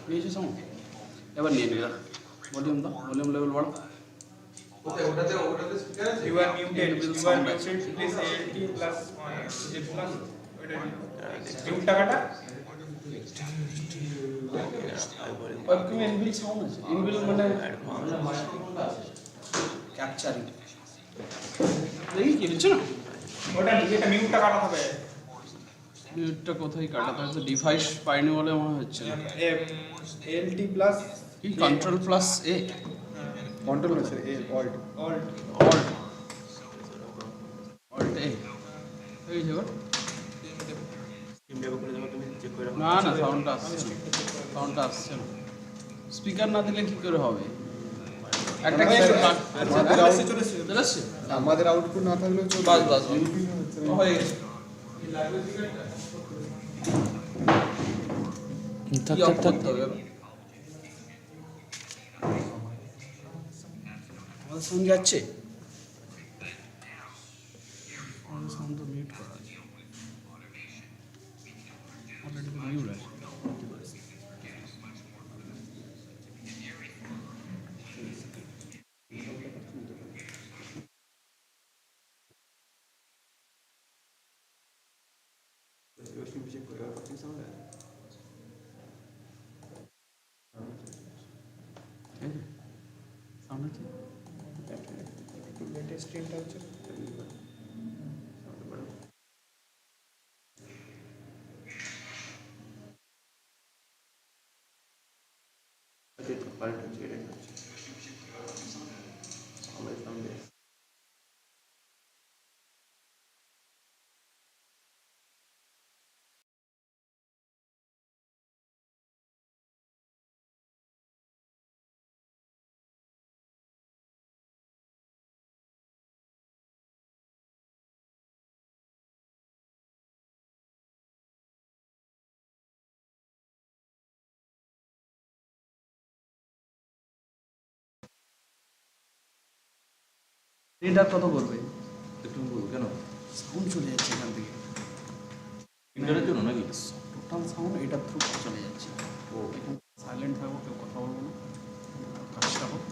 এই যে সাউন্ড এবার নিয়ে নিলাম ভলিউম দাও ভলিউম লেভেল বাড়াও ওকে ওটাতে স্পিকার আছে You are muted please ALT plus যে plus মিউট টাকাটা ওয়েবক্যাম ইনবিল্ট সাউন্ড আছে ইনবিল্ট মানে মাইক্রোফোনটা আছে ক্যাপচারিং দেখি কি হচ্ছে না ওটা এটা মিউটটা কাটা হবে মিউটটা কোথায় কাটাতে হচ্ছে ডিভাইস পাইনি বলে মনে হচ্ছে ALT plus কি কন্ট্রোল প্লাস এ কন্ট্রোল আছে এ অল্ট alt অল্ট অল্ট এ এই যে না না সাউন্ডটা আসছে না স্পিকার না দিলে কি করে হবে একটা কি চলে আসছে আমাদের আউটপুট না থাকলেও চলবে বাস বাস হয়ে গেছে কি অফ করতে হবে আমাদের সাউন্ড যাচ্ছে আমাদের সাউন্ড তো মিউট করা আছে অলরেডি মিউট আছে সাউন্ড আছে লেটেস্ট স্ক্রিনটা হচ্ছে এটা কত করবে একটু কেন সাউন্ড চলে যাচ্ছে এখান থেকে ইন্টারনেট জন্য নাকি টোটাল সাউন্ড এটার থ্রু চলে যাচ্ছে ও এখন সাইলেন্ট থাকবো কেউ কথা বলবো না কাজটা হোক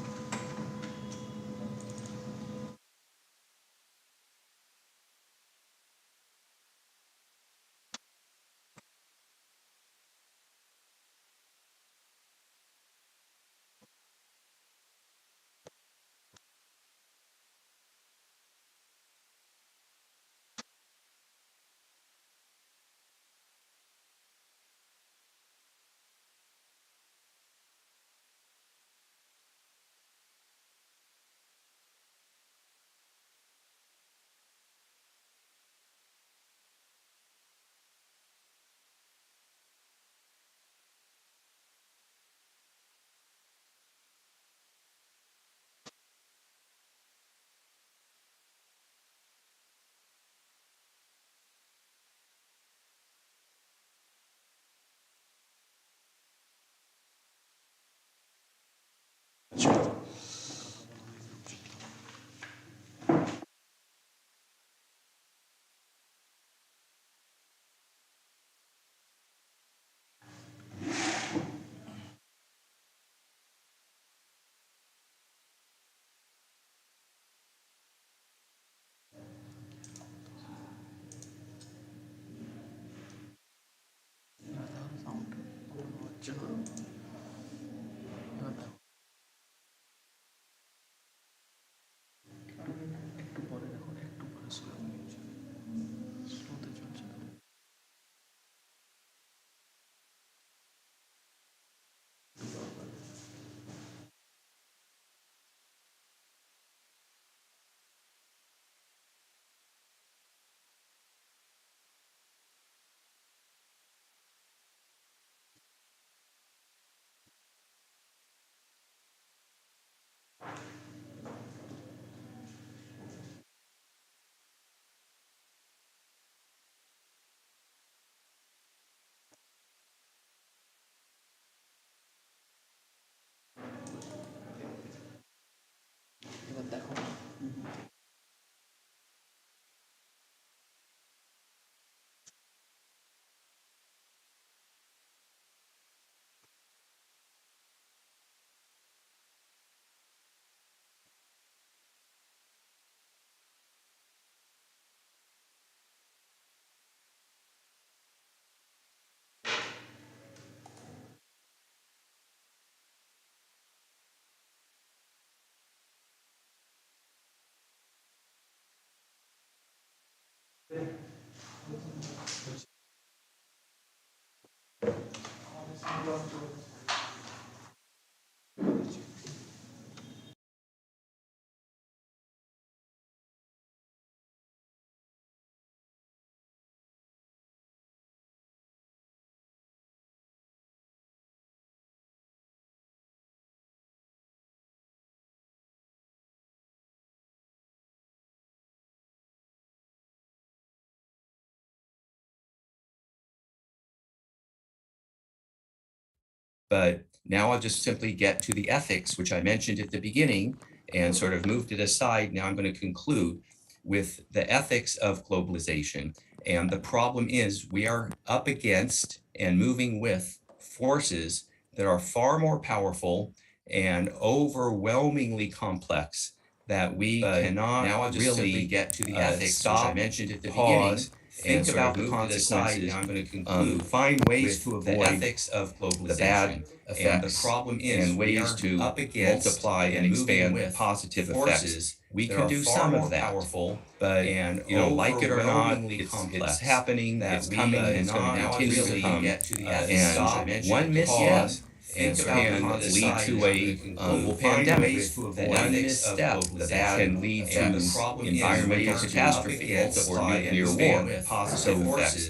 But now I'll just simply get to the ethics, which I mentioned at the beginning and sort of moved it aside. Now I'm going to conclude with the ethics of globalization. And the problem is we are up against and moving with forces that are far more powerful and overwhelmingly complex that we cannot now I'll just really get to the ethics, stop, which I mentioned at the beginning, think about the consequences. Now I'm going to conclude, find ways to avoid the ethics of globalization, the bad effects, and the problem is and ways to multiply and expand positive effects. We can do some of that, powerful, but like it or not, it's happening. It's coming. It's going to continue to come. And one misstep can lead to a global pandemic. One misstep can lead to environmental catastrophe or nuclear war. So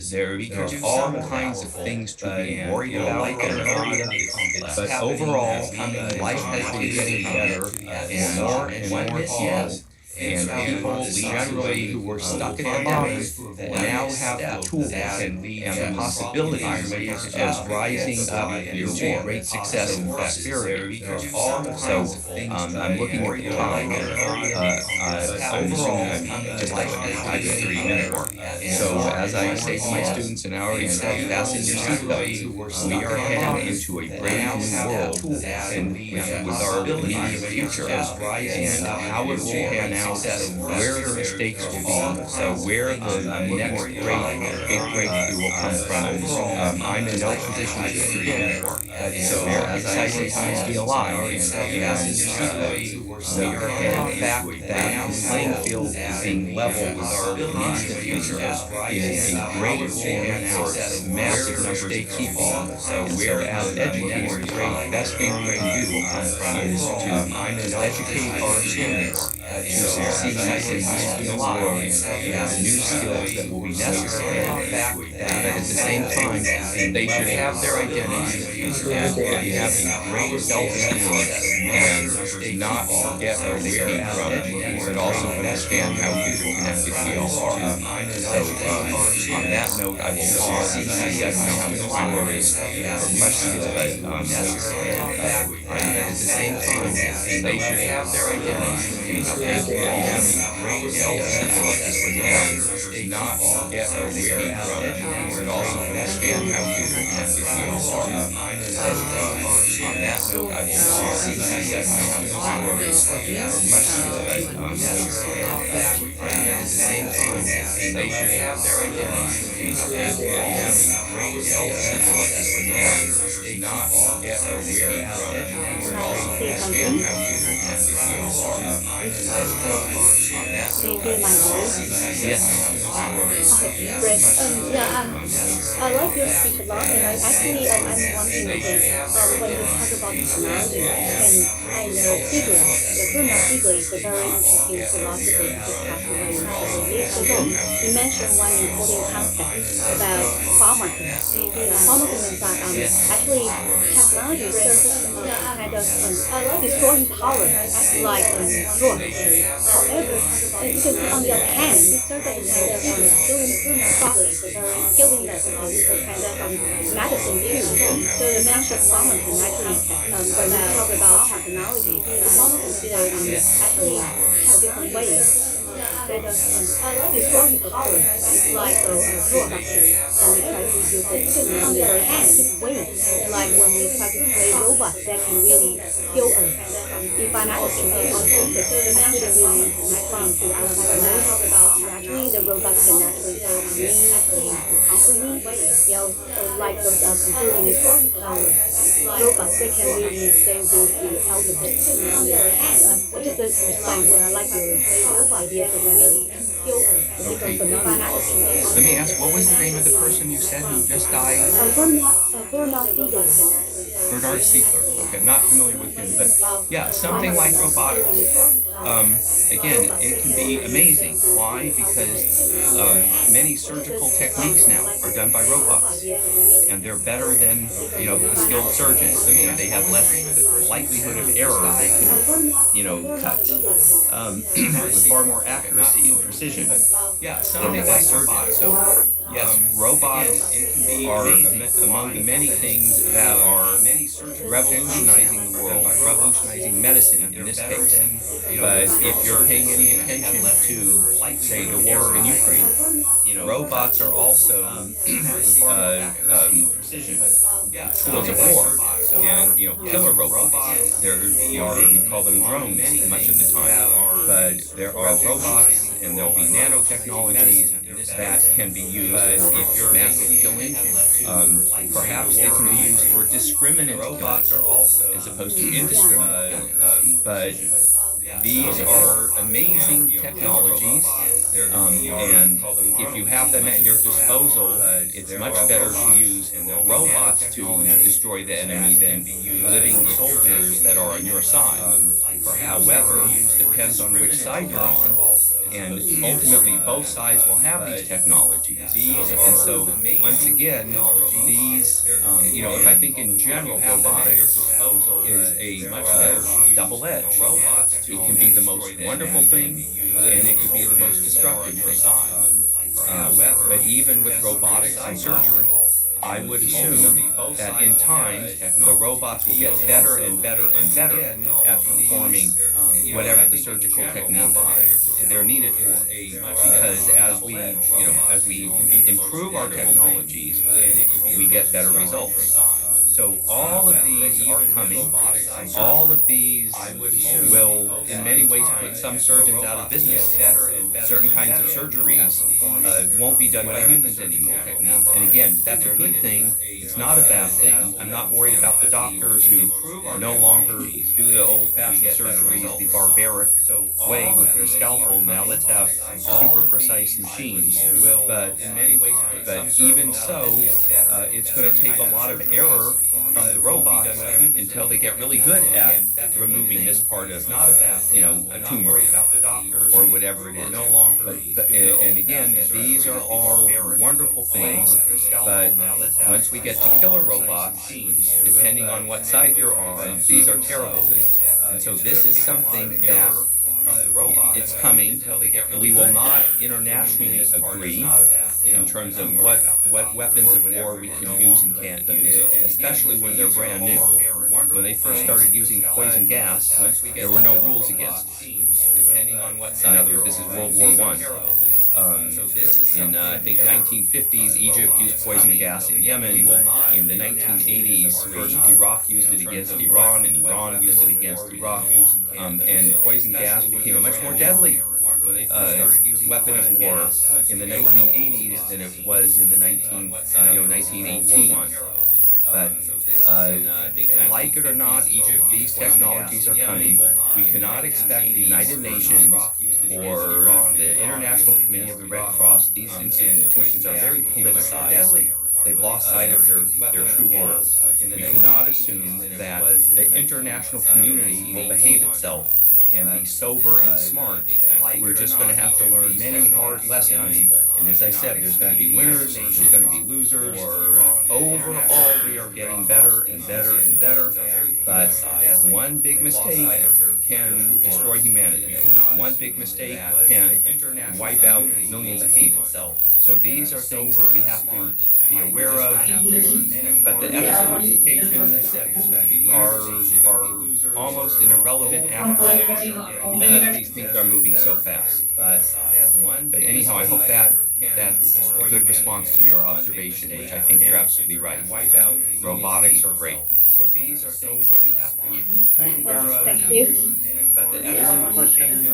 there are all kinds of things to be worried about. But overall, life has been getting better and more people. And people generally who were stuck at the bottom now have the tools and the possibilities as rising up to great success and prosperity. So I'm looking at the time. Overall, just like I just 3 minutes more. So as I say to my students in our fasten your seatbelts, we are heading into a brand new world and with our immediate future and how it will pan out. Where the mistakes will be, so where the next big breakthrough will come from. I'm in no position to predict. So as I say, times be alive, and we are heading back. That playing field being level with our immediate future is a great chance for massive mistakes keeping. So whereas educators, the best thing we can do is to educate our students to succeed in the world and new skills that will be necessary. But at the same time, they should have their identity and have a great self-esteem and not forget where they came from, but also understand how people connected we all are. So on that note, I will see if I have time for questions, but at the same time, they should have their identity and not forget where they came from, but also understand how people connected we all are. On that note, I will see if I have time for questions, but at the same time, they should have their identity and not forget where they came from, but also understand how people connected we all are. Can you hear my voice? Yes. Okay, great. I like your speech a lot, and I'm wondering when you talk about personality, and Hegel, the Bruno Hegel is a very interesting philosopher who just passed away several years ago. He mentioned one important concept about pharmacy. Pharmacy means that actually technology serves kind of destroying power, like drugs. However, because on the other hand, it serves as kind of healing process, healing that kind of medicine too. So you mentioned pharmacy actually, when we talk about technology, pharmacy actually have different ways. Destroying power, like drugs, and we try to use it. On the other hand, ways, like when we try to play robots that can really kill us. If I'm actually on purpose, I couldn't really respond to outside noise. Actually, the robots can actually help me and comfort me. Like those computing robots, they can really stay with the algorithm. On the other hand, what is the response when I like your idea for really kill us? Okay. Let me ask, what was the name of the person you said who just died? Bernard Siegel. Bernard Siegler. Okay, I'm not familiar with him, but yeah, something like robotics. again, it can be amazing. Why? Because many surgical techniques now are done by robots, and they're better than the skilled surgeons. So they have less likelihood of error. They can cut with far more accuracy and precision than the best surgeons. So yes, robots are among the many things that are revolutionizing the world, revolutionizing medicine in this case. But if you're paying any attention to, say, the war in Ukraine, robots are also tools of war, and killer robots. We call them drones much of the time, but there are robots, and there'll be nanotechnologies that can be used for massive killing. Perhaps they can be used for discriminate killing as opposed to indiscriminate killing. But these are amazing technologies, and if you have them at your disposal, it's much better to use robots to destroy the enemy than living soldiers that are on your side. However, it depends on which side you're on. And ultimately, both sides will have these technologies. And so, once again, these, if I think in general, robotics is a double-edged. It can be the most wonderful thing, and it could be the most destructive thing. But even with robotics and surgery, I would assume that in time, the robots will get better and better and better at performing whatever the surgical technique they're needed for. Because as we improve our technologies, we get better results. So all of these are coming. All of these will, in many ways, put some surgeons out of business. Certain kinds of surgeries won't be done by humans anymore. And again, that's a good thing. It's not a bad thing. I'm not worried about the doctors who no longer do the old-fashioned surgeries the barbaric way with their scalpel. Now let's have super precise machines. But even so, it's going to take a lot of error from the robots until they get really good at removing this part of, a tumor or whatever it is. And again, these are all wonderful things, but once we get to killer robots, depending on what side you're on, these are terrible things. And so this is something that it's coming. We will not internationally agree in terms of what weapons of war we can use and can't use, especially when they're brand new. When they first started using poison gas, there were no rules against it. In other words, this is World War I. In I think 1950s, Egypt used poison gas in Yemen. In the 1980s, first Iraq used it against Iran, and Iran used it against Iraq. And poison gas became a much more deadly weapon of war in the 1980s than it was in the 1918. But like it or not, these technologies are coming. We cannot expect the United Nations or the International Committee of the Red Cross. These institutions are very politicized. They've lost sight of their true role. We cannot assume that the international community will behave itself and be sober and smart. We're just going to have to learn many hard lessons. And as I said, there's going to be winners, there's going to be losers. Overall, we are getting better and better and better. But one big mistake can destroy humanity. One big mistake can wipe out millions of people. So these are things that we have to be aware of. But the ethical implications are almost an irrelevant after because these things are moving so fast. But anyhow, I hope that's a good response to your observation, which I think you're absolutely right. Robotics are great. So these are things that we have to. Thank you. One question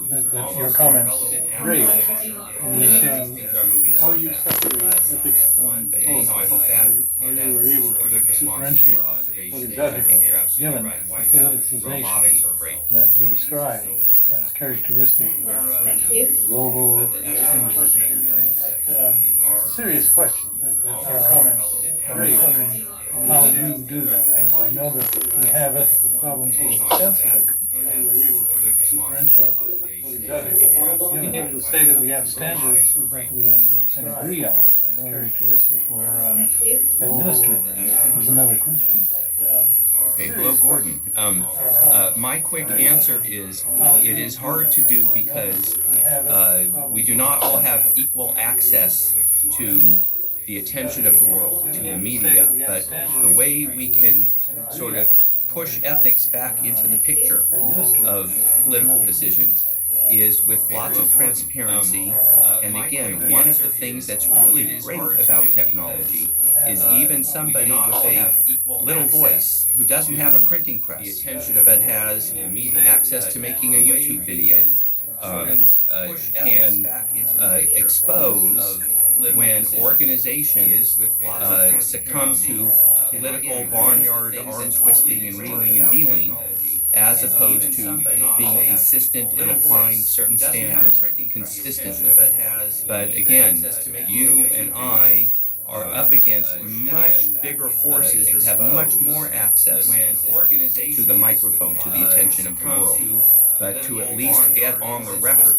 that your comments raise is how you separate ethics from politics. How you were able to differentiate what is ethical, given the politicization that you describe as characteristic of global exchanges. It's a serious question that your comments raise. wondering how you do that. I know that we have ethical problems with the sense of it. We were able to differentiate what is ethical. Being able to say that we have standards that we can agree on, and characteristic for administrators is another question. Okay, hello, Gordon. My quick answer is it is hard to do because we do not all have equal access to the attention of the world, to the media, but the way we can sort of push ethics back into the picture of political decisions is with lots of transparency. And again, one of the things that's really great about technology is even somebody with a little voice who doesn't have a printing press but has access to making a YouTube video can expose when organizations succumb to political barnyard arm twisting and wheeling and dealing, as opposed to being consistent and applying certain standards consistently. But again, you and I are up against much bigger forces that have much more access to the microphone, to the attention of the world, but to at least get on the record.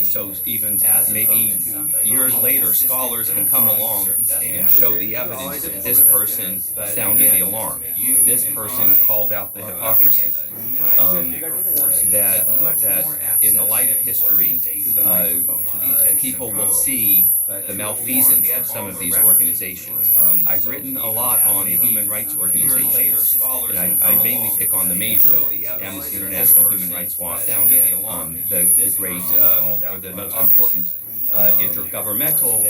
So even maybe years later, scholars can come along and show the evidence that this person sounded the alarm, this person called out the hypocrisy, that in the light of history, people will see the malfeasance of some of these organizations. I've written a lot on human rights organizations, and I mainly pick on the major ones, Amnesty International, Human Rights Watch, the great or the most important intergovernmental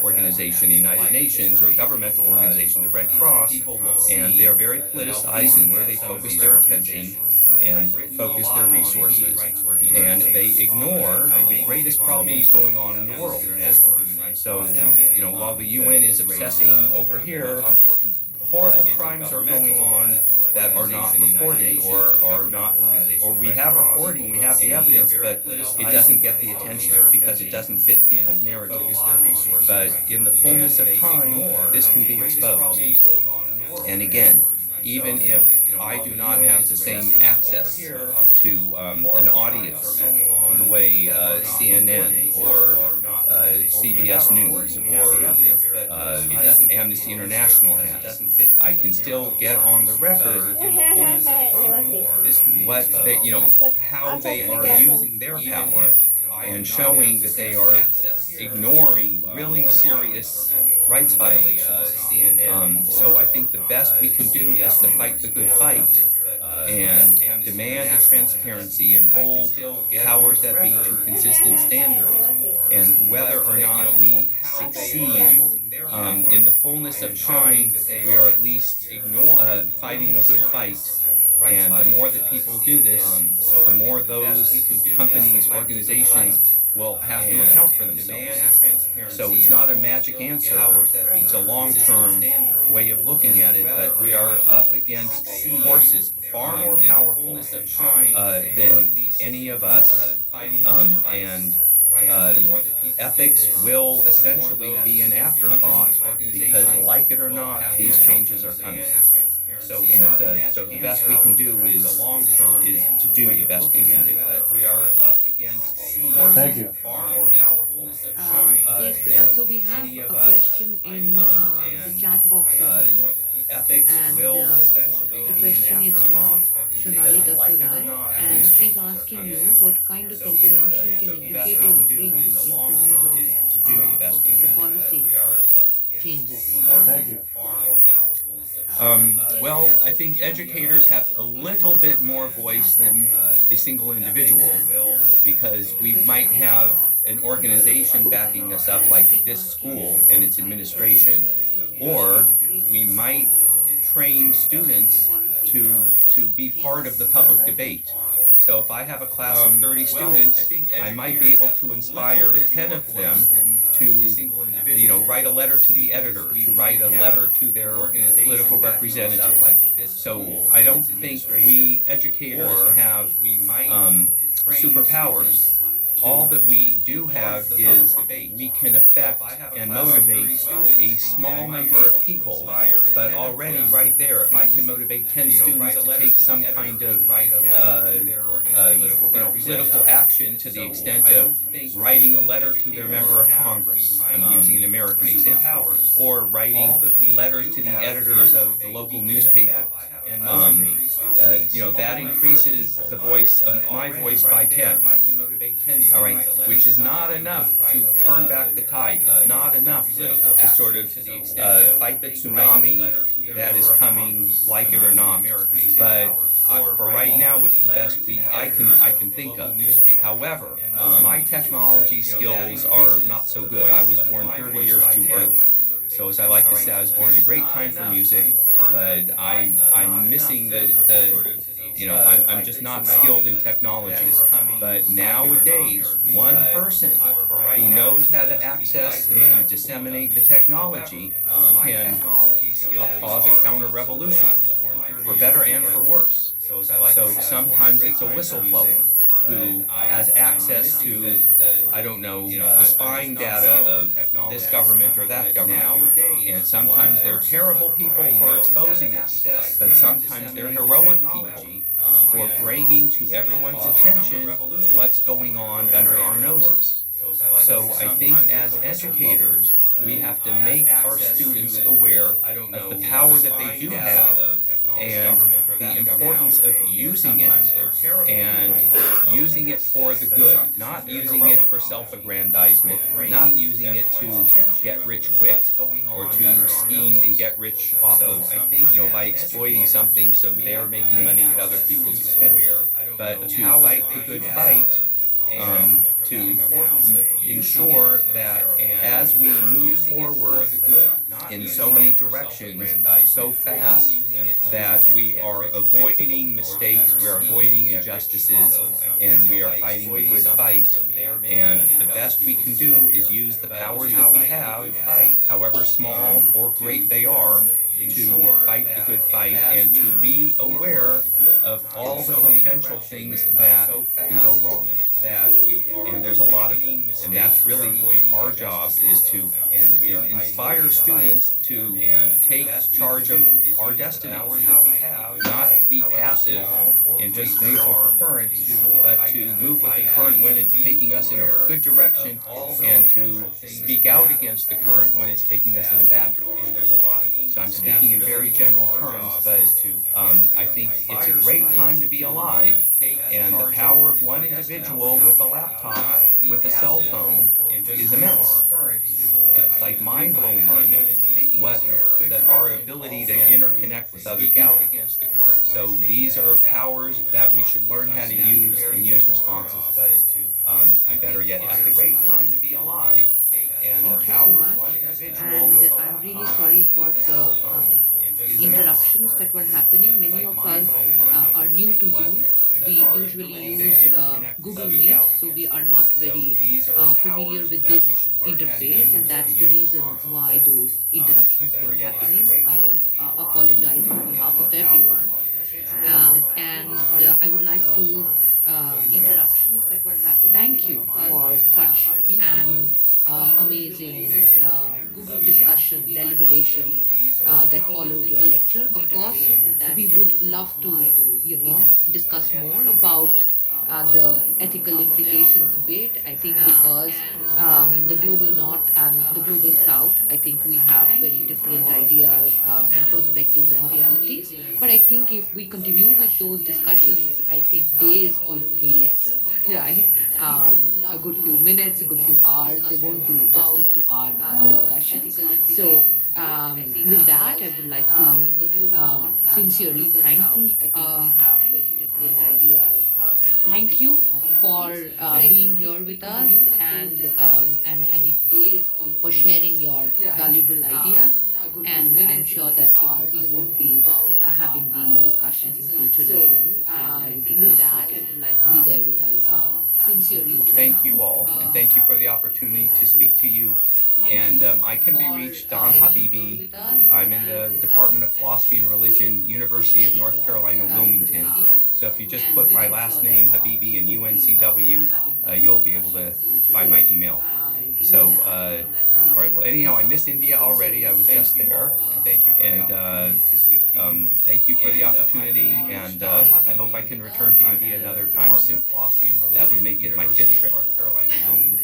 organization, the United Nations, or governmental organization, the Red Cross, and they're very politicized in where they focus their attention and focus their resources, and they ignore the greatest problems going on in the world. So, while the UN is obsessing over here, horrible crimes are going on that are not reported or we have reporting, we have the evidence, but it doesn't get the attention because it doesn't fit people's narratives. But in the fullness of time, this can be exposed. And again, even if I do not have the same access to an audience the way CNN or CBS News or Amnesty International has, I can still get on the record what they, how they are using their power and showing that they are ignoring really serious rights violations. So I think the best we can do is to fight the good fight and demand transparency and hold powers that be to consistent standards. And whether or not we succeed in the fullness of time, we are at least fighting a good fight. And the more that people do this, the more those companies, organizations will have to account for themselves. So it's not a magic answer, it's a long-term way of looking at it, but we are up against forces far more powerful than any of us, and ethics will essentially be an afterthought because, like it or not, these changes are coming. So the best we can do is to do the best we can do. We are up against Thank you. Yes, so we have a question in the chat box as well. And the question is from Shonali Datturai, and she's asking you what kind of intervention can educators bring in terms of the policy changes. Thank you. Well, I think educators have a little bit more voice than a single individual, because we might have an organization backing us up, like this school and its administration, or we might train students to be part of the public debate. So if I have a class of 30 students, I might be able to inspire 10 of them to, write a letter to the editor, to write a letter to their political representative. So I don't think we educators have superpowers all that we do have is we can affect and motivate a small number of people, but already right there, if I can motivate 10 students to take some kind of political action to the extent of writing a letter to their member of Congress, I'm using an American example, or writing letters to the editors of the local newspaper, that increases the voice of my voice by 10. All right, which is not enough to turn back the tide. It's not enough to sort of fight the tsunami that is coming, like it or not. But for right now, it's the best I can think of. However, my technology skills are not so good. I was born 30 years too early. So as I like to say, I was born in a great time for music, but I'm missing I'm just not skilled in technology. But nowadays, one person who knows how to access and disseminate the technology can cause a counter-revolution, for better and for worse. So sometimes it's a whistleblower who has access to, I don't know, the spying data of this government or that government. And sometimes they're terrible people for exposing this, but sometimes they're heroic people for bringing to everyone's attention what's going on under our noses. So I think as educators, we have to make our students aware of the power that they do have and the importance of using it, and using it for the good, not using it for self-aggrandizement, not using it to get rich quick or to scheme and get rich off of, by exploiting something so they're making money at other people's expense, but to fight the good fight, to ensure that as we move forward in so many directions so fast that we are avoiding mistakes, we are avoiding injustices, and we are fighting the good fight. And the best we can do is use the powers that we have, however small or great they are, to fight the good fight and to be aware of all the potential things that can go wrong. And there's a lot of them, and that's really our job, is to inspire students to take charge of our destiny, not be passive and just move with the current, but to move with the current when it's taking us in a good direction, and to speak out against the current when it's taking us in a bad direction. So I'm speaking in very general terms, but I think it's a great time to be alive, and the power of one individual with a laptop, with a cell phone, is immense. It's like mind-blowing our ability to interconnect with other people. So these are powers that we should learn how to use and use responsibly. And better yet, it's a great time to be alive. And Thank you so much. And I'm really sorry for the interruptions that were happening. Many of us are new to Zoom. We usually use Google Meet, so we are not very familiar with this interface, and that's the reason why those interruptions were happening. I apologize on behalf of everyone. I would like to interruptions that were happening. Thank you for such an amazing discussion, deliberation that followed your lecture. Of course, we would love to, discuss more about the ethical implications bit. I think because the global north and the global south, I think we have very different ideas and perspectives and realities. But I think if we continue with those discussions, I think days would be less, right? A good few minutes, a good few hours, they won't do justice to our discussions. So with that, I would like to sincerely thank you. Thank you for being here with us, and for sharing your valuable ideas. And I'm sure that we will be having these discussions in future as well. And I would request you to be there with us. Sincerely. Thank you all, and thank you for the opportunity to speak to you And I can be reached, Don Habibi. I'm in the Department of Philosophy and Religion, University of North Carolina, Wilmington. So if you just put my last name, Habibi, and UNCW, you'll be able to find my email. So, all right. Well, anyhow, I missed India already. I was just there. Thank you. And thank you for the opportunity. And I hope I can return to India another time soon. That would make it my 5th trip.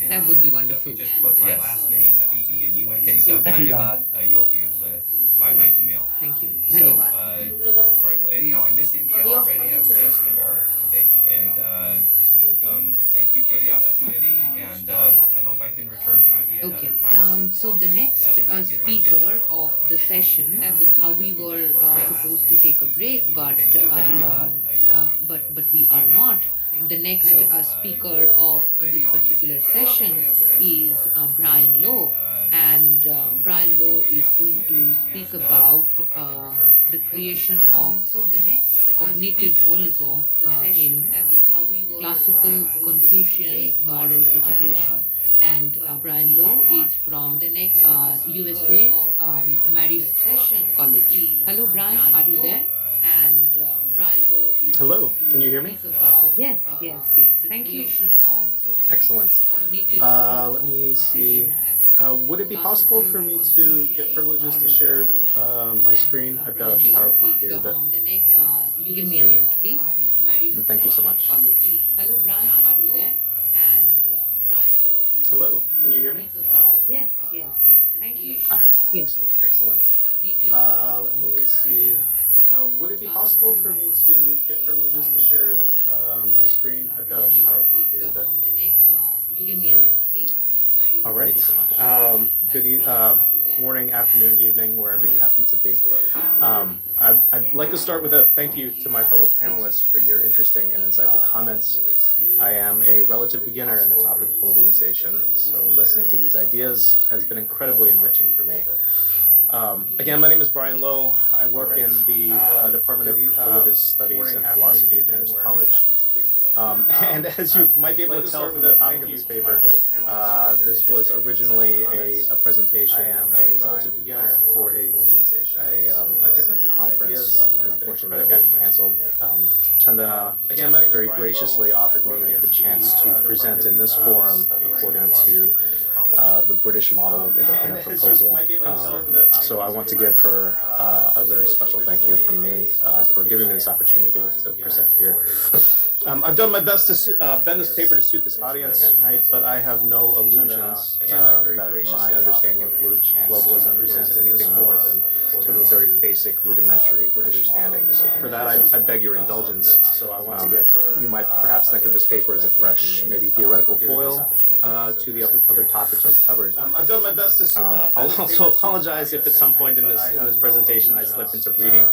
That would be wonderful. Just put my last name, Habibi, and UNC. Okay, so Thank you, Don. you'll be able to find my email. Thank you. So, Dhanyavad. all right. Well, anyhow, I missed India already. I was just there. Thank you. And thank you for the opportunity. And I hope I can return to India Okay, another time soon. so the next speaker of the session, we were supposed to take a break, but we are not. The next speaker of this particular session is Brian Lowe, and Brian Lowe is going to speak about the creation of cognitive holism in classical Confucian moral education. And Brian Lowe is from USA Marist College. Hello, Brian, are you there? And Brian Lowe is Hello, can you hear me? Yes. Thank you. Excellent. Let me see. Would it be possible for me to get privileges to share my screen? I've got a PowerPoint here, but Give me a minute, please. thank you so much. Hello, Brian, are you there? And Brian Lowe is Hello, can you hear me? Yes. Thank you. Yes. Excellent. Let me see. Would it be possible for me to get privileges to share my screen? I've got a PowerPoint here, but Give me a minute, please. all right. Good morning, afternoon, evening, wherever you happen to be. I'd like to start with a thank you to my fellow panelists for your interesting and insightful comments. I am a relative beginner in the topic of globalization, so listening to these ideas has been incredibly enriching for me. Again, my name is Brian Lowe. I work in the Department of Religious Studies and Philosophy at Marist College. And as you might be able to tell from the topic of this paper, this was originally a presentation designed for a different conference, one unfortunately that got canceled. Chandana very graciously offered me the chance to present in this forum according to the British model of independent proposal. So I want to give her a very special thank you from me for giving me this opportunity to present here. I've done my best to bend this paper to suit this audience, right? But I have no illusions that my understanding of globalism is anything more than sort of a very basic, rudimentary understanding. So for that, I beg your indulgence. So I want to give her. You might perhaps think of this paper as a fresh, maybe theoretical foil to the other topics we've covered. I've done my best to. I'll also apologize if at some point in this presentation I slipped into reading.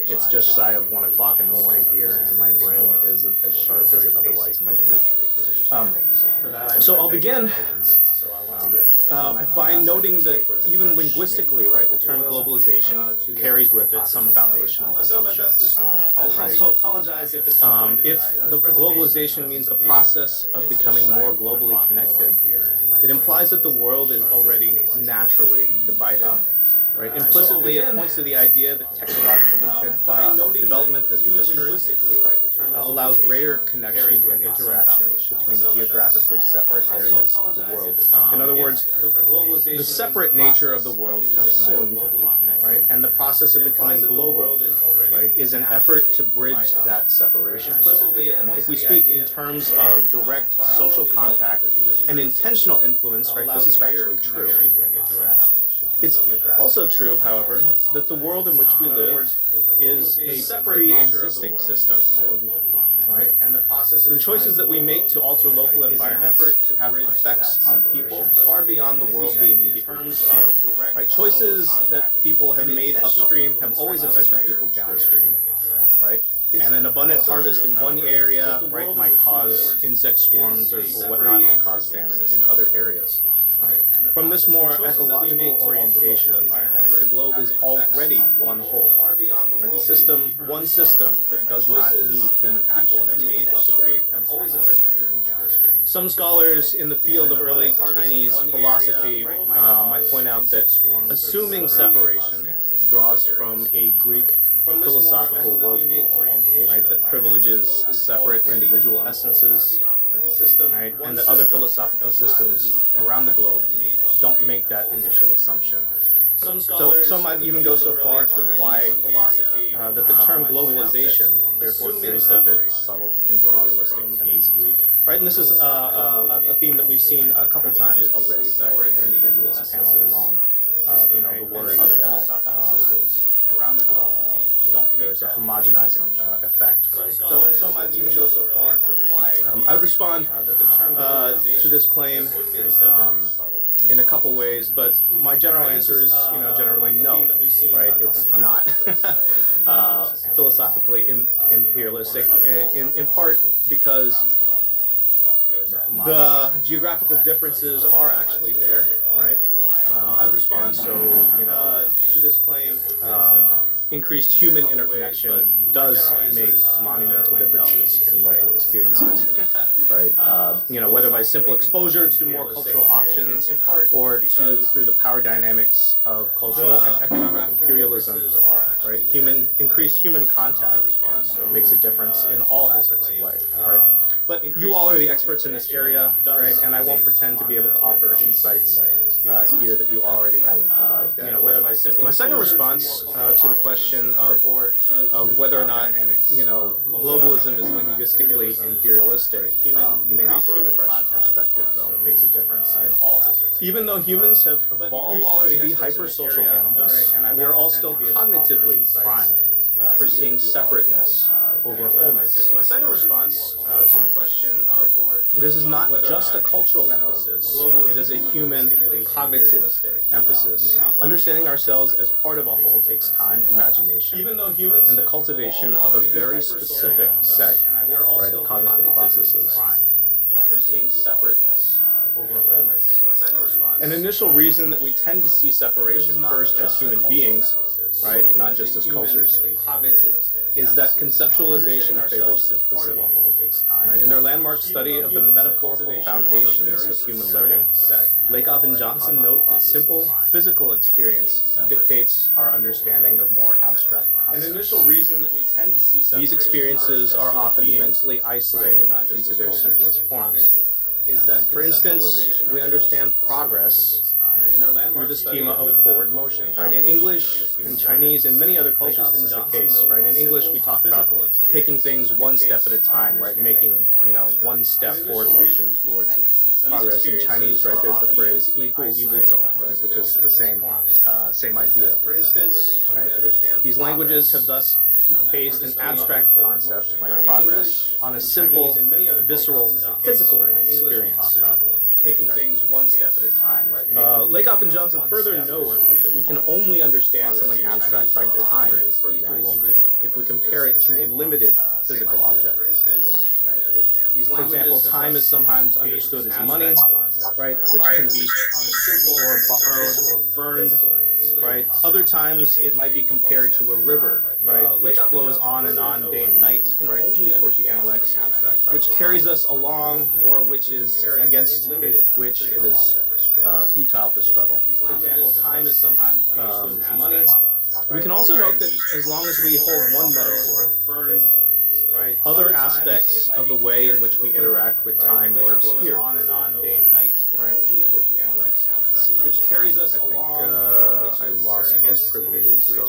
It's just shy of 1 o'clock in the morning here, and my brain isn't as sharp as it otherwise might be. So I'll begin by noting that even linguistically, right, the term globalization carries with it some foundational assumptions. I'll also apologize if the globalization means the process of becoming more globally connected. It implies that the world is already naturally divided. Right. Implicitly, it points to the idea that technological development, as we just heard, allows greater connection and interaction between geographically separate areas of the world. In other words, the separate nature of the world is assumed, right? And the process of becoming global, right, is an effort to bridge that separation. If we speak in terms of direct social contact and intentional influence, right, this is factually true. It's also true, however, that the world in which we live is a pre-existing system, right? And the choices that we make to alter local environments have effects on people far beyond the world we immediately perceive. Right? Choices that people have made upstream have always affected people downstream, right? And an abundant harvest in one area, right, might cause insect swarms or whatnot that cause famine in other areas. From this more ecological orientation, Right? The globe is already one whole. Right? The system, one system that does not need human action to link it together. Some scholars in the field of early Chinese philosophy might point out that assuming separation draws from a Greek philosophical worldview, right, that privileges separate individual essences, right, and that other philosophical systems around the globe don't make that initial assumption. So some might even go so far to imply that the term globalization therefore carries with it subtle imperialistic tendencies. Right, and this is a theme that we've seen a couple times already, right, in this panel alone. The worries that there's a homogenizing effect, right? So might even go so far to imply. I would respond to this claim in a couple ways, but my general answer is, generally no, right? It's not philosophically imperialistic, in part because the geographical differences are actually there, right? And so, to this claim, increased human interconnection does make monumental differences in local experiences, right? Whether by simple exposure to more cultural options or through the power dynamics of cultural and economic imperialism, right? Increased human contact makes a difference in all aspects of life, right? But you all are the experts in this area, right? And I won't pretend to be able to offer insights here that you already haven't provided. My second response to the question of whether or not globalism is linguistically imperialistic may offer a fresh perspective, though. Makes a difference in all aspects. Even though humans have evolved to be hypersocial animals, we are all still cognitively primed for seeing separateness over wholeness. My second response to the question of this is not just a cultural emphasis, it is a human cognitive emphasis. Understanding ourselves as part of a whole takes time, imagination, and the cultivation of a very specific set, right, of cognitive processes. For seeing separateness over wholeness. An initial reason that we tend to see separation first as human beings, right, not just as cultures, is that conceptualization favors simplicity. Right? In their landmark study of the metaphorical foundations of human learning, Lakoff and Johnson note that simple physical experience dictates our understanding of more abstract concepts. An initial reason that we tend to see separation these experiences are often mentally isolated into their simplest forms. For instance, we understand progress through the schema of forward motion, right? In English, in Chinese, and many other cultures, this is the case, right? In English, we talk about taking things one step at a time, right? Making, one step forward motion towards progress. In Chinese, right, there's the phrase 一步一步走, right, which is the same idea. For instance, right, these languages have thus based an abstract concept like progress on a simple, visceral, physical experience. Taking things one step at a time. Lakoff and Johnson further note that we can only understand something abstract like time, for example, if we compare it to a limited physical object. For example, time is sometimes understood as money, right, which can be or borrowed or burned. Right. Other times it might be compared to a river, right, which flows on and on day and night, right, to quote the analects, which carries us along, or which is against which it is futile to struggle. Time is sometimes understood as money. We can also note that as long as we hold one metaphor, right, other aspects of the way in which we interact with time are obscure. Right? Which carries us along. I lost those privileges, so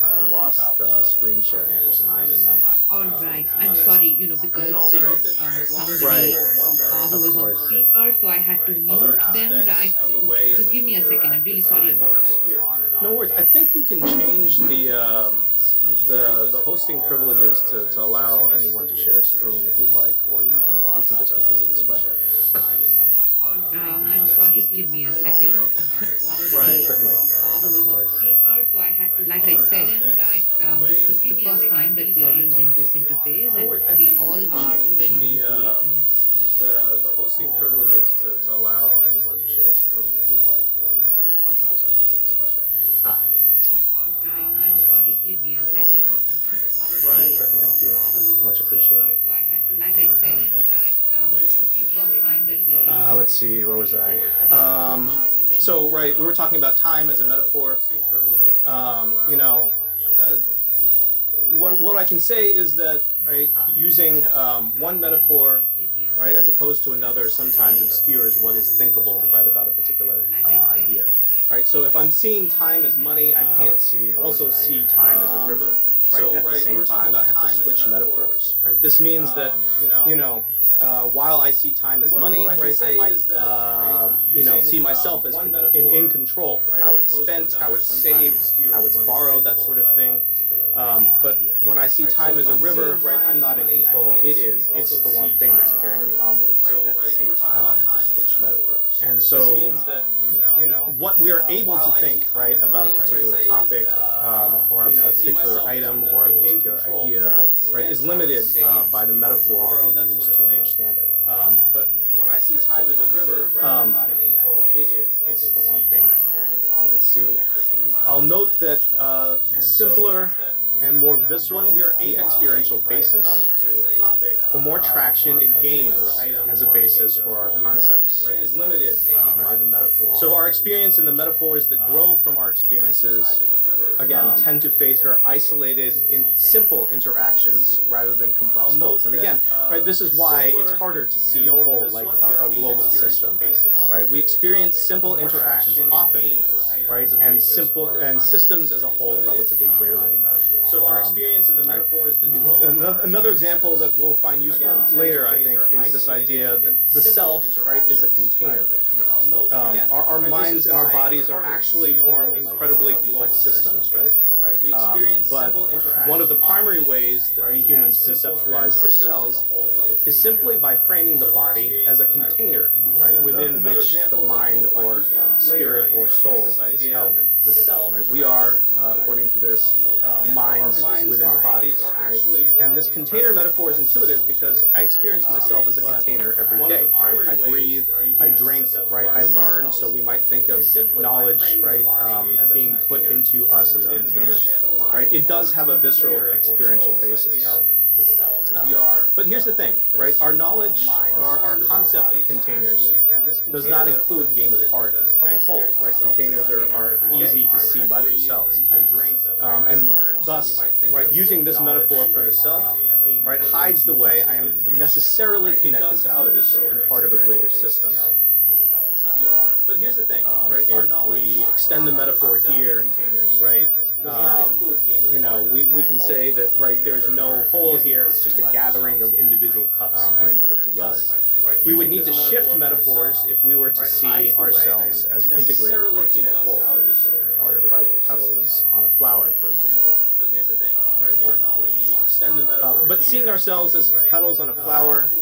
I lost screen sharing for some reason. All right. I'm sorry, because there was somebody who was on speaker, so I had to mute them, right? So just give me a second. I'm really sorry about that. No worries. I think you can change the hosting privileges to allow anyone to share a screen if you'd like, or we can just continue this way. I'm sorry, just give me a second. Right, certainly. Who was on speaker, so I had to, like I said, this is the first time that we are using this interface, and we all are very into it. And the hosting privilege is to allow anyone to share a screen if you'd like, or we can just continue this way. Excellent. I'm sorry, give me a second. Thank you. Much appreciated. Like I said, this is the first time that we are Let's see, where was I? So, right, we were talking about time as a metaphor. You know, what I can say is that, right, using one metaphor, right, as opposed to another, sometimes obscures what is thinkable, right, about a particular idea, right? So if I'm seeing time as money, I can't also see time as a river, right, at the same time. I have to switch metaphors, right? This means that, you know, while I see time as money, right, I might, you know, see myself as in control, how it's spent, how it's saved, how it's borrowed, that sort of thing. But when I see time as a river, right, I'm not in control. It's the one thing that's carrying me onwards, right, at the same time. And so, what we're able to think, right, about a particular topic, or a particular item, or a particular idea, right, is limited by the metaphor that we use to understand it. But when I see time as a river, right, I'm not in control. It's the one thing that's carrying me on. Let's see. I'll note that simpler and more visceral the experiential basis, the more traction it gains as a basis for our concepts. Is limited by the metaphor. So our experience and the metaphors that grow from our experiences, again, tend to favor isolated in simple interactions rather than complex wholes. And again, right, this is why it's harder to see a whole, like a global system, right? We experience simple interactions often, right, and systems as a whole relatively rarely. So our experience in the metaphors that grow. Another example that we'll find useful later, I think, is this idea that the self, right, is a container. Our minds and our bodies are actually form incredibly complex systems, right? But one of the primary ways that we humans conceptualize ourselves is simply by framing the body as a container, right, within which the mind or spirit or soul is held. Right? We are, according to this, minds within bodies, right? And this container metaphor is intuitive because I experience myself as a container every day, right? I breathe, I drink, right? I learn, so we might think of knowledge, right, being put into us as a container, right? It does have a visceral experiential basis. But here's the thing, right? Our knowledge, our concept of containers does not include being part of a whole, right? Containers are easy to see by themselves. And thus, right, using this metaphor for the self, right, hides the way I am necessarily connected to others and part of a greater system. But here's the thing, right? If we extend the metaphor here, right, you know, we can say that, right, there's no whole here, it's just a gathering of individual cups, right, put together. We would need to shift metaphors if we were to see ourselves as integrated parts of a whole, right, like petals on a flower, for example. But here's the thing, right? If we extend the metaphor, but seeing ourselves as petals on a flower,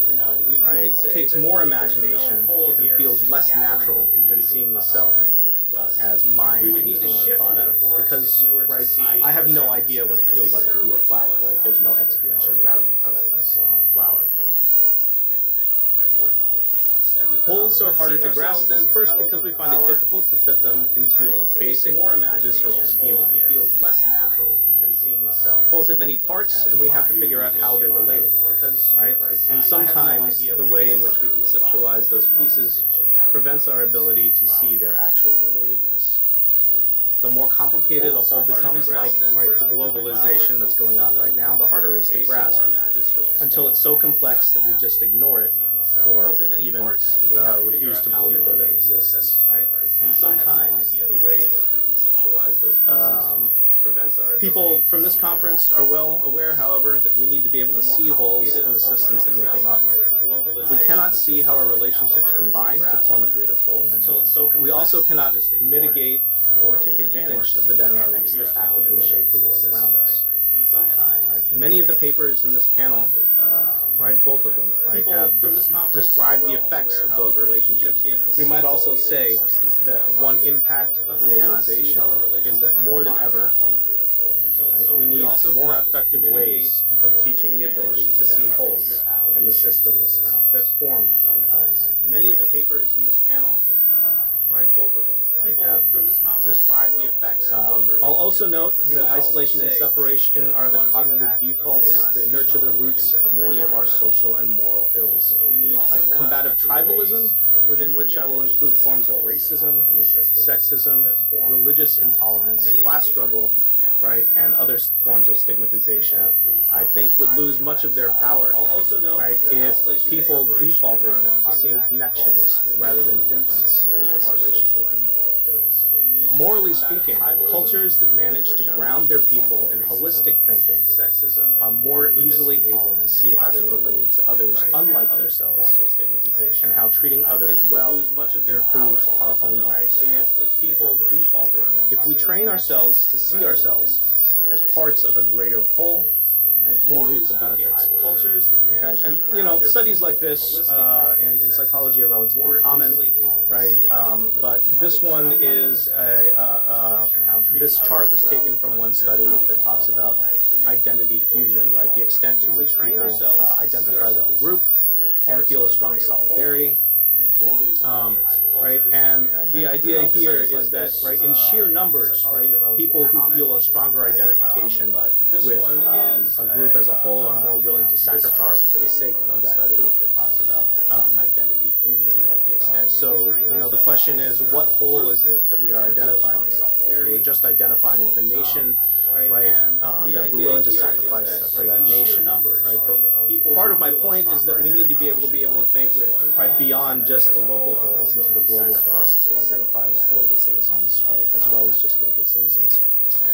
you know, right, takes more imagination and feels less natural than seeing the self as mind containing body, because, right, I have no idea what it feels like to be a flower, right? There's no experiential grounding for that metaphor. On a flower, for example. Wholes are harder to grasp than first because we find it difficult to fit them into a basic visceral schema. It feels less natural than seeing the self. Wholes have many parts, and we have to figure out how they're related, right? And sometimes the way in which we conceptualize those pieces prevents our ability to see their actual relatedness. The more complicated a whole becomes, like, right, the globalization that's going on right now, the harder it is to grasp, until it's so complex that we just ignore it or even refuse to believe that it exists. And sometimes the way in which we conceptualize those pieces prevents our people from this conference are well aware, however, that we need to be able to see holes in the systems that make them up. We cannot see how our relationships combine to form a greater whole. We also cannot mitigate or take advantage of the dynamics that actively shape the world around us. Right. Many of the papers in this panel, right, both of them, right, have described the effects of those relationships. We might also say that one impact of globalization is that more than ever, Right? We need more effective ways of teaching the ability to see wholes and the systems that form from wholes. Many of the papers in this panel, right, both of them, right, have described the effects. I'll also note that isolation and separation are the cognitive defaults that nurture the roots of many of our social and moral ills. Right? Combative tribalism, within which I will include forms of racism, sexism, religious intolerance, class struggle, right, and other forms of stigmatization, I think would lose much of their power, right, if people defaulted to seeing connections rather than difference and isolation. Morally speaking, cultures that manage to ground their people in holistic thinking are more easily able to see how they're related to others unlike themselves, right, and how treating others well improves our own lives. If we train ourselves to see ourselves as parts of a greater whole, right, we reap the benefits. Okay, and you know, studies like this in psychology are relatively common, right? But this one is this chart was taken from one study that talks about identity fusion, right? The extent to which people identify with the group and feel a strong solidarity. Right, and the idea here is that, right, in sheer numbers, right, people who feel a stronger identification with a group as a whole are more willing to sacrifice for the sake of that group. Identity fusion, right? So, you know, the question is, what whole is it that we are identifying with? We're just identifying with a nation, right? That we're willing to sacrifice for that nation, right? But part of my point is that we need to be able to think, right, beyond just the local wholes into the global wholes to identify as global citizens, right, as well as just local citizens.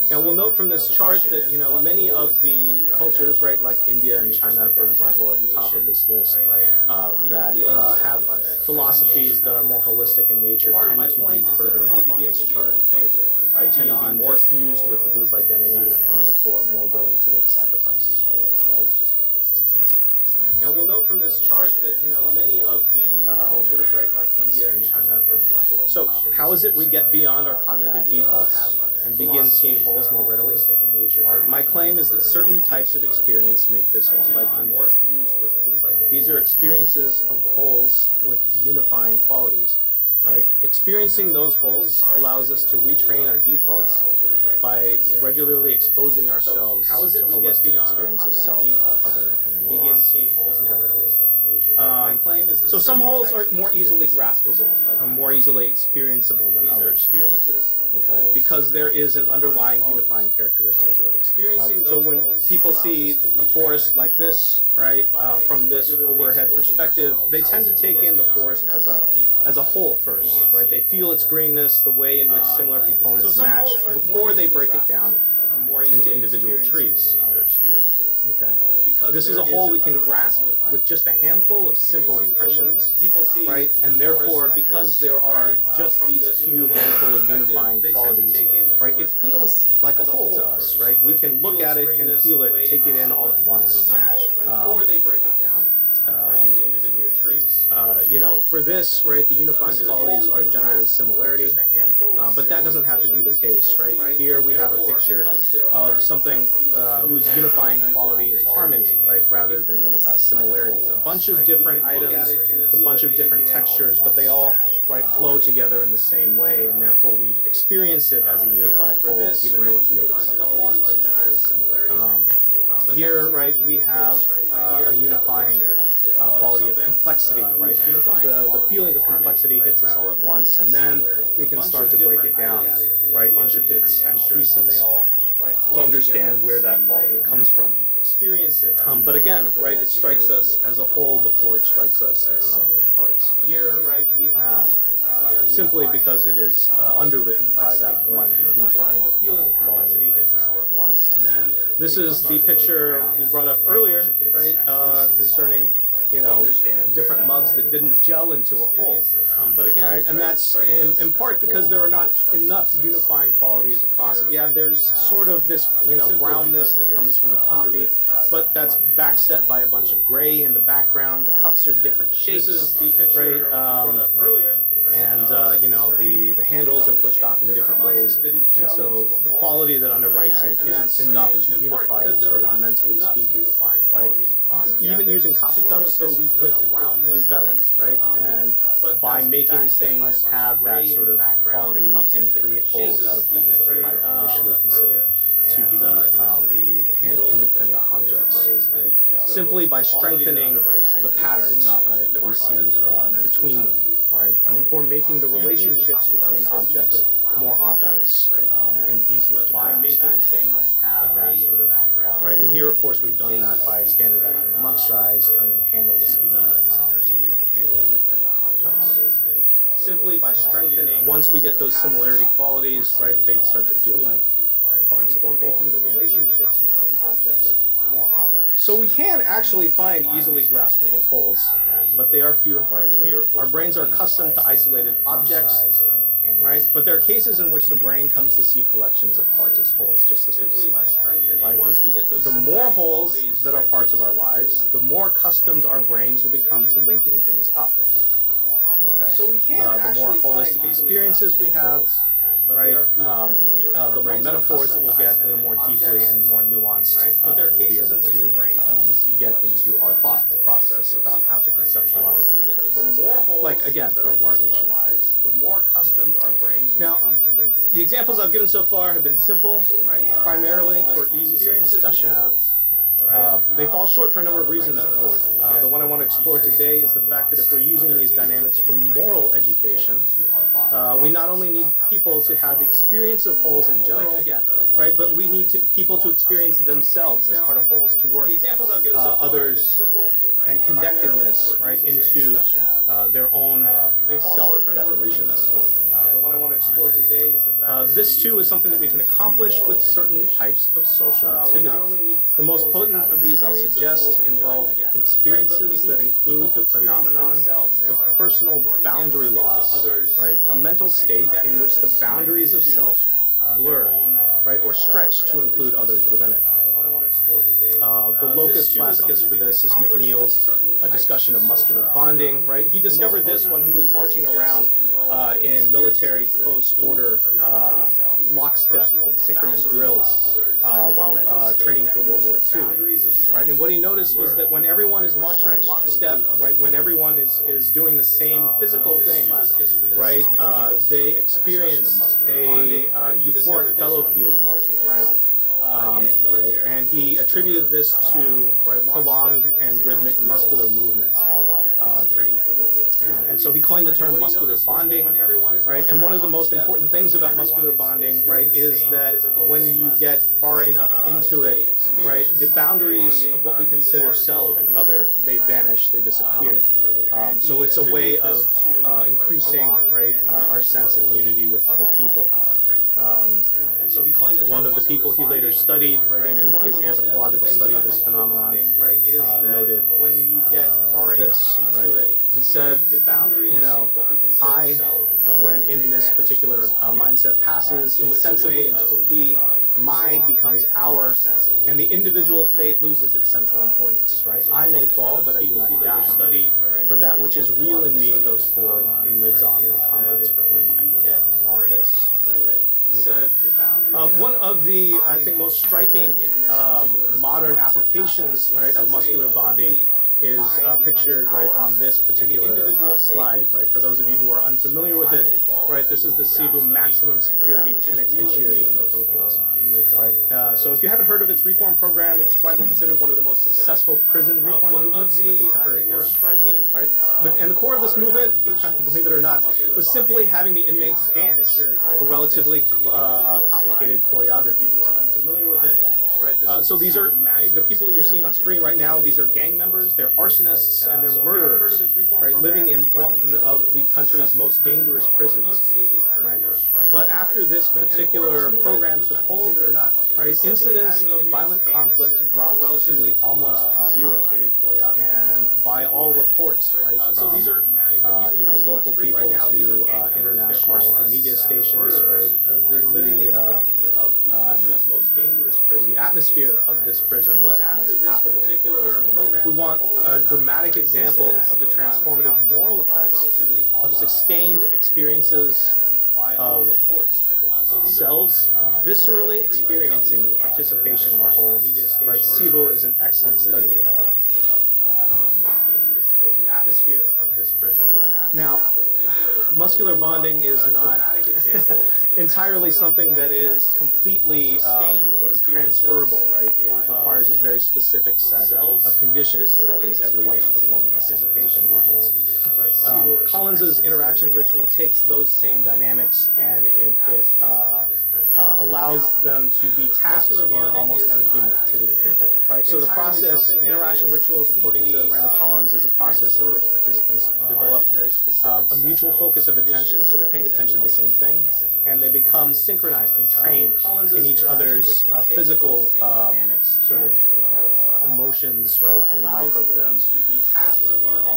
Now, we'll note from this chart that, you know, many of the cultures, right, like India and China, for example, at the top of this list, that have philosophies that are more holistic in nature tend to be further up on this chart, right? They tend to be more fused with the group identity and therefore more willing to make sacrifices for it, as well as just local citizens. Now, we'll note from this chart that, you know, many of the cultures, right, like India and China, for example. So, how is it we get beyond our cognitive defaults and begin seeing wholes more readily? My claim is that certain types of experience make this more likely. These are experiences of wholes with unifying qualities. Right? Experiencing those wholes allows us to retrain our defaults by regularly exposing ourselves to holistic experiences of self, other, and world. So some wholes are more easily graspable and more easily experienceable than others. Okay? Because there is an underlying unifying characteristic to it. So when people see a forest like this, right, from this overhead perspective, they tend to take in the forest as a whole first, right? They feel its greenness, the way in which similar components match before they break it down into individual trees. Okay. This is a whole we can grasp with just a handful of simple impressions, right? And therefore, because there are just these few handful of unifying qualities, right, it feels like a whole to us, right? We can look at it and feel it, take it in all at once. Before they break it down into individual trees. You know, for this, right, the unifying qualities are generally similarity, but that doesn't have to be the case, right? Here we have a picture of something whose unifying quality is harmony, right, rather than similarity. It's a bunch of different items, a bunch of different textures, but they all, right, flow together in the same way, and therefore we experience it as a unified whole, even though it's made of separate parts. Here, right, we have a unifying quality of complexity, right? The feeling of complexity hits us all at once, and then we can start to break it down, right, into bits and pieces to understand where that quality comes from. But again, right, it strikes us as a whole before it strikes us as several parts. Simply because it is underwritten by that one unifying quality. This is the picture we brought up earlier, right, concerning different mugs that didn't gel into a whole. Right? And that's in part because there are not enough unifying qualities across it. Yeah, there's sort of this, brownness that comes from the coffee, but that's backset by a bunch of gray in the background. The cups are different shapes, right? And the handles are pushed off in different ways, and so the quality that underwrites it isn't enough to unify it, sort of mentally speaking, right? Even using coffee cups, so we could do better, right? And by making things have that sort of quality, we can create wholes out of things that we might initially consider to be independent objects, right? Simply by strengthening the patterns, right, that we see between them, right? Or making the relationships between objects more obvious and easier to balance. Right, and here, of course, we've done that by standardizing the mug size, turning the handle the same, et cetera. Simply by strengthening. Once we get those similarity qualities, right, they start to feel like parts of the whole. Making the relationships between objects more obvious. So we can actually find easily graspable wholes, but they are few and far between. Our brains are accustomed to isolated objects, right? But there are cases in which the brain comes to see collections of parts as wholes, just as we've seen. Right? The more wholes that are parts of our lives, the more accustomed our brains will become to linking things up. Okay. So we can the more holistic experiences we have, right? The more metaphors that we'll get, and the more deeply and more nuanced we'll be able to get into our thought process about how to conceptualize and make up things. Like, again, globalization. The more accustomed our brains will become to linking. The examples I've given so far have been simple, right? Primarily for ease of discussion. They fall short for a number of reasons, though. The one I want to explore today is the fact that if we're using these dynamics for moral education, we not only need people to have the experience of wholes in general, right, but we need people to experience themselves as part of wholes, to work others and connectedness, right, into their own self-definitions. The one I want to explore today is the fact this, too, is something that we can accomplish with certain types of social activity. The most potent of these, I'll suggest, involve experiences that include the phenomenon of personal boundary loss, right? A mental state in which the boundaries of self blur, right, or stretch to include others within it. The locus classicus for this is McNeil's discussion of muscular bonding, right? He discovered this when he was marching around in military close order lockstep synchronous drills while training for World War II, right? And what he noticed was that when everyone is marching in lockstep, right, when everyone is doing the same physical thing, right, they experience a euphoric fellow feeling, right? Right. And he attributed this to prolonged and rhythmic muscular movement. And so he coined the term muscular bonding, right? And one of the most important things about muscular bonding, right, is that when you get far enough into it, right, the boundaries of what we consider self and other, they vanish, they disappear. So it's a way of increasing, right, our sense of unity with other people. One of the people he later studied, right, and in his anthropological study of this phenomenon, noted this, right? He said, I, when in this particular mindset, passes insensibly into a we, my becomes our, and the individual fate loses its central importance, right? I may fall, but I do not die. For that which is real in me goes forward and lives on in the comrades for whom I give my life. This, right? One of the, I think, most striking modern applications, right, of muscular bonding is pictured right on this particular slide, right? For those of you who are unfamiliar with it, right, this is the Cebu Maximum Security Penitentiary in the Philippines, right? So if you haven't heard of its reform program, it's widely considered one of the most successful prison reform movements in the contemporary era, right? And the core of this movement, believe it or not, was simply having the inmates dance a relatively complicated choreography. So these are the people that you're seeing on screen right now. These are gang members. They're they're arsonists and they're murderers, right? Living in one of the country's most dangerous prisons, right? But after this particular program took hold, right, incidents of violent conflict dropped to almost zero, and by all reports, right, from local people to international media stations, right, the atmosphere of this prison was almost affable. If we want a dramatic example of the transformative moral effects of sustained experiences of selves viscerally experiencing participation in the whole, right, Cebu is an excellent study. The atmosphere of this prison was now, muscular bonding is not entirely something that is completely sort of transferable, right? It requires this very specific set of conditions, that is, everyone's performing the same facial movements. Collins's interaction ritual takes those same dynamics and it allows them to be tapped in almost any human activity, right? So the process, interaction rituals, according to Randall Collins, is a process in which participants develop a mutual focus of attention, so they're paying attention to the same thing, and they become synchronized and trained in each other's physical sort of emotions, right, and micro-rhythms.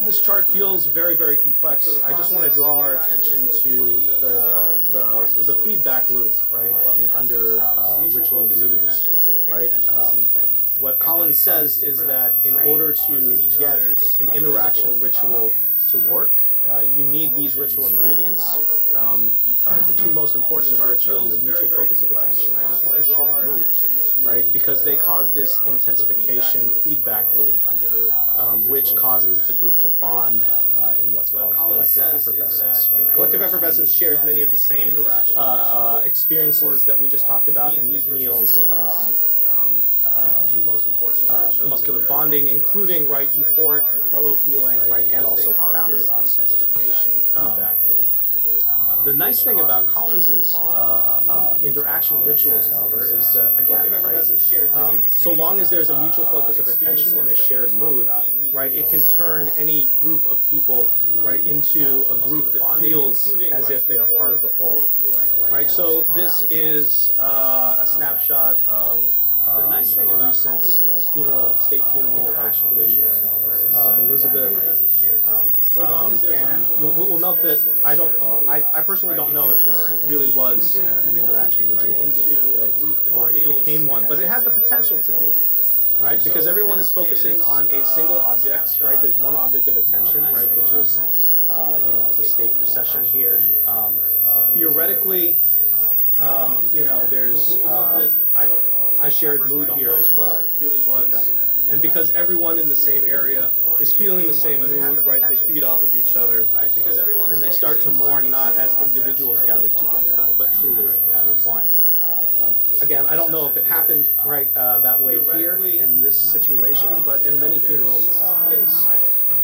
This chart feels very, very complex. I just want to draw our attention to the feedback loop, right, under ritual ingredients, right? What Collins says is that in order to get an interaction ritual to work, you need these ritual ingredients, the two most important of which are the mutual focus of attention and the shared mood, right? Because they cause this intensification feedback loop, which causes the group to bond in what's called collective effervescence, right? Collective effervescence shares many of the same experiences that we just talked about in these meals. Muscular bonding, including, right, euphoric fellow feeling, right, and also boundary loss. The nice thing about Collins's interaction rituals, however, is that, again, right, so long as there's a mutual focus of attention and a shared mood, right, it can turn any group of people, right, into a group that feels as if they are part of the whole, right? So this is a snapshot of a recent state funeral of Elizabeth, and we'll note that I personally don't know if this really was an interaction ritual at the end of the day, or it became one, but it has the potential to be. Right, because everyone is focusing on a single object, right? There's one object of attention, right, which is, the state procession here. Theoretically, there's a shared mood here as well. Okay. And because everyone in the same area is feeling the same mood, right, they feed off of each other, and they start to mourn not as individuals gathered together, but truly as one. Again, I don't know if it happened right that way here in this situation, but in many funerals this is the case.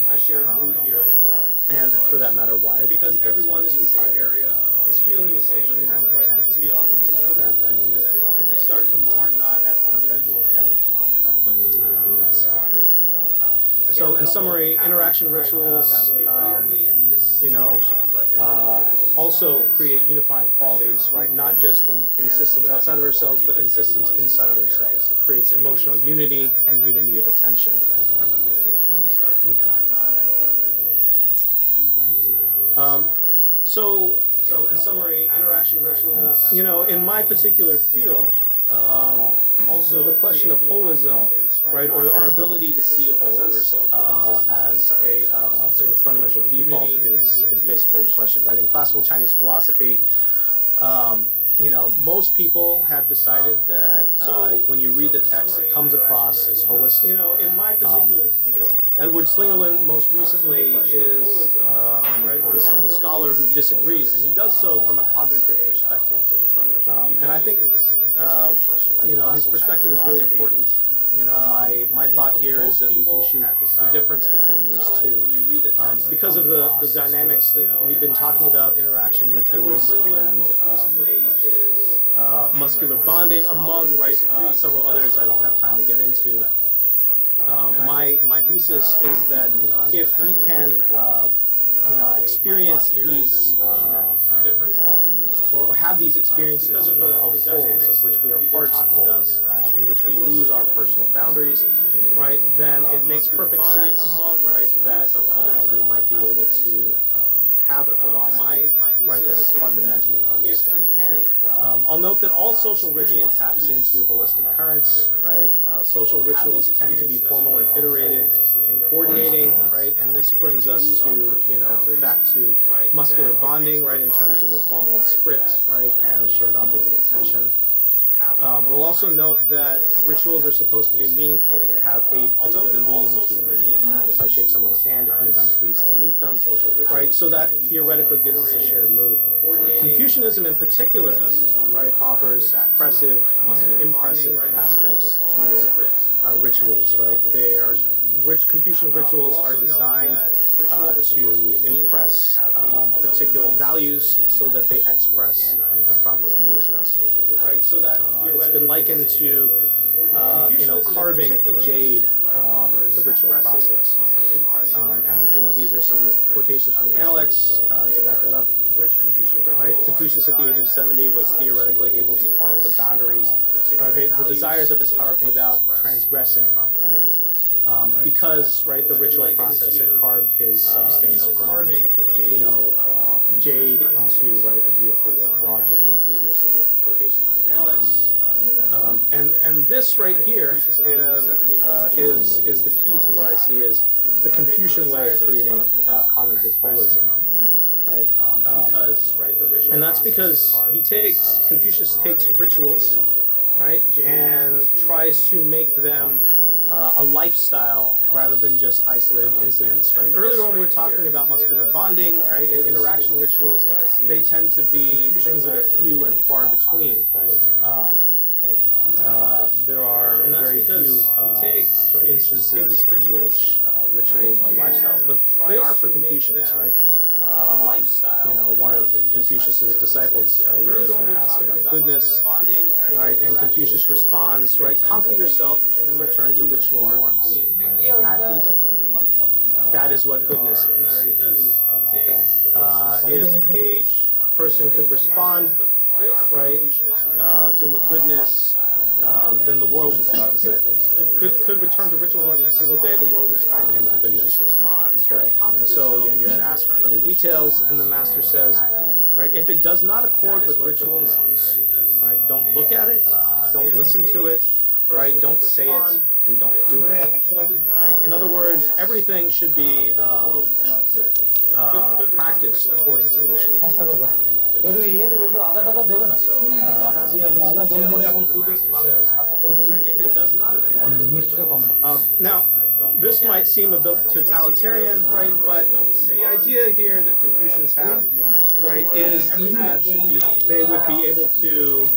I share mood here as well, and for that matter, why because everyone in the same area is feeling the same mood, right? They feed off of each other, and they start to mourn not as individuals gathered together, but truly as one. So, in summary, interaction rituals, also create unifying qualities, right? Not just in systems outside of ourselves, but in systems inside of ourselves. It creates emotional unity and unity of attention. Okay. So in summary, interaction rituals, in my particular field, also the question of holism, right, or our ability to see wholes as a sort of fundamental default is basically in question, right? In classical Chinese philosophy, most people have decided that when you read the text, it comes across as holistic. In my particular field, Edward Slingerland most recently is the scholar who disagrees, and he does so from a cognitive perspective. And I think, his perspective is really important. My thought here is that we can shoot the difference between these two. Because of the dynamics that we've been talking about, interaction rituals, and muscular bonding, among several others I don't have time to get into. My thesis is that if we can experience these or have these experiences of wholes, of which we are parts of wholes, in which we lose our personal boundaries, right, then it makes perfect sense, right, that we might be able to have a philosophy, right, that is fundamentally holistic. I'll note that all social ritual taps into holistic currents, right? Social rituals tend to be formal and iterated and coordinating, right? And this brings us to, back to muscular bonding, right, in terms of the formal script, right, and a shared object of attention. We'll also note that rituals are supposed to be meaningful. They have a particular meaning to them. If I shake someone's hand, it means I'm pleased to meet them, right? So that theoretically gives us a shared mood. Confucianism in particular, right, offers expressive and impressive aspects to their rituals, right? Confucian rituals are designed to impress particular values so that they express the proper emotions, right? So that it's been likened to carving jade, the ritual process, and these are some quotations from the Analects to back that up. Right. Confucius at the age of 70 was theoretically able to follow the boundaries, the desires of his heart without transgressing, right? Because, right, the ritual process had carved his substance from, jade into, right, a beautiful raw jade into a beautiful quotations from the Analects. And this right here is the key to what I see as the Confucian way of creating cognitive holism, right? And that's because Confucius takes rituals, right, and tries to make them a lifestyle rather than just isolated incidents, right? Earlier when we were talking about muscular bonding, right, and interaction rituals, they tend to be things that are few and far between. There are very few instances in which rituals are lifestyles, but they are for Confucians, right? One of Confucius's disciples asked about goodness, right? And Confucius responds, right? Conquer yourself and return to ritual norms. Right? That is what goodness is. Okay. If a person could respond, right, to him with goodness, then the world could return to ritual norms every single day. The world will respond to him with goodness. Okay, and so Yan Yuan asks for further details, and the master says, right, if it does not accord with ritual norms, right, don't look at it, don't listen to it, right, don't say it, and don't do it. Right? In other words, everything should be practiced according to ritual. Now, this might seem a bit totalitarian, right? But the idea here that Confucians have, right, is that they would be able to,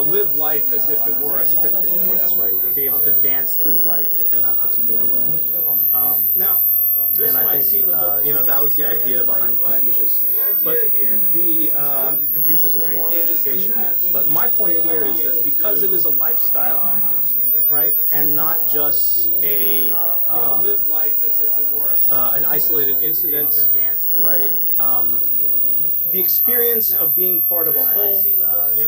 live life as if it were a scripted dance, right? Be able to dance through life in that particular way. And I think, that was the idea behind Confucius. But Confucius is moral education. But my point here is that because it is a lifestyle, right, and not just an isolated incident, right, the experience of being part of a whole,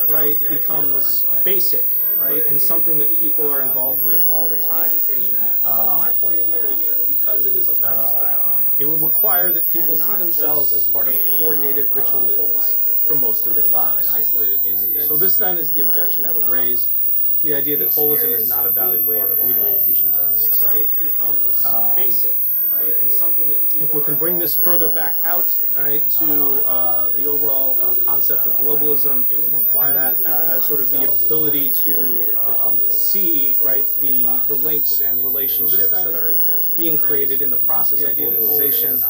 right, becomes basic, right, and something that people are involved with all the time. My point here is that because it is a lifestyle, it would require that people see themselves as part of coordinated ritual wholes for most of their lives. Right? So this then is the objection I would raise. The idea that holism is not a valid way of reading Confucian texts. Right, becomes basic. Right, and something that if we can bring this further back out, right, to the overall concept of globalism, and that as sort of the ability to see, right, the links and relationships that are being created in the process of globalization.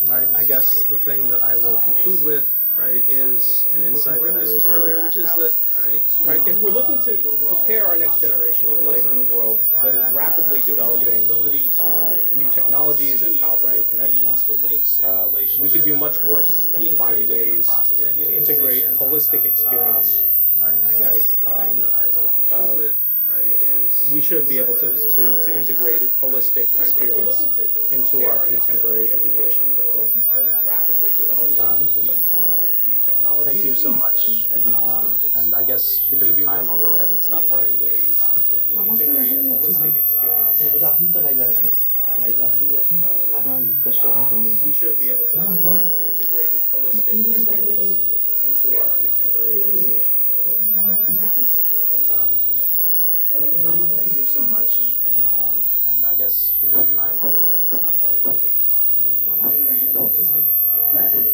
Right, I guess the thing that I will conclude with right, is an insight that I raised earlier, which is that, right, if we're looking to prepare our next generation for life in a world that is rapidly developing new technologies and powerful new connections, we could do much worse than find ways to integrate holistic experience, we should be able to integrate holistic experience into our contemporary education curriculum. Thank you so much. And I guess because of time, I'll go ahead and stop there. Holistic experience. We should be able to integrate holistic experience into our contemporary education curriculum. Thank you so much. And I guess because of time, I'll go ahead and stop there. Holistic experience.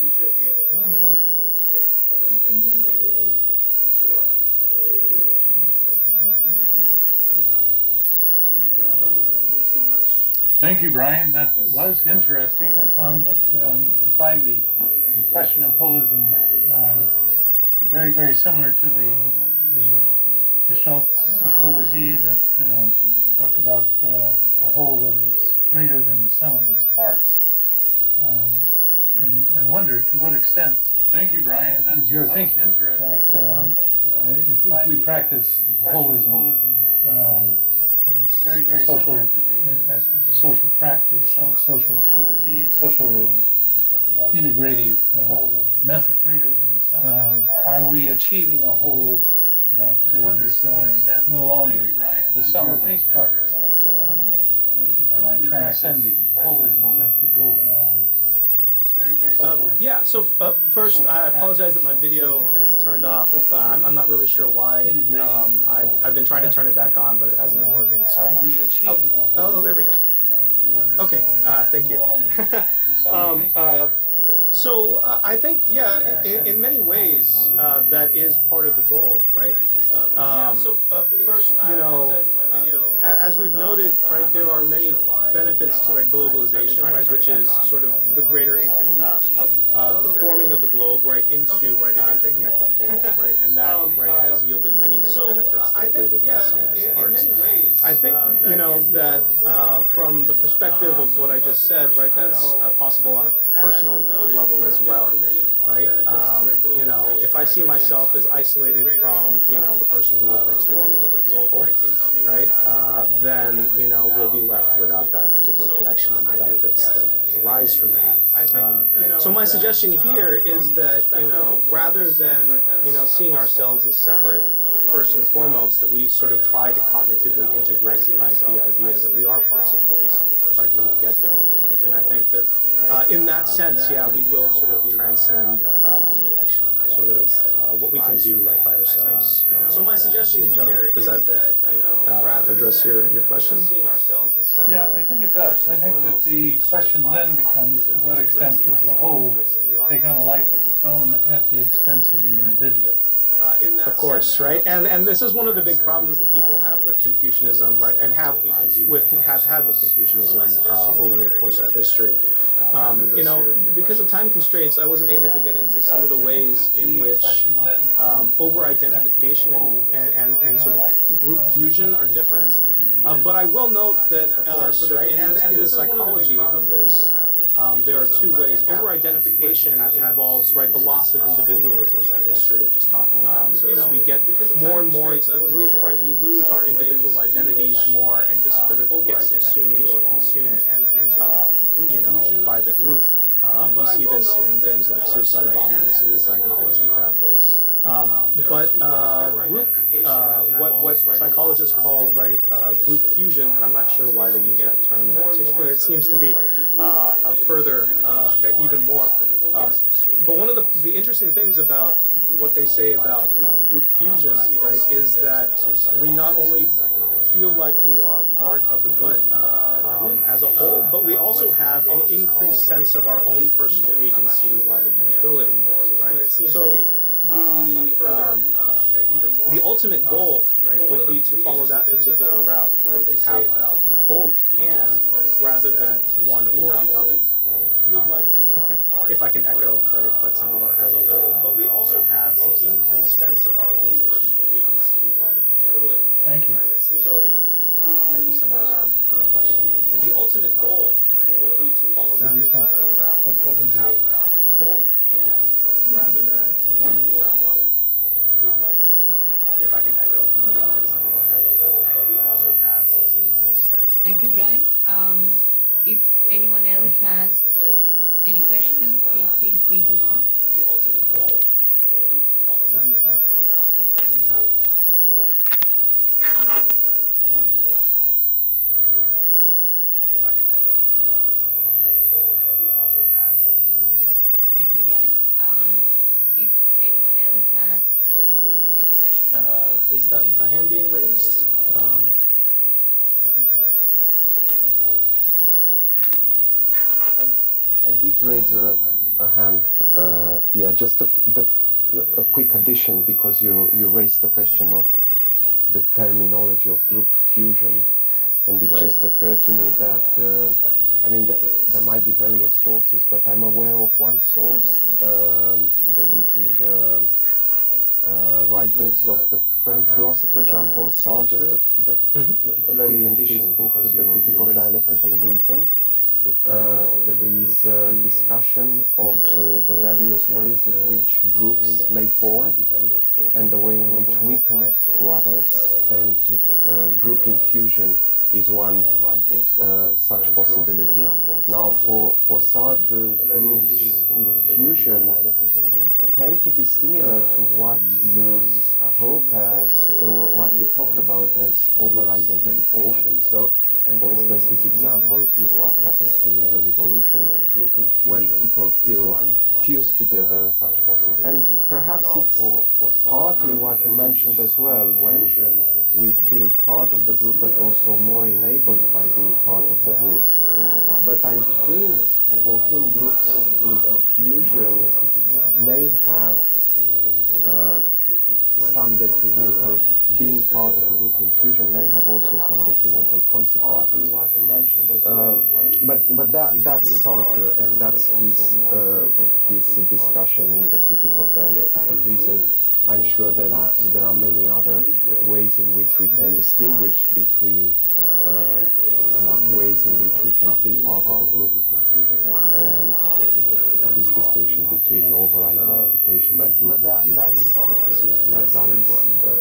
We should be able to integrate holistic experience into our contemporary education. Thank you so much. Thank you, Brian. That was interesting. I find the question of holism very, very similar to the Gestalt psychology that talked about a whole that is greater than the sum of its parts. And I wonder to what extent, thank you, Brian, is your thinking that if we practice holism as a social practice, social integrative method, are we achieving a whole that is no longer the sum of its parts? Are we transcending holism? Is that the goal? Yeah, so first, I apologize that my video has turned off. I'm not really sure why. I've been trying to turn it back on, but it hasn't been working. So, there we go. Okay, thank you. So I think, yeah, in many ways, that is part of the goal, right? First, you know, as we've noted, right, there are many benefits to globalization, right, which is sort of the greater, the forming of the globe, right, into, right, an interconnected whole, right, and that, right, has yielded many, many benefits that are greater than the sum of its parts. I think, you know, that from the perspective of what I just said, right, that's possible on a personal level as well, right? You know, if I see myself as isolated from, you know, the person who lives next door to me, for example, right, then, you know, we'll be left without that particular connection and the benefits that arise from that. So my suggestion here is that, you know, rather than, you know, seeing ourselves as separate first and foremost, that we sort of try to cognitively integrate, right, the idea that we are parts of wholes right from the get-go, right? And I think that in that sense, yeah, we will sort of transcend sort of what we can do right by ourselves. So my suggestion here is that address your question? Yeah, I think it does. I think that the question then becomes, to what extent does the whole take on a life of its own at the expense of the individual? Of course, right, and this is one of the big problems that people have with Confucianism, right, and have had with Confucianism over the course of history. You know, because of time constraints, I wasn't able to get into some of the ways in which over-identification and sort of group fusion are different. But I will note that, sort of in the psychology of this, there are two ways. Over-identification involves, right, the loss of individualism in history, just talking about. So as we get more and more into the group, right, we lose our individual identities more and just sort of get subsumed or consumed, you know, by the group. We see this in things like suicide bombings and things like that. Group, what psychologists call, right, group fusion, and I'm not sure why they use that term in particular. It seems to be further, even more. But one of the interesting things about what they say about group fusion, right, is that we not only feel like we are part of the group as a whole, but we also have an increased sense of our own personal agency and ability, right? So the ultimate goal, right, would be to follow that particular route, right? Have both and rather than one or the other, right? If I can echo, right, what some of our earlier, but we also have an increased sense of our own personal agency and ability. Thank you. So, thank you so much for your question. The ultimate goal, right, would be to follow that particular route. Good presentation. Both and rather than one or the other. If I can echo what some of our as a whole, but we also have an increased sense of. Thank you, Brian. If anyone else has any questions, please feel free to ask. The ultimate goal, right, would be to follow that particular route. Both and rather than one or the other. If I can echo what some of our as a whole, but we also have an increased sense of. Thank you, Brian. If anyone else has any questions, please Is feel that free a to hand being raised? I did raise a hand. Yeah, just a quick addition, because you raised the question of the terminology of group fusion. And it just occurred to me that, I mean, there might be various sources, but I'm aware of one source. There is in the writings of the French philosopher Jean-Paul Sartre, particularly in his book, The Critique of Dialectical Reason. There is a discussion of the various ways in which groups may form and the way in which we connect to others, and group infusion is one such possibility. Now, for Sartre, groups infusion tend to be similar to what you spoke as, what you talked about as over-identification. So, for instance, his example is what happens during the revolution when people feel fused together. And perhaps it's partly what you mentioned as well, when we feel part of the group but also more enabled by being part of the group. But I think for him, groups infusion may have some detrimental, being part of a group infusion may have also some detrimental consequences. But that's Sartre, and that's his discussion in the Critique of Dialectical Reason. I'm sure that there are many other ways in which we can distinguish between ways in which we can feel part of a group, and this distinction between over-identification and group infusion seems to be a valid one. But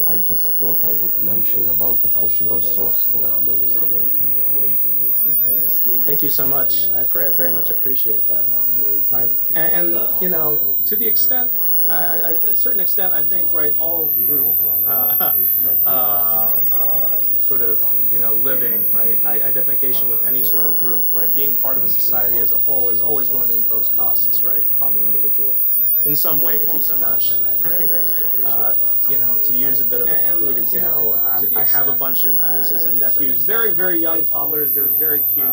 I just thought I would mention about a possible source for this ways in which we can distinguish. Thank you so much. I very much appreciate that. Right, and you know, to the extent, a certain extent, I think, right, all group sort of, you know, living, right, identification with any sort of group, right, being part of a society as a whole is always going to impose costs, right, upon the individual in some way, form, or fashion. Right? You know, to use a bit of a crude example, I have a bunch of nieces and nephews, very, very young toddlers. They're very cute,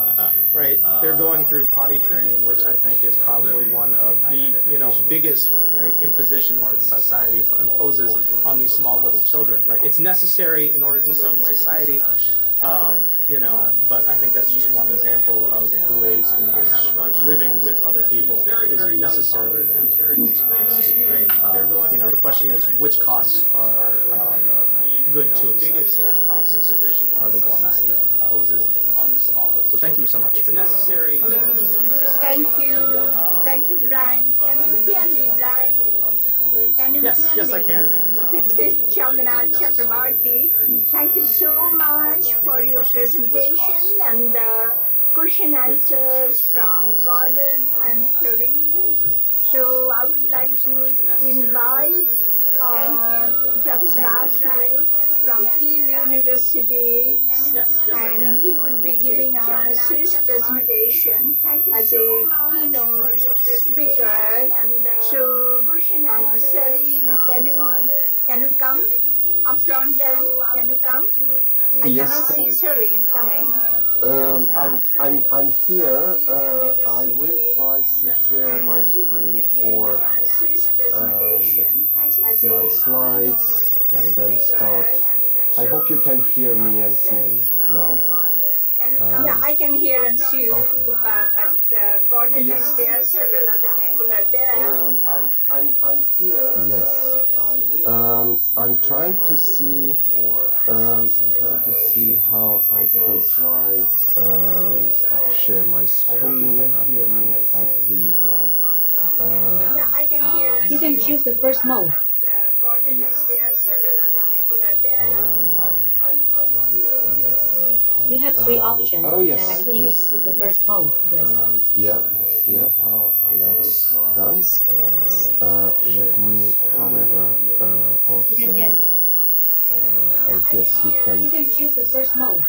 right? They're going through potty training, which I think is probably one of the, you know, biggest, you know, impositions that society imposes on these small little children, right? It's necessary in order to live in society, you know, but I think that's just one example of the ways in which, right, living with other people is necessarily going to impose costs, right? You know, the question is which costs are good to accept, which costs are the ones that imposes on these small little. So thank you so much for necessary. Thank you, Brian. Can you hear me, Brian? Can you yes, hear yes, me? I can. This is Chandra Chakrabarti. Thank you so much for your presentation and the question answers from Gordon and Serene. So I would like to invite Professor Basu from Yale University, and he will be giving us his presentation as a keynote speaker. So, Serene, can you come? up front then? Can you come? I cannot Yes. see Serene coming. I'm here. I will try to share my And he will screen be giving for us his um, presentation as a my keynote slides and then speaker. start. I So, hope you can hear me and see me now. yeah, Um, I can hear and see you, okay. but Gordon is Yes. there, several other people are there. I'm here. Yes. I'm trying to see. I'm trying to see how I could share my screen. I'm looking at the. Yeah, Um, I can hear and You see can you, choose the first mode. but Gordon is there, several other people are there. right. Yes. You have three options, Oh and yes. actually you can Yes. choose the Yeah. first mode. Yes. Yeah. Yeah. That's done. Let me, however, Yes, yes. also. I guess you can You can choose the first mode.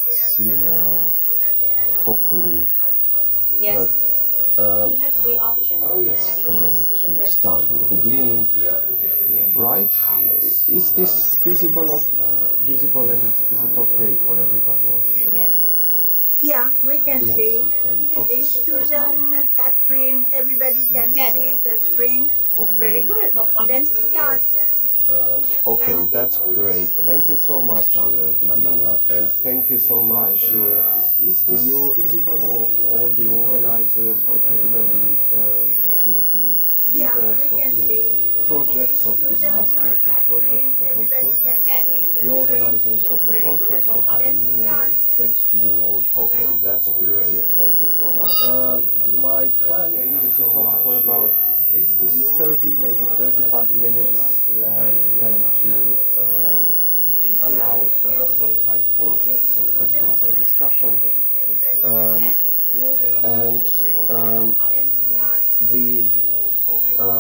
see now. Hopefully, but Yes. You have three options, and let's actually you try can choose the to first start mode. from the beginning. Right? Is this visible? Visible, and is it okay for everybody? Yes, yes. Yeah, we can Yes, see. you can. You can Okay. choose Is the first mode. Susan, Catherine, everybody can Yes. see the screen? Very Hopefully. good. No problem. Let's start then. Okay, that's great. Thank you so much, Chandana, and thank you so much to you and to all the organizers, particularly to the Yeah, leaders we of can this see. project, of this Susan, fascinating project, Catherine, but also everybody can Yes. see the the screen. organizers of the Very good. conference No for problem. having Let's me, and start then. thanks to you all participants for being Great. here. Thank you so much. My plan is to talk for about 30, maybe 35 minutes, and then to allow some time for questions and discussion. Um, and Let's start then. the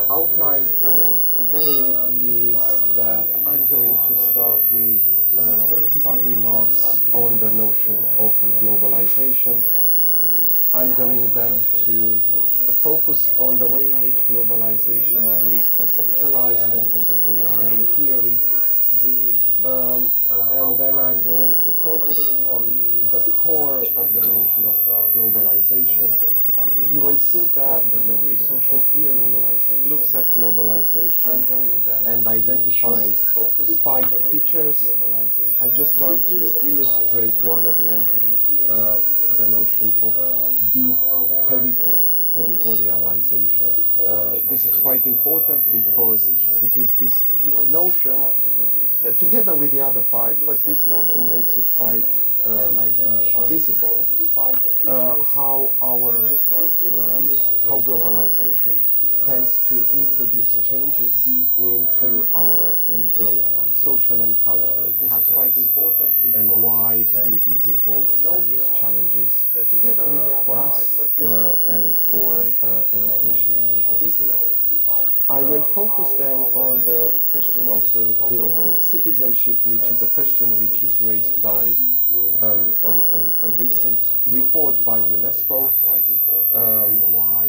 outline for today is that I'm going to start with some remarks on the notion of globalization. I'm going then to focus on the way in which globalization is conceptualized in contemporary social theory. And then I'm going to focus on the core of the notion of globalization. You will see that contemporary social theory looks at globalization and identifies five features. I just want to illustrate one of them, the notion of territorialization. This is quite important because it is this notion, together with the other five, but this notion makes it quite visible how how globalization tends to introduce changes into our usual social and cultural patterns, and why then it involves various challenges for us and for education in particular. I will focus then on the question of global citizenship, which is a question which is raised by a recent report by UNESCO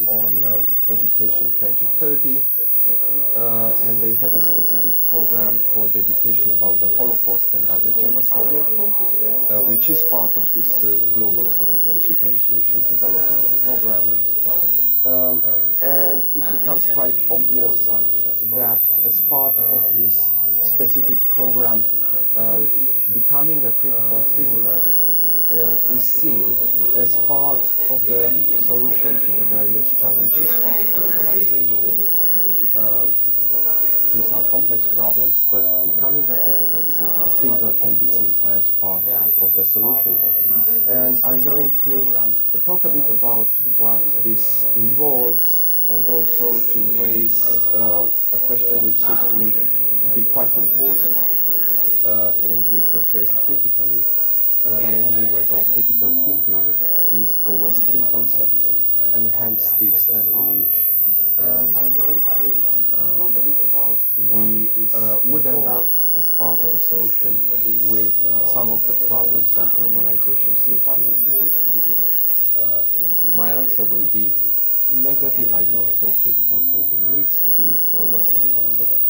on Education 2030. And they have a specific program called Education About the Holocaust and Other Genocide, which is part of this Global Citizenship Education Development Program. And it becomes quite obvious that as part of this specific program, becoming a critical thinker is seen as part of the solution to the various challenges of globalization. These are complex problems, but becoming a critical thinker can be seen as part of the solution. And I'm going to talk a bit about what this involves, and also to raise a question which seems to me to be quite important and which was raised critically, namely whether critical thinking is a Western concept, and hence the extent to which we would end up as part of a solution with some of the problems that globalization seems to introduce to begin with. My answer will be negative. I don't think critical thinking needs to be a Western concept.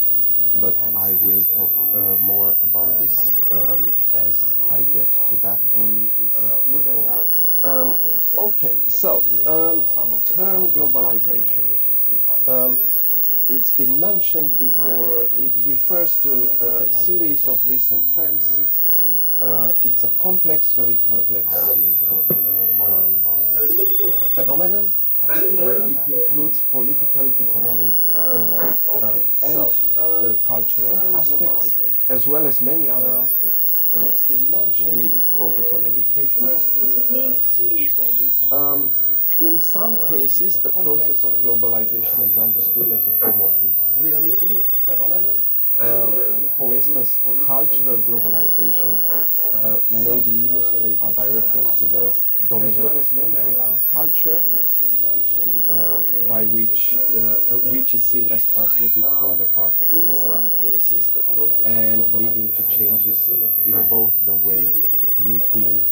but I will talk more about this as I get to that point. Okay, so term globalization. It's been mentioned before. It refers to a series of recent trends. It's a complex, very complex phenomenon. It includes political, economic, and cultural aspects, as well as many other aspects. We focus on education. In some cases, the process of globalization is understood as a form of imperialism. For instance, cultural globalization may be illustrated by reference to the dominant American culture, which is seen as transmitted to other parts of the world, and leading to changes in both the way routine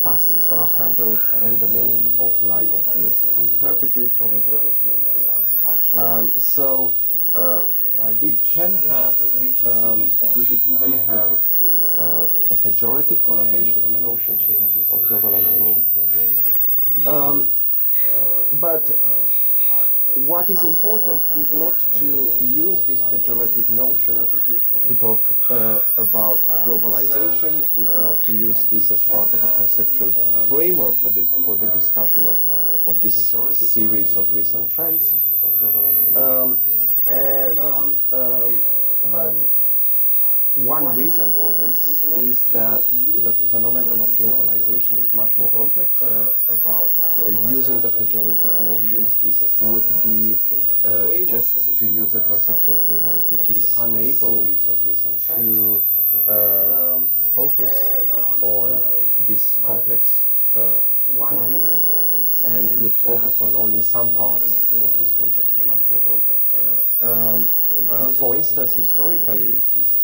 tasks are handled and the meaning of life is interpreted. It can have a pejorative connotation, the notion of globalization. But what is important is not to use this pejorative notion to talk about globalization, is not to use this as part of a conceptual framework for the discussion of this series of recent trends. One reason for this is that the phenomenon of globalization is much more complex. Using the pejorative notion would be just to use a conceptual framework which is unable to focus on this complex phenomenon and would focus on only some parts of this complex phenomenon. For instance, historically,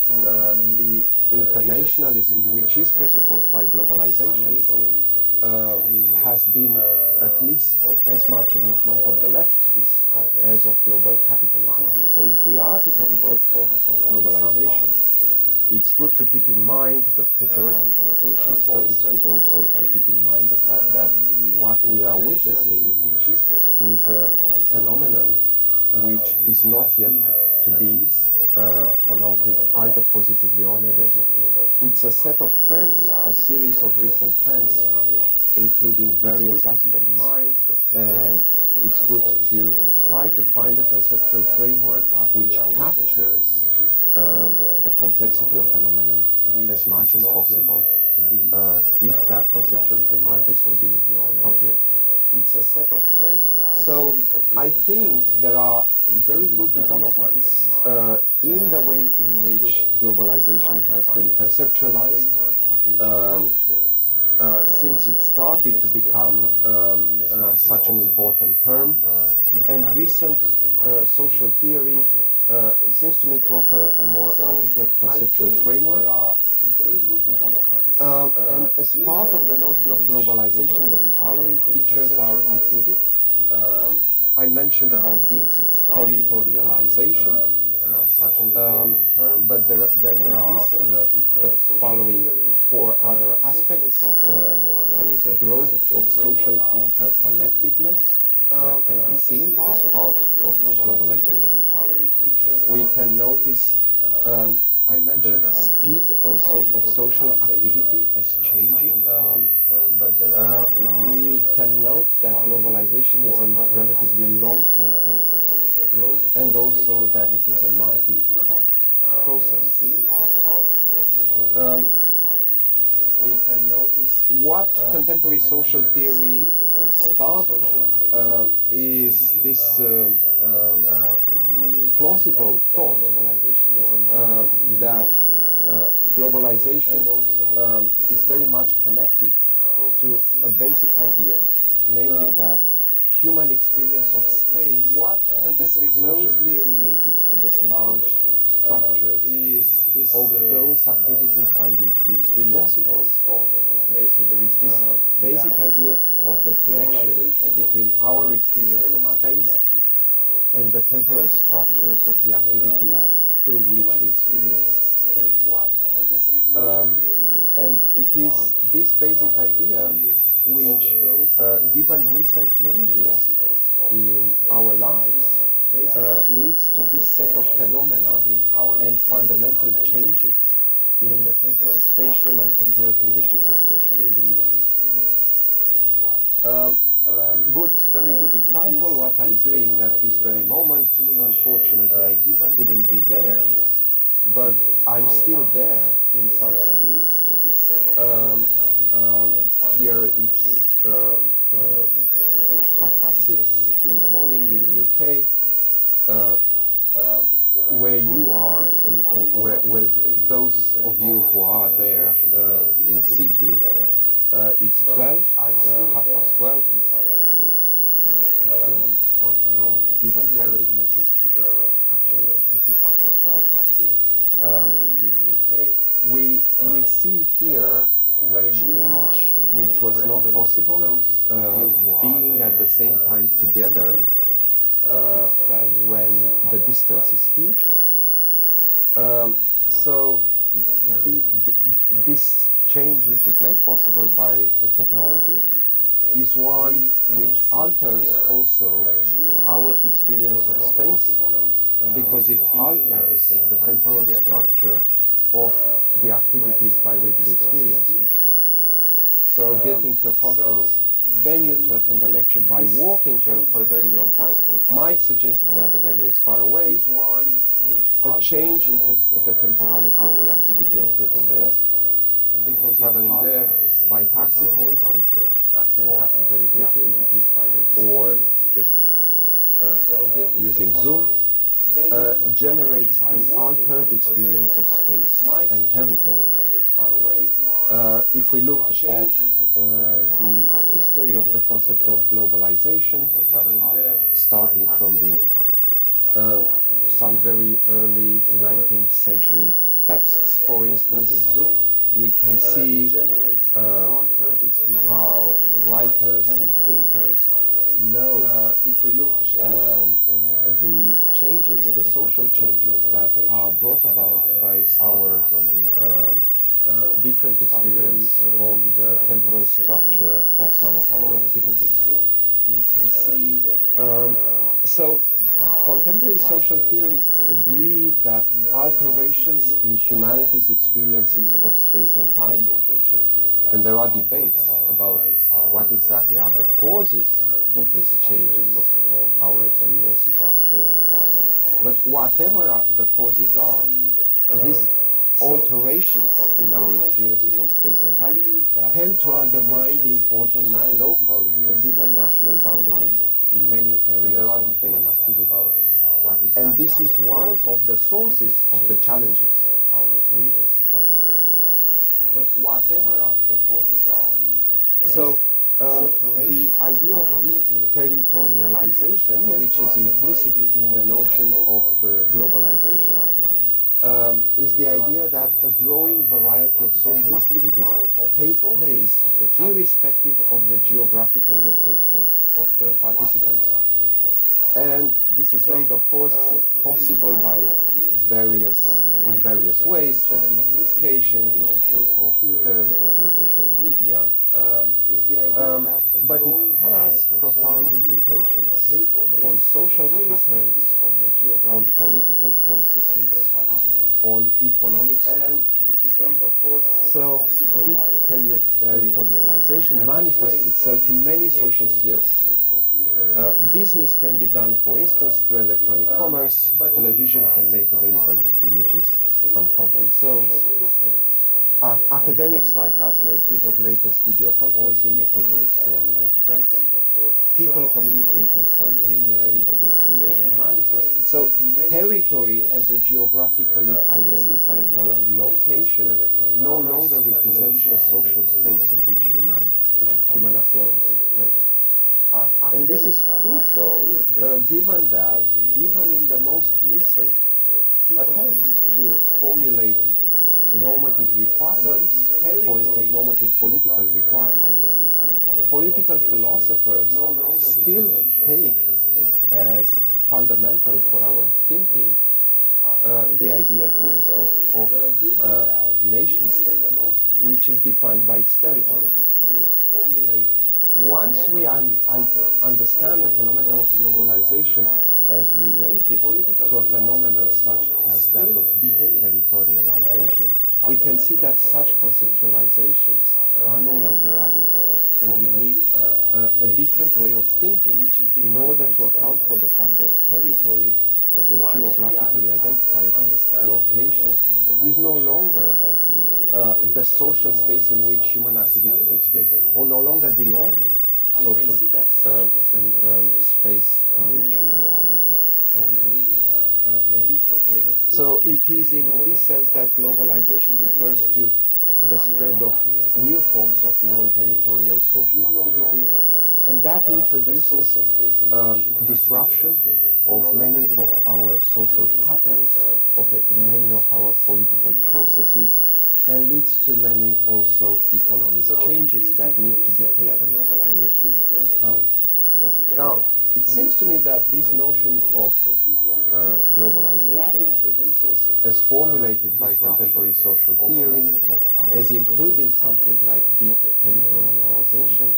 the internationalism, which is presupposed by globalization, has been at least as much a movement of the left as of global capitalism. So if we are to talk about globalization, it's good to keep in mind the pejorative connotations, but it's good also to keep in mind the fact that what we are witnessing is a phenomenon which is not yet to be connoted either positively or negatively. It's a set of trends, a series of recent trends, including various aspects. And it's good to try to find a conceptual framework which captures the complexity of phenomenon as much as possible, if that conceptual framework is to be appropriate. So I think there are very good developments in the way in which globalization has been conceptualized since it started to become such an important term. And recent social theory seems to me to offer a more adequate conceptual framework. And as part of the notion of globalization, the following features are included. I mentioned about deterritorialization, but then there are the following four other aspects. There is a growth of social interconnectedness that can be seen as part of globalization. We can notice the speed of social activity as changing. We can note that globalization is a relatively long-term process, and also that it is a multi-pronged process. We can notice what contemporary social theory starts from is this plausible thought that globalization is very much connected to a basic idea, namely that human experience of space is closely related to the temporal structures of those activities by which we experience space. Okay, so there is this basic idea of the connection between our experience of space and the temporal structures of the activities through which we experience space. And it is this basic idea which, given recent changes in our lives, leads to this set of phenomena and fundamental changes in the spatial and temporal conditions of social existence. Very good example, what I'm doing at this very moment. Unfortunately, I couldn't be there, but I'm still there in some sense. Here it's 6:30 in the morning in the UK. Where you are, where those of you who are there in situ, it's 12:30, I think. Given time differences, it's actually a bit after 12:30. We see here a change which was not possible, being at the same time together when the distance is huge. So this change, which is made possible by technology, is one which alters also our experience of space, because it alters the temporal structure of the activities by which we experience space. So getting to a conference venue to attend a lecture by walking for a very long time might suggest that the venue is far away. A change in the temporality of the activity of getting there, traveling there by taxi, for instance, that can happen very quickly, or just using Zoom, generates an altered experience of space and territory. If we look at the history of the concept of globalization, starting from the some very early 19th century texts, for instance, we can see how writers and thinkers note the changes, the social changes that are brought about by our different experience of the temporal structure of some of our activities. So contemporary social theorists agree that alterations in humanity's experiences of space and time, and there are debates about what exactly are the causes of these changes of our experiences of space and time, but whatever the causes are, these alterations in our experiences of space and time tend to undermine the importance of local and even national boundaries in many areas of human activity. And this is one of the sources of the challenges we face. But whatever the causes are, so the idea of deterritorialization, which is implicit in the notion of globalization, is the idea that a growing variety of social activities take place irrespective of the geographical location of the participants. And this is made, of course, possible by in various ways: telecommunication, digital computers, audiovisual media. But it has profound implications on social patterns, on political processes, on economic structures. So deterritorialization manifests itself in many social spheres. Business can be done, for instance, through electronic commerce. Television can make available images from conflict zones. Academics like us make use of latest video conferencing equipment to organize events. People communicate instantaneously through internet. So territory as a geographically identifiable location no longer represents the social space in which human activity takes place. And this is crucial, given that even in the most recent attempts to formulate normative requirements, for instance, normative political requirements, political philosophers still take as fundamental for our thinking the idea, for instance, of a nation state, which is defined by its territories. Once we understand the phenomenon of globalization as related to a phenomenon such as that of deterritorialization, we can see that such conceptualizations are no longer adequate, and we need a different way of thinking in order to account for the fact that territory as a geographically identifiable location is no longer the social space in which human activity takes place, or no longer the only social space in which human activity takes place. So it is in this sense that globalization refers to the spread of new forms of non-territorial social activity, and that introduces disruption of many of our social patterns, of many of our political processes, and leads to many also economic changes that need to be taken into account. Now, it seems to me that this notion of globalization, as formulated by contemporary social theory, as including something like deterritorialization,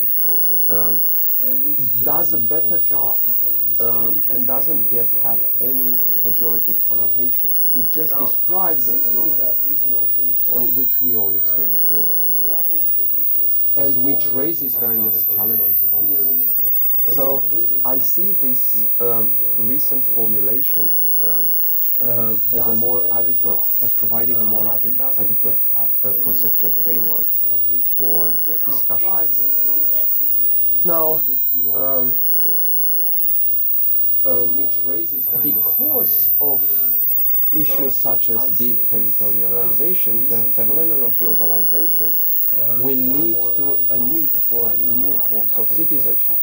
does a better job and doesn't yet have any pejorative connotations. It just describes a phenomenon which we all experience and which raises various challenges for us. So I see this recent formulation as a more adequate, as providing a more adequate conceptual framework for discussion. Now, because of issues such as deterritorialization, the phenomenon of globalization will lead to a need for new forms of citizenship.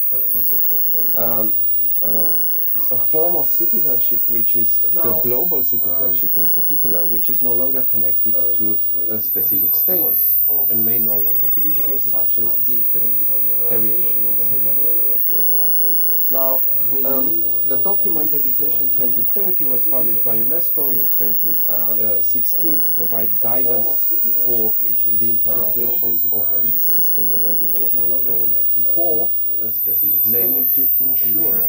A form of citizenship which is the global citizenship in particular, which is no longer connected to specific states and may no longer be connected to specific territory or territories. Now, the document Education 2030 was published by UNESCO in 2016 to provide guidance for the implementation of its Sustainable Development Goal 4, namely to ensure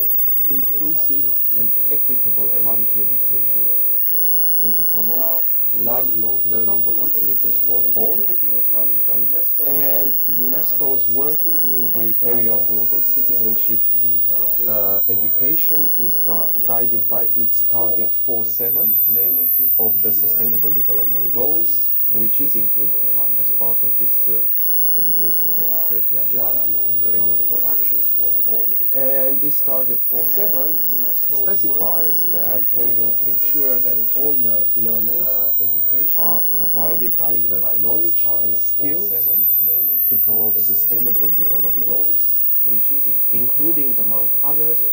inclusive and equitable quality education and to promote lifelong learning opportunities for all. And UNESCO's work in the area of global citizenship education is guided by its target 4.7 of the Sustainable Development Goals, which is included as part of this Education 2030 agenda and framework for action. And this target 4.7 specifies that we need to ensure that all learners are provided with the knowledge and skills to promote sustainable development, including, among others,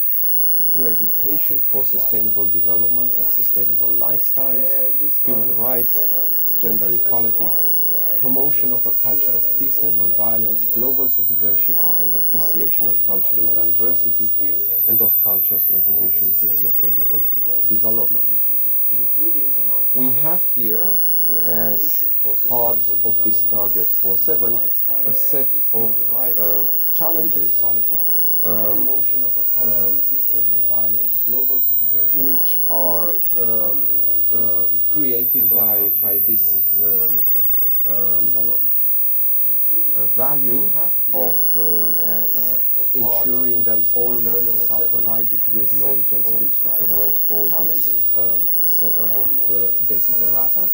through education for sustainable development and sustainable lifestyles, human rights, gender equality, promotion of a culture of peace and nonviolence, global citizenship, and appreciation of cultural diversity and of culture's contribution to sustainable development. We have here, as part of this target 4.7, a set of challenges which are created by this value of ensuring that all learners are provided with knowledge and skills to promote all this set of desiderata.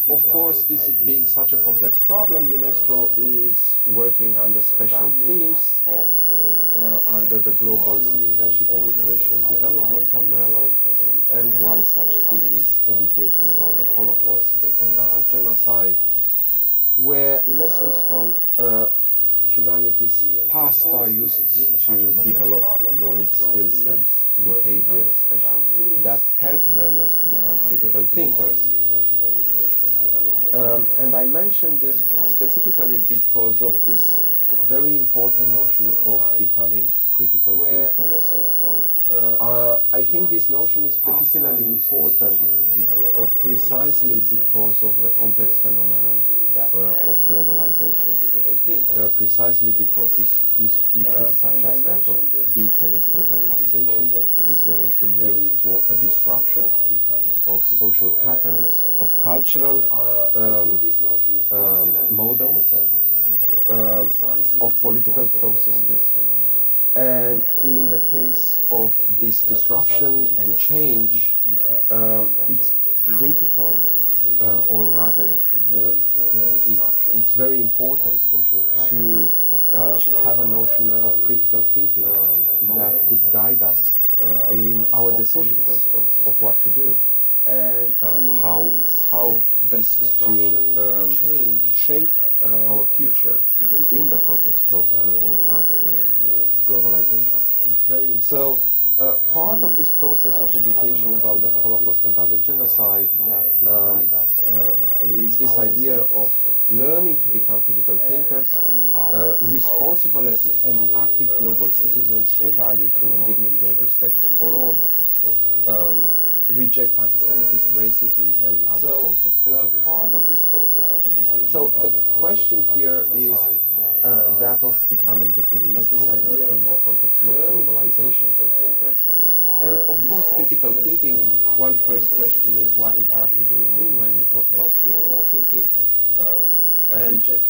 Of course, this is being such a complex problem, UNESCO is working under special themes under the Global Citizenship Education Development umbrella. And one such theme is education about the Holocaust and other genocide, where lessons from humanities past are used to develop knowledge, skills, and behavior that help learners to become critical thinkers. And I mention this specifically because of this very important notion of becoming critical thinkers. I think this notion is particularly important precisely because of the complex phenomenon of globalization, precisely because issues such as that of deterritorialization is going to lead to a disruption of social patterns, of cultural models, of political processes. And in the case of this disruption and change, it's critical, or rather, it's very important to have a notion of critical thinking that could guide us in our decisions of what to do. How best to shape our future in the context of globalization. So part of this process of education about the Holocaust and other genocide is this idea of learning to become critical thinkers, responsible and active global citizens who value human dignity and respect for all, reject anti-Semitism, racism, and other forms of prejudice. So the question here is that of becoming a critical thinker in the context of globalization. And of course, critical thinking, one first question is, what exactly do we mean when we talk about critical thinking? And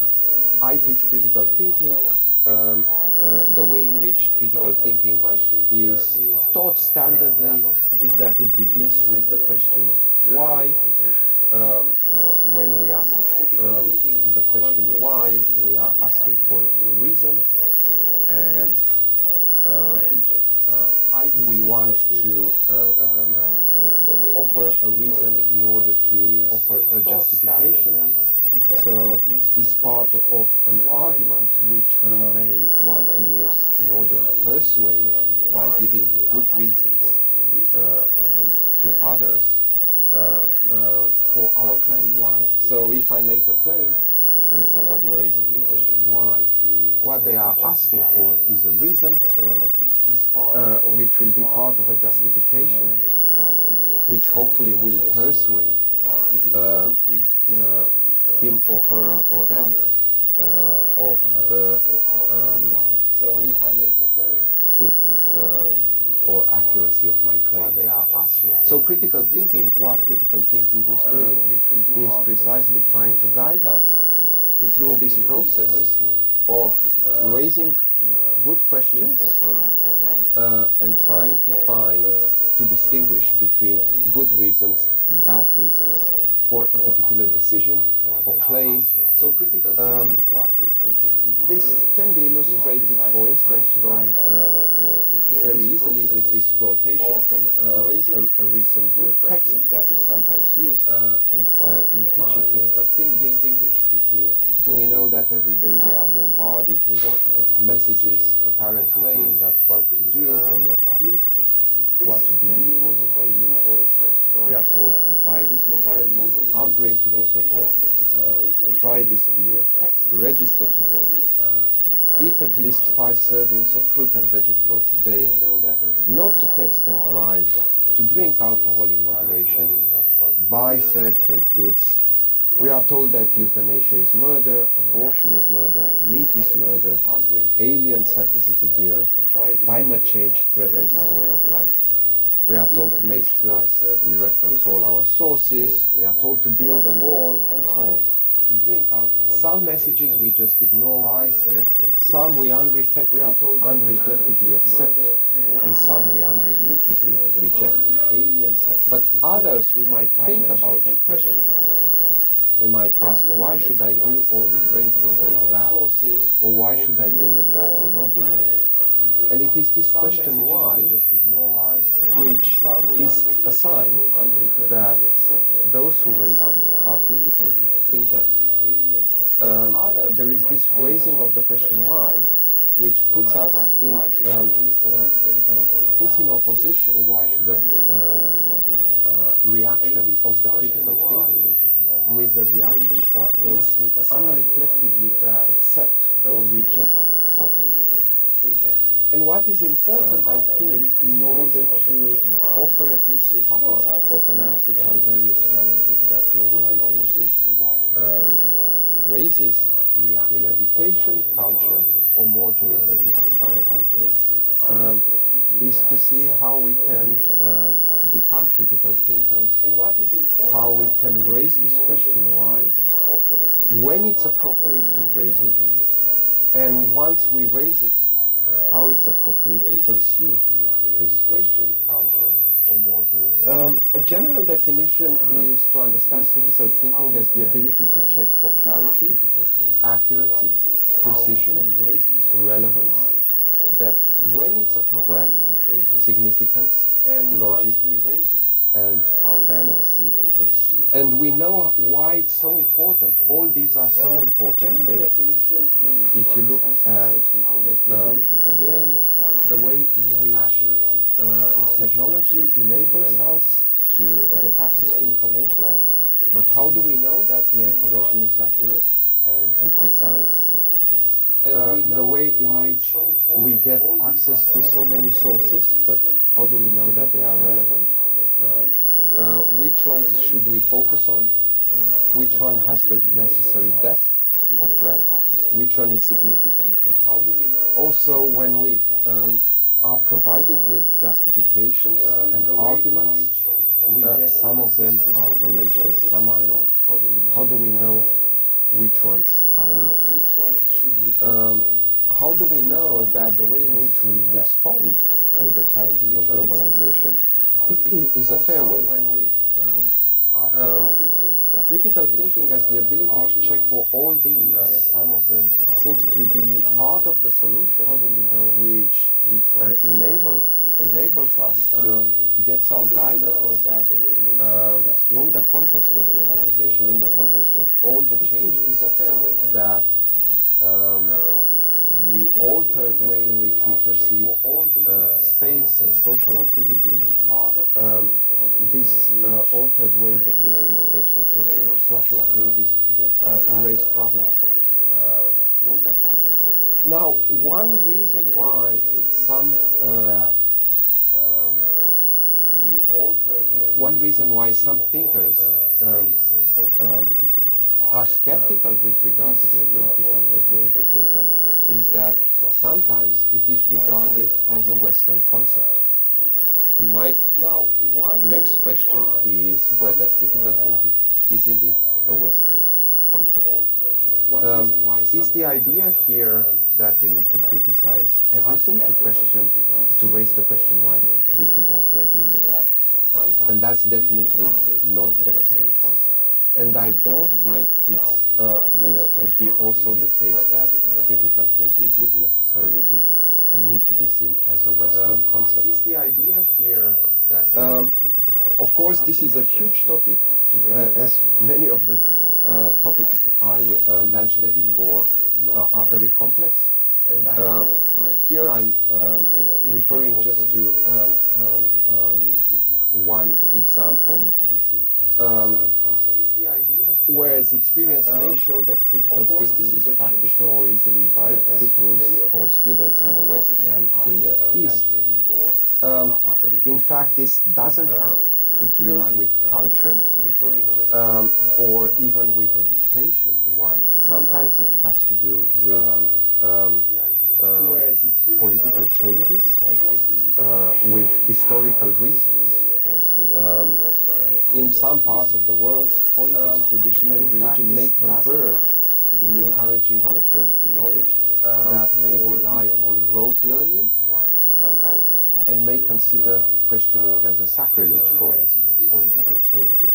I teach critical thinking. The way in which critical thinking is taught standardly is that it begins with the question, why? When we ask the question why, we are asking for a reason, and we want to offer a reason in order to offer a justification. So it's part of an argument which we may want to use in order to persuade by giving good reasons to others for our claims. So if I make a claim and somebody raises the question why, what they are asking for is a reason which will be part of a justification, which hopefully will persuade him or her or them of the truth or accuracy of my claim. So critical thinking, what critical thinking is doing is precisely trying to guide us through this process of raising good questions and trying to distinguish between good reasons and bad reasons for a particular decision or claim. This can be illustrated, for instance, from very easily with this quotation from a recent text that is sometimes used in teaching critical thinking. We know that every day we are bombarded with messages apparently telling us what to do or not to do, what to believe or not to believe. We are told to buy this mobile phone, upgrade to this operating system, try this beer, register to vote, eat at least 5 servings of fruit and vegetables a day, not to text and drive, to drink alcohol in moderation, buy fair trade goods. We are told that euthanasia is murder, abortion is murder, meat is murder, aliens have visited the earth, climate change threatens our way of life. We are told to make sure we reference all our sources, we are told to build a wall, and so on. Some messages we just ignore, some we unreflectively accept, and some we unreflectively reject. But others we might think about and question. We might ask, why should I do or refrain from doing that? Or why should I believe that or not believe it? And it is this question why which is a sign that those who raise it are critical thinkers. There is this raising of the question why, which puts us in puts in opposition the reaction of the critical thinking with the reaction of those who unreflectively accept or reject certain things. And what is important, I think, in order to offer at least part of an answer to the various challenges that globalization raises in education, culture, or more generally in society, is to see how we can become critical thinkers, how we can raise this question why, when it's appropriate to raise it, and once we raise it, how it's appropriate to pursue this question. A general definition is to understand critical thinking as the ability to check for clarity, accuracy, precision, relevance, depth, breadth, significance, logic, and fairness. And we know why it's so important. All these are so important today. If you look at, again, the way in which technology enables us to get access to information, but how do we know that the information is accurate and precise? The way in which we get access to so many sources, but how do we know that they are relevant? Which ones should we focus on? Which one has the necessary depth or breadth? Which one is significant? Also, when we are provided with justifications and arguments, some of them are fallacious, some are not. How do we know which ones are which? How do we know that the way in which we respond to the challenges of globalization is a fair way? Critical thinking as the ability to check for all these seems to be part of the solution, which enables us to get some guidance in the context of globalization, in the context of all the changes that the altered way in which we perceive space and social activities, these altered ways of perceiving space and social activities raise problems for us. Now, one reason why some thinkers are skeptical with regard to the idea of becoming a critical thinker is that sometimes it is regarded as a Western concept. And my next question is whether critical thinking is indeed a Western concept. Is the idea here that we need to criticize everything, to raise the question why with regard to everything? And that's definitely not the case. And I don't think it's would be also the case that critical thinking would necessarily be need to be seen as a Western concept. Is the idea here that we need to criticize? Of course, this is a huge topic, as many of the topics I mentioned before are very complex. Here I'm referring just to one example, whereas experience may show that critical thinking is practiced more easily by pupils or students in the West than in the East. In fact, this doesn't have to do with culture or even with education. Sometimes it has to do with political changes, with historical reasons. In some parts of the world, politics, tradition, and religion may converge in encouraging an approach to knowledge that may rely on rote learning and may consider questioning as a sacrilege, for instance.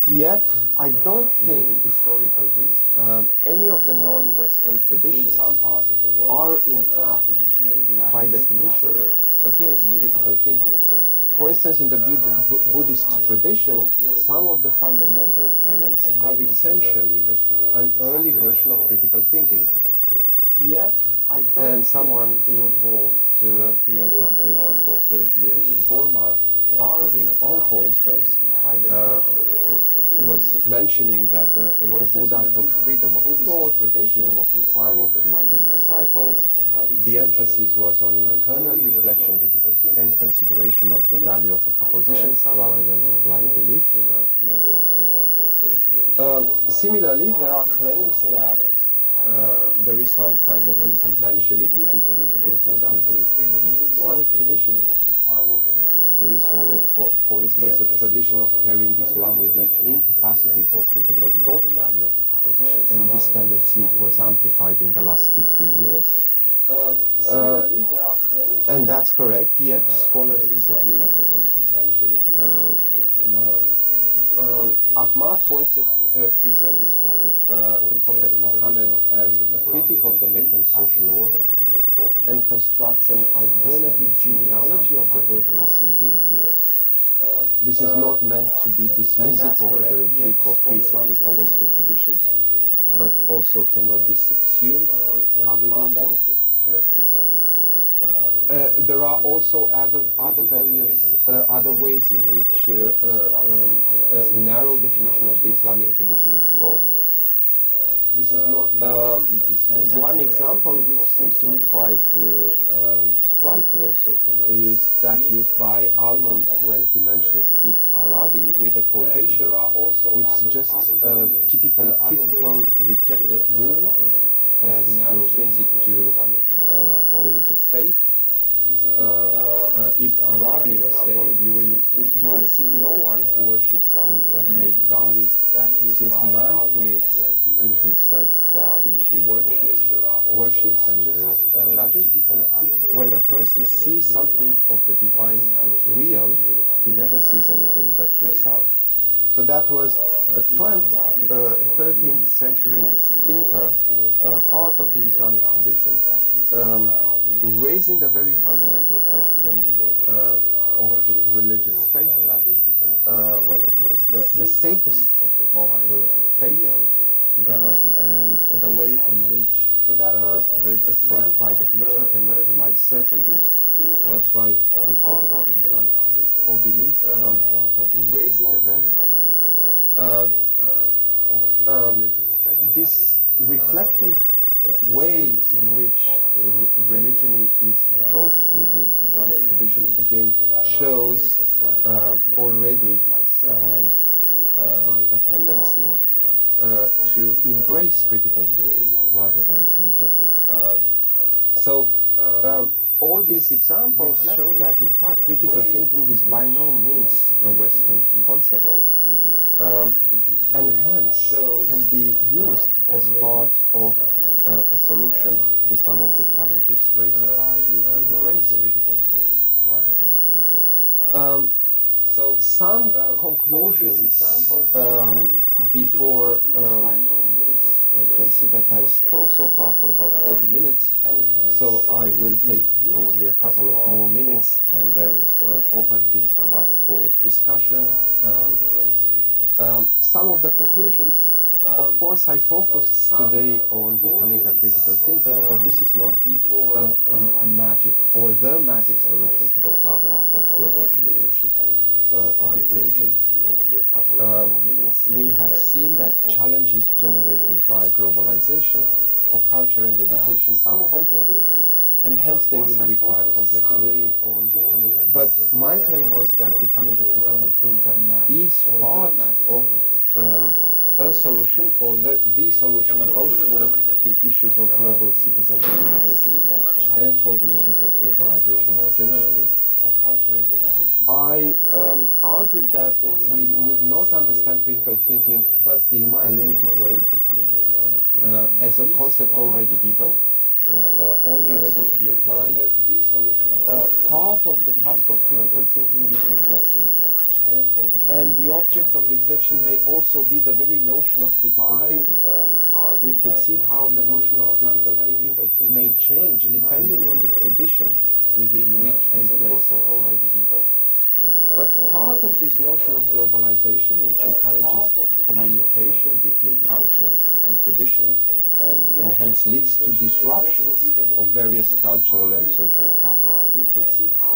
Yet, I don't think any of the non-Western traditions are, in fact, by definition, against critical thinking. For instance, in the Buddhist tradition, some of the fundamental tenets are essentially an early version of critical thinking. And someone involved in education for 30 years in Burma, Dr. Win Ong, for instance, was mentioning that the Buddha taught freedom of thought, freedom of inquiry to his disciples. The emphasis was on internal reflection and consideration of the value of a proposition rather than on blind belief. Similarly, there are claims that there is some kind of incompatibility between critical thinking and the Islamic tradition. There is, for instance, a tradition of pairing Islam with the incapacity for critical thought, and this tendency was amplified in the last 15 years. And that's correct, yet scholars disagree. Ahmad, for instance, presents the Prophet Muhammad as a critic of the Meccan social order and constructs an alternative genealogy of the verb to critique. This is not meant to be dismissive of the Greek or pre-Islamic or Western traditions, but also cannot be subsumed within them. There are also other ways in which a narrow definition of the Islamic tradition is probed. One example, which seems to me quite striking, is that used by Almond when he mentions Ibn Arabi with a quotation, which suggests a typically critical, reflective move as intrinsic to religious faith. Ibn Arabi was saying, you will see no one who worships an unmade God, since man creates in himself that which he worships and judges. When a person sees something of the divine real, he never sees anything but himself. So that was a 12th, 13th century thinker, part of the Islamic tradition, raising a very fundamental question of religious faith, the status of faith, and the way in which religious faith, by definition, cannot provide certainties. That's why we talk about faith or belief rather than talking about knowledge. This reflective way in which religion is approached within Islamic tradition again shows already a tendency to embrace critical thinking rather than to reject it. So all these examples show that, in fact, critical thinking is by no means a Western concept, and hence can be used as part of a solution to some of the challenges raised by globalization. Some conclusions before you can see that I spoke so far for about 30 minutes, so I will take probably a couple of more minutes and then open this up for discussion. Some of the conclusions, of course, I focused today on becoming a critical thinking, but this is not a magic or the magic solution to the problem of global citizenship education. We have seen that challenges generated by globalization for culture and education are complex, and hence they will require complex solutions. But my claim was that becoming a critical thinker is part of a solution, or the solution, both for the issues of global citizenship education and for the issues of globalization more generally. I argued that we need not understand critical thinking in a limited way, as a concept already given, only ready to be applied. Part of the task of critical thinking is reflection, and the object of reflection may also be the very notion of critical thinking. We could see how the notion of critical thinking may change depending on the tradition within which we place ourselves. But part of this notion of globalization, which encourages communication between cultures and traditions, and hence leads to disruptions of various cultural and social patterns,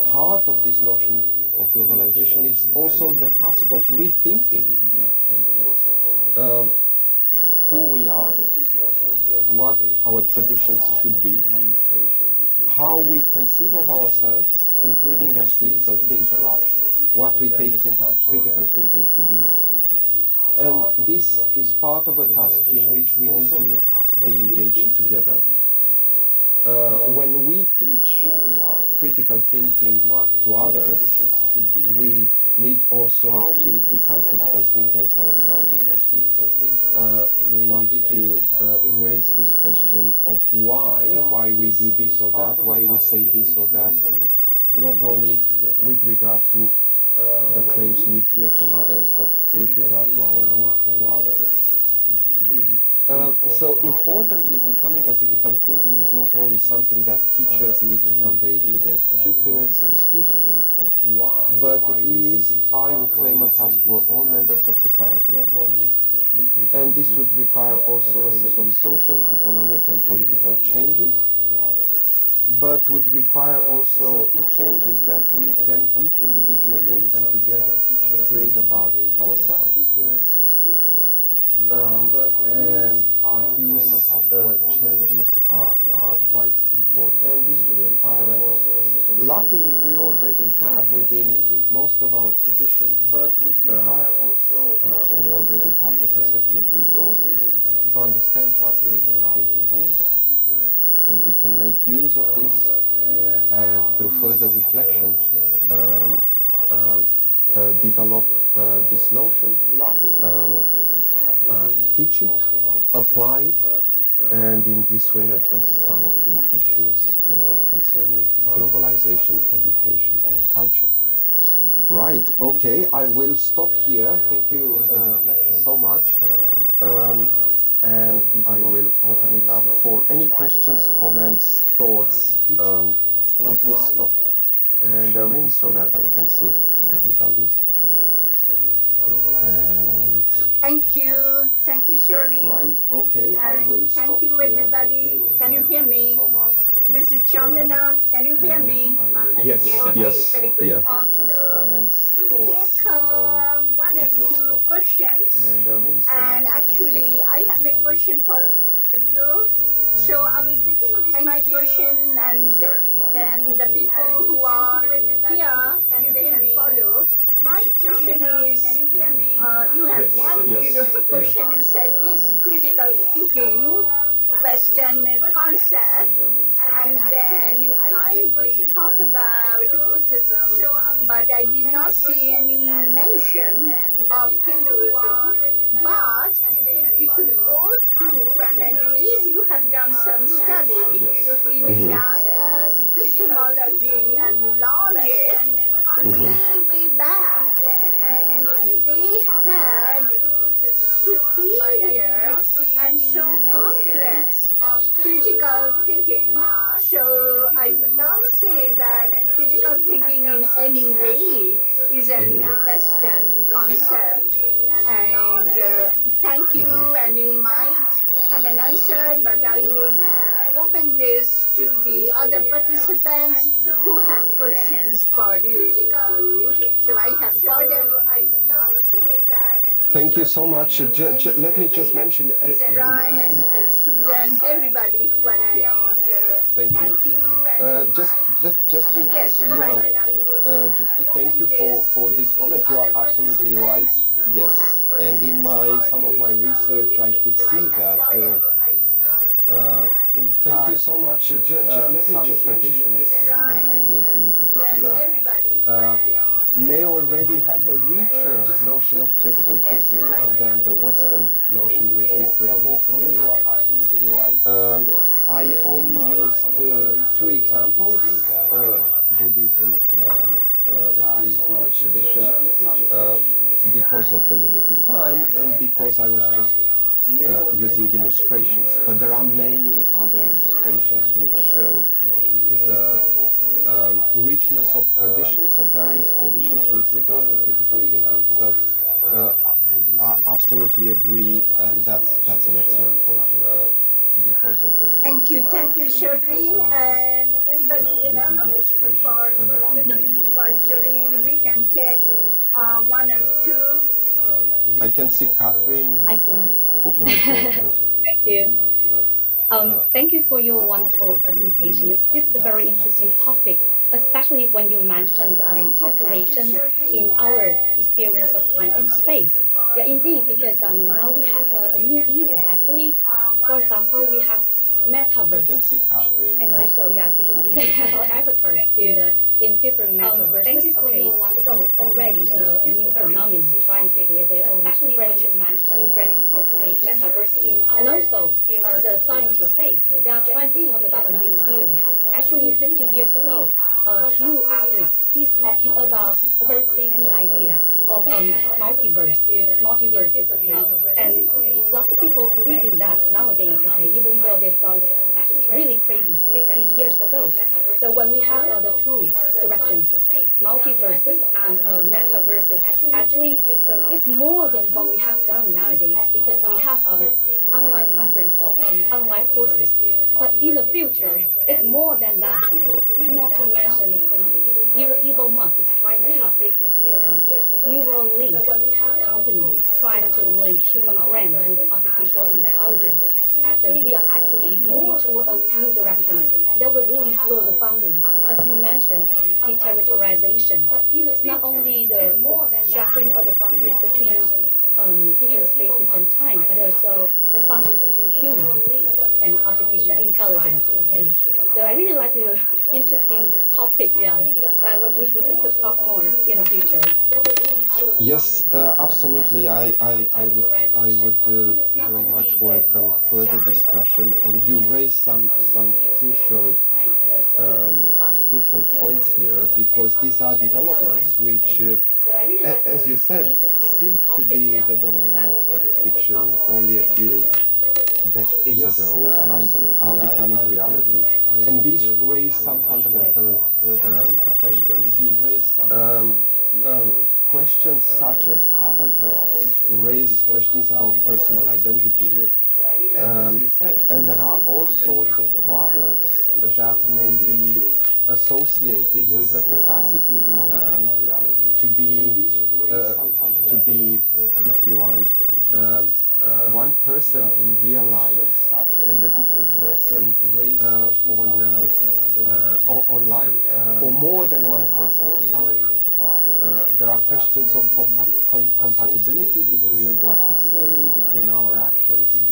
part of this notion of globalization is also the task of rethinking um, who we are, what our traditions should be, how we conceive of ourselves, including as critical thinkers, what we take critical thinking to be. And this is part of a task in which we need to be engaged together. When we teach critical thinking to others, we need also to become critical thinkers ourselves. We need to raise this question of why we do this or that, why we say this or that, not only with regard to the claims we hear from others, but with regard to our own claims. So importantly, becoming a critical thinking is not only something that teachers need to convey to their pupils and students, but is, I would claim, a task for all members of society. And this would require also a set of social, economic, and political changes, but would require also changes that we can each individually and together bring about ourselves. And these changes are quite important and fundamental. Luckily, we already have within most of our traditions, we already have the conceptual resources to understand what critical thinking is. And we can make use of this and through further reflection develop this notion, teach it, apply it, and in this way address some of the issues concerning globalization, education, and culture. Right, okay, I will stop here. Thank you so much. And I will open it up for any questions, comments, thoughts. Let me stop sharing so that I can see everybody. And Thank you, Shirley. right, okay, I will And thank stop you, here. Thank everybody. you Can you hear me? so much. This is Chandana. Can you hear And me? I will Yes, Okay, yes. very good. yeah. Questions, So comments, we'll take thoughts. one or Let me two stop questions. sharing so And that I can see actually, I have a everybody. question for you. So I will begin with my question, and then the people who are here, they can follow. My question is, you have Yes, one yes. question you said is critical thinking, Western concept, and then you kindly talk about Buddhism, but I did not see any mention of Hinduism. But if you go through, and I believe you have done some study Yes. in Mhm. Nyaya epistemology and logic Mhm. way back, and they had superior and so complex critical thinking. So I would not say that critical thinking in any way is an Mhm. Western concept. And thank Mhm. you, and you might have an answer, but I would open this to the other participants who have questions for you. So I have Gordon, Thank you so much. Let me just mention. Brian, and Susan, everybody who are here. Thank you. Just to Yes, go ahead. just to thank you for this comment. You are absolutely right. Yes, and in my some of my research, I could see that In thank you fact, so much. Let me some just mention traditions, Brian Hinduism in and particular, everybody who uh, are here. may already have a richer notion of Thank critical you. Yes, thinking go ahead. than the Western notion with which we are more familiar. Absolutely right. I only used two examples, Buddhism and the Islamic tradition, uh, because of the limited time and because I was just using illustrations. But there are many other illustrations which show the richness of traditions, of various traditions with regard to critical thinking. So uh, I absolutely agree, and that's an excellent point. Thank you. Because of the thank you, Shireen, and anybody Using else illustrations, for but there are many other Shireen. We can illustrations which take show one or the two. I can see Catherine I and can. George. Thank you. So Thank you for your I wonderful absolutely presentation. agree, This is and a very that's an interesting excellent topic, point. especially when you mentioned Thank you, alterations Shireen, in our and experience of anybody time and else space. Yeah, for indeed, because now we have Shireen. a We new can era. take Actually, for one or example, we two. have I can metaverse. see Catherine And and also, yeah, because we can have our George. avatars in different metaverses. Okay, it's also already a new phenomenon trying to create their own branches, new branches of metaverses. And also, the scientists, they are trying to talk about a new theory. Actually, 50 years ago, Hugh Everett, he's talking about a very crazy idea of multiverses. Okay, and lots of people believe in that nowadays. Okay, even though they thought it's really crazy 50 years ago. So when we have the two directions, multiverses and metaverses, actually it's more than what we have done nowadays because we have online conferences, online courses. But in the future, it's more than that. Okay, not to mention Elon Musk is trying to have this kind of neural link company trying to link human brain with artificial intelligence. So we are actually moving toward a new direction that will really blur the boundaries. As you mentioned, deterritorialization. It's not only the shattering of the boundaries between different spaces and time, but also the boundaries between humans and artificial intelligence. Okay, so I really like your interesting topic. Yeah, I wish we could talk more in the future. Yes, absolutely. I would very much welcome further discussion, and you raise some crucial points here because these are developments which, as you said, seemed to be the domain of science fiction only a few decades ago and are becoming reality. And these raise some fundamental questions. Questions such as avatars raise questions about personal identity. Um, and there are all sorts of problems that may be associated with the capacity we have to be, uh, if you want, one person in real life and a different person online, or more than one person online. There are questions of compatibility between what we say, between our actions,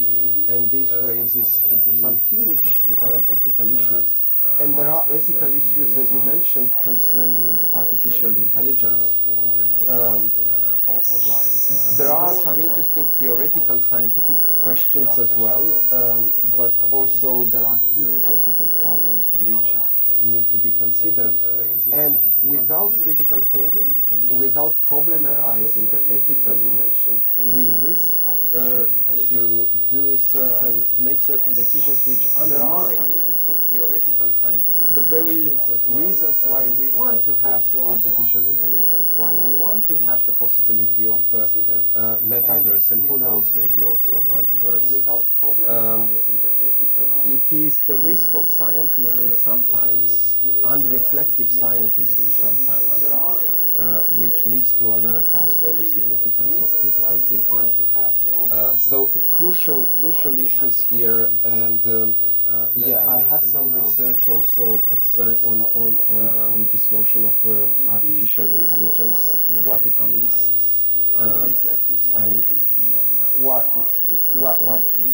and this raises some huge ethical issues. And there are ethical issues, as you mentioned, concerning artificial intelligence. Um, there are some interesting theoretical scientific questions as well, but also there are huge ethical problems which need to be considered. And without critical thinking, without problematizing ethically, we risk to make certain decisions which undermine the very reasons why we want to have artificial intelligence, why we want to have the possibility of metaverse, and who knows, maybe also multiverse. Um, it is the risk of scientism sometimes, unreflective scientism sometimes, which needs to alert us to the significance of critical thinking. So crucial issues here, and yeah, I have some research much also concerned on this notion of artificial intelligence and what it means, and what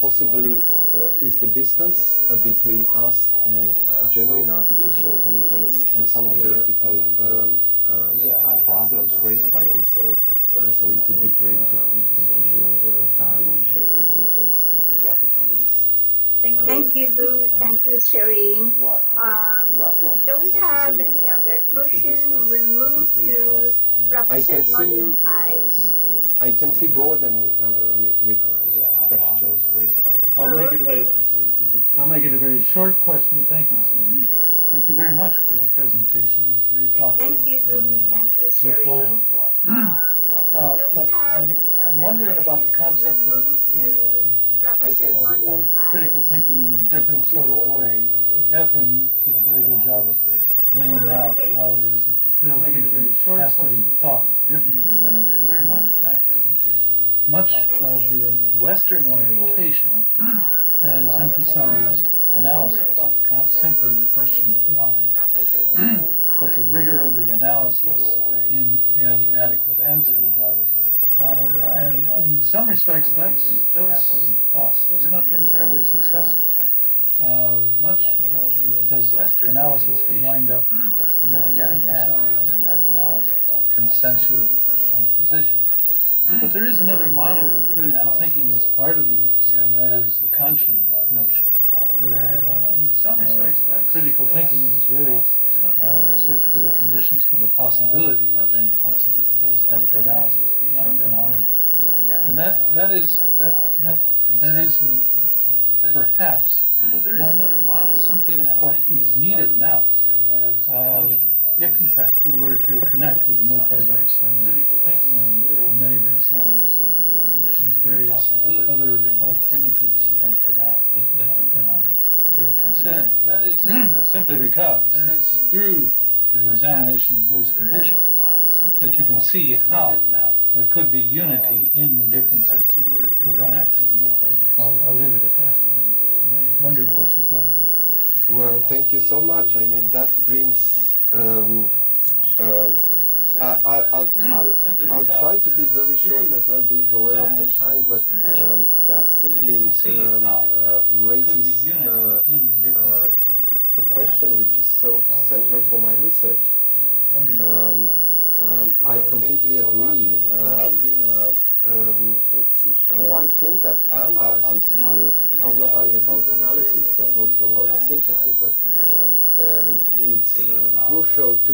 possibly is the distance between us and genuine artificial intelligence, and some of the ethical problems raised by this. So it would be great to continue dialogue on this. Thank you. What it means. Thank you, Serene. We don't have any other question. We'll move to Professor Gordon Pais. I can see Gordon with questions raised by this. I'll make it a very, So it would be great. I'll make it a very short question. Thank you, Sony. Thank you very much for the presentation. It's very thoughtful and Thank you, Serene. worthwhile. But I'm wondering about the concept of critical thinking in a different sort of way. Catherine did a very good job of laying out how it is that critical thinking has to be thought differently than it has been in the past. Much of the Western orientation has emphasized analysis, not simply the question why, but the rigor of the analysis in any adequate answer. And in some respects, that's not been terribly successful. Because analysis can wind up just never getting at an adequate consensual position. But there is another model of critical thinking that's part of the West, and that is the Kantian notion, where in some respects critical thinking is really search for the conditions for the possibility of any possible analysis of phenomena. And that is perhaps something of what is needed now. If in fact we were to connect with the multiverse and many verse and various other alternatives that you're considering, simply because it's through the examination of those conditions that you can see how there could be unity in the differences that were to connect. I'll leave it at that. And wondered what you thought of that. Well, thank you so much. I mean, that brings. I'll try to be very short as well, being aware of the time, but that simply raises a question which is so central for my research. I completely agree. One thing that Kant does is to talk not only about analysis but also about synthesis, and it's crucial to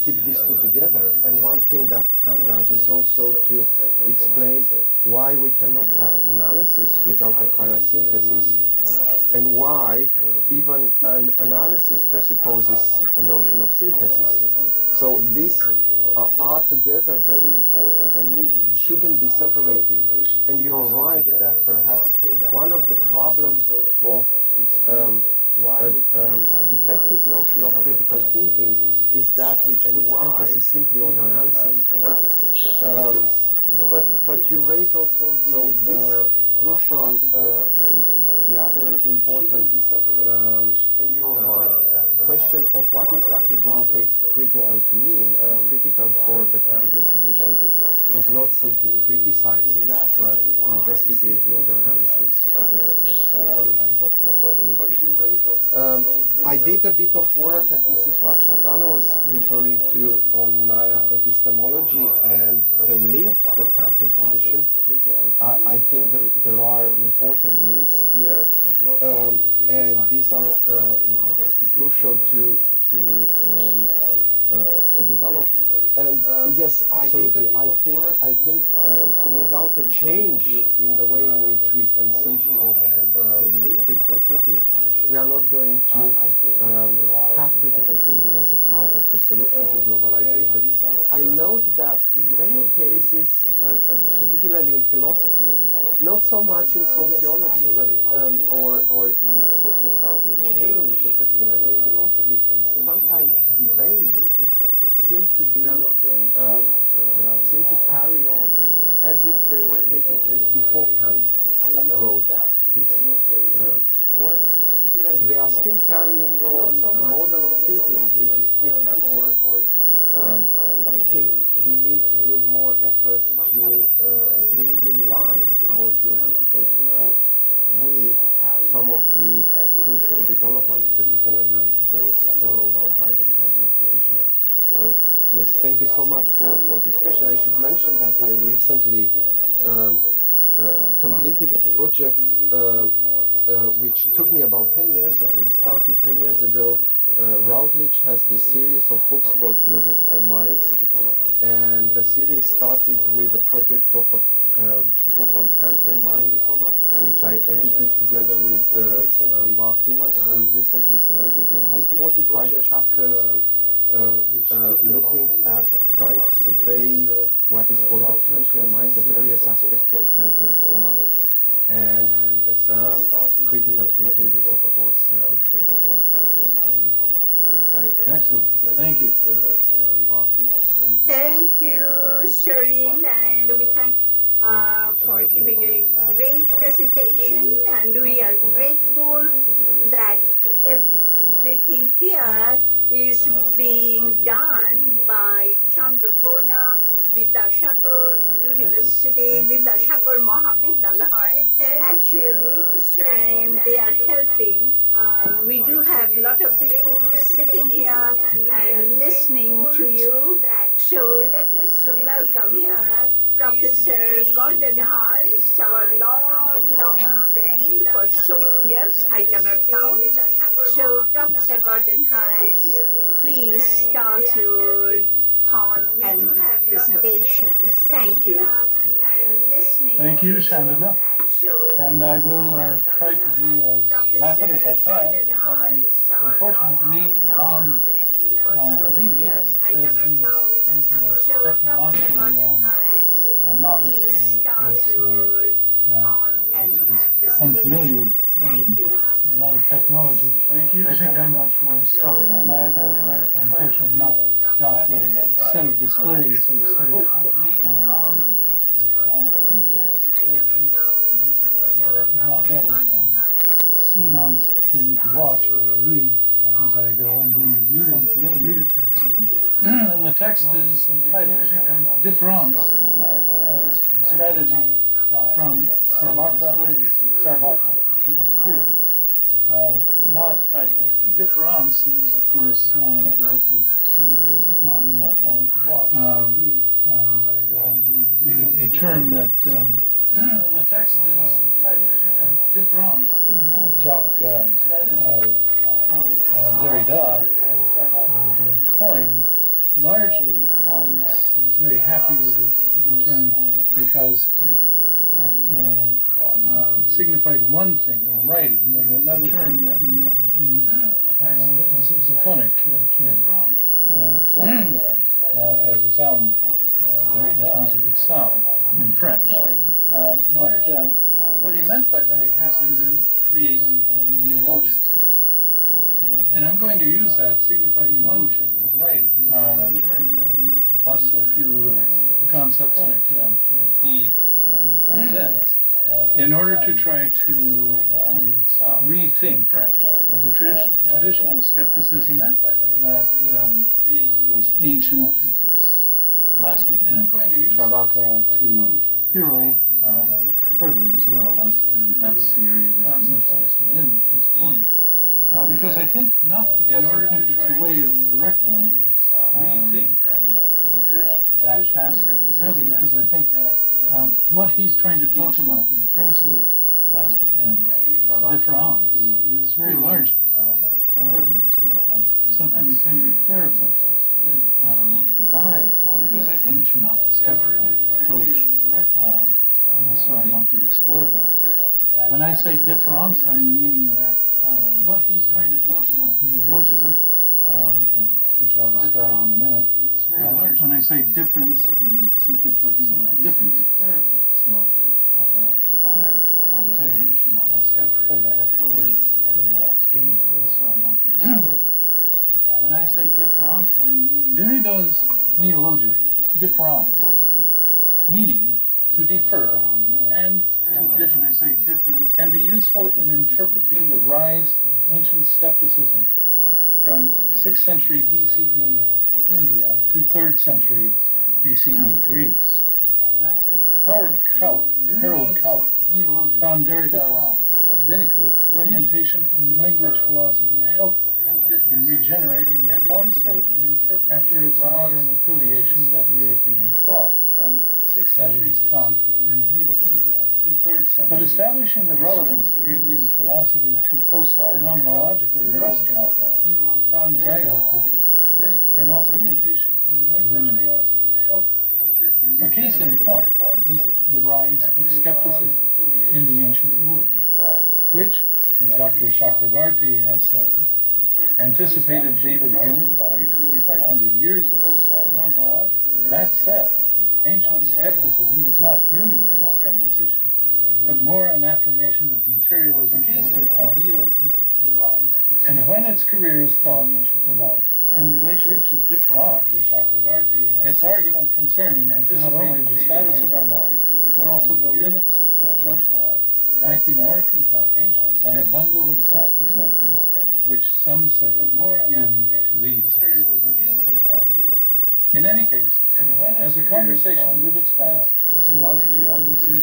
keep these two together. And one thing that Kant does is also to explain why we cannot have analysis without a prior synthesis, and why even an analysis presupposes a notion of synthesis. So these are together very important and shouldn't be separated. And you're right that perhaps one of the problems of a defective notion of critical thinking is that which puts emphasis simply on analysis. But you raise also the crucial, the other important question of what exactly do we take critical to mean. And critical for the Kantian tradition is not simply criticizing, but investigating the conditions, the necessary conditions of possibility. I did a bit of work, and this is what Chandana was referring to, on Maya epistemology and the link to the Kantian tradition. I think there are important links here, and these are crucial to develop. And yes, absolutely. I think without a change in the way in which we conceive of critical thinking, we are not going to have critical thinking as a part of the solution to globalization. I note that in many cases, particularly in philosophy, not so much in sociology, but or in social sciences more generally, but particularly in philosophy, sometimes debates seem to be seem to carry on as if they were taking place before Kant wrote his work. They are still carrying on a model of thinking which is pre-Kantian, and I think we need to do more effort to bring in line our philosophical thinking with some of the crucial developments, particularly those brought about by the Kantian tradition. So yes, thank you so much for this question. I should mention that I recently completed a project which took me about 10 years. I started 10 years ago. Routledge has this series of books called Philosophical Minds, and the series started with a project of a book on Kantian mind, which I edited together with Mark Timmons. We recently submitted. It has 45 chapters looking at trying to survey what is called the Kantian mind, the various aspects of Kantian thought, and critical thinking is of course crucial for this. Thank you so much for which I Excellent. Thank you. Mark Timmons. Thank you, Shireen, and we thank for giving a great presentation, and we are grateful that everything here is being done by Chandrakona Vidyasagar University, Vidyasagar Mahavidyalaya, actually, and they are helping. And we do have a lot of people sitting here and listening to you. So let us welcome Professor Gordon Heist, our long friend for so many years, I cannot count. So, Professor Gordon Heist, please start your thought and presentation. Thank you. Thank you, Shandana. And I will try to be as rapid as I can. Unfortunately, Don Habibi had said he's a technological novice that's unfamiliar with a lot of technology. Thank you. I think I'm much more stubborn, and I've unfortunately not got a set of displays or a set of scenes for you to watch or to read as I go. I'm going to read a text. And the text is entitled Difference as a Strategy from Sarvaka to Hero. An odd title. Difference is, of course, well, for some of you who do not know, a term that the text is entitled Difference. Jacques Derrida had coined largely. He was very happy with the term because it signified one thing in writing and another term that is a phonic term as a sound in terms of its sound in French. But what he meant by that is to create neologism. And I'm going to use that signifying one thing in writing, plus a few the concepts that he presents, in order to try to rethink the tradition of skepticism that was ancient, lasted from Charvaka to Pyrrho, further as well. That's the area that I'm interested in at this point. Because I think, not because I think it's a way of correcting that pattern, but rather because I think what he's trying to talk about in terms of difference is very large, further as well, something that can be clarified by the ancient skeptical approach, and so I want to explore that. When I say difference, I'm meaning that what he's trying to talk about, neologism, which I'll describe in a minute. When I say difference, I'm simply talking about difference. So I'll play, I'm afraid I have to play Derrida's game a bit, so I want to explore that. When I say difference, I mean Derrida's neologism, difference, meaning to differ and to differ. When I say difference, can be useful in interpreting the rise of ancient skepticism from 6th century BCE India to 3rd century BCE Greece. Harold Coward found Derrida's rabbinical orientation and language philosophy helpful in regenerating the thought of India after its modern affiliation with European thought, from 6th century Kant and Hegel. But establishing the relevance of Indian philosophy to post-phenomenological Western thought, as I hope to do, can also be illuminating. A case in point is the rise of skepticism in the ancient world, which, as Dr. Chakravarti has said, anticipated David Hume by 2,500 years or so. That said, ancient skepticism was not Humean skepticism, but more an affirmation of materialism over idealism. And when its career is thought about in relation to difference, its argument concerning not only the status of our knowledge, but also the limits of judgment, might be more compelling than the bundle of sense perceptions which some say Hume leaves us. In any case, as a conversation with its past, as philosophy always is,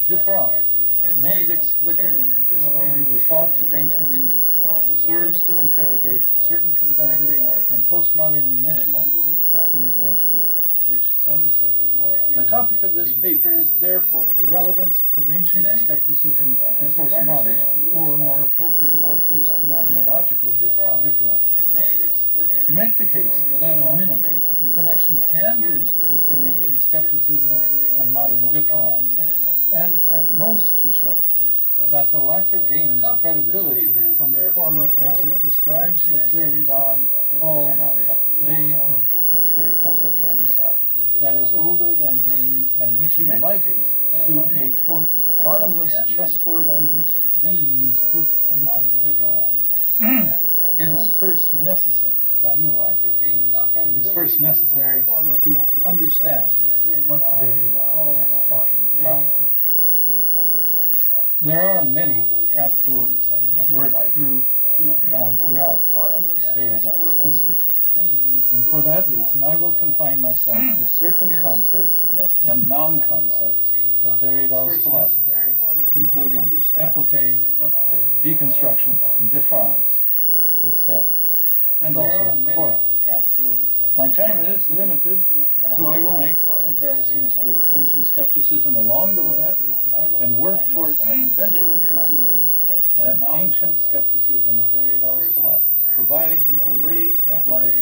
difference, made explicable through the thoughts of ancient India, serves to interrogate certain contemporary and postmodern initiatives in a fresh way. The topic of this paper is therefore the relevance of ancient skepticism to postmodern, or more appropriately, post-phenomenological difference. To make the case that at a minimum, a connection can be made between ancient skepticism and modern difference, and at most to show that the latter gains credibility from the former as it describes what Derrida called a play of the trace that is older than being, and which he likens to a, quote, bottomless chessboard on which being is put into difference. It is first necessary to do that. It is first necessary to understand what Derrida is talking about. There are many trapdoors that work throughout Derrida's discourse. And for that reason, I will confine myself to certain concepts and non-concepts of Derrida's philosophy, including epoche, deconstruction, and difference itself, and also Korah. My time is limited, so I will make comparisons with ancient skepticism along the way and work towards an eventual conclusion that ancient skepticism, Derrida's philosophy, provides a way of life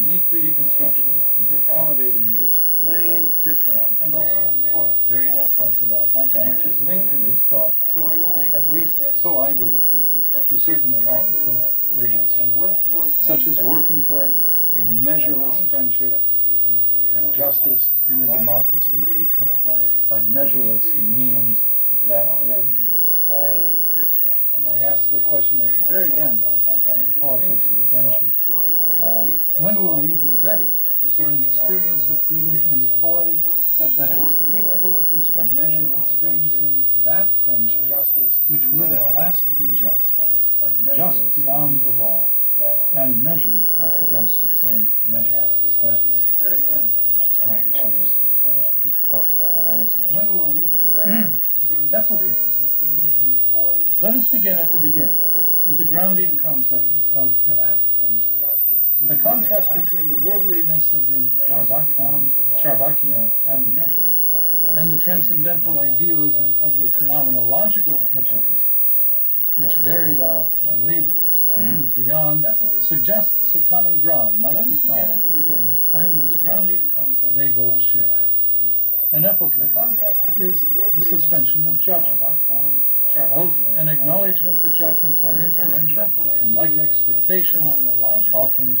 uniquely deconstructible and accommodating this play of difference and also Korah Derrida talks about, and which is linked in his thought, at least so I believe, to certain practical urgency, such as working towards a measureless friendship and justice in a democracy to come. By measureless, he means that I asked the question at the very end of the politics of friendship. When will we be ready for an experience of freedom and equality such that it is capable of respecting experiencing that friendship which would at last be just beyond the law, and measured up against its own measurelessness, which is why I choose to talk about it as measureless. Epoche. Let us begin at the beginning with the grounding concept of epoche. The contrast between the worldliness of the Charvakian epoche and the transcendental idealism of the phenomenological epoche, which Derrida labors to move beyond, suggests a common ground might be found in the timeless project they both share. An epoche is the suspension of judgment, both an acknowledgement that judgments are inferential and, like expectations, often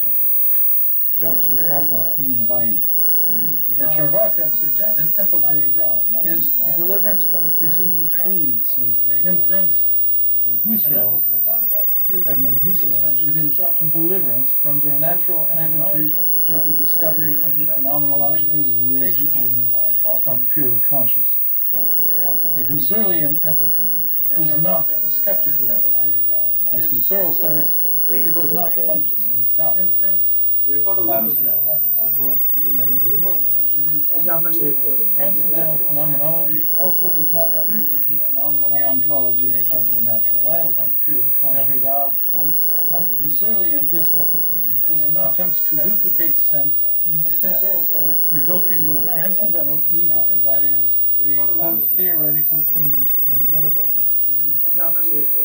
seem binary. For Charvaka, an epoche is a deliverance from the presumed truths of inference For Husserl, Edmund Husserl, it is a deliverance from the natural attitude for the discovery of the phenomenological residuum of pure consciousness. The Husserlian epoche is not a skeptical epoche. As Husserl says, it does not function as doubt. Transcendental phenomenology also does not duplicate the ontology of the natural attitude of pure consciousness. Derrida points out that this epoche attempts to duplicate sense instead, resulting in a transcendental ego, that is, a quote, theoretical image and metaphor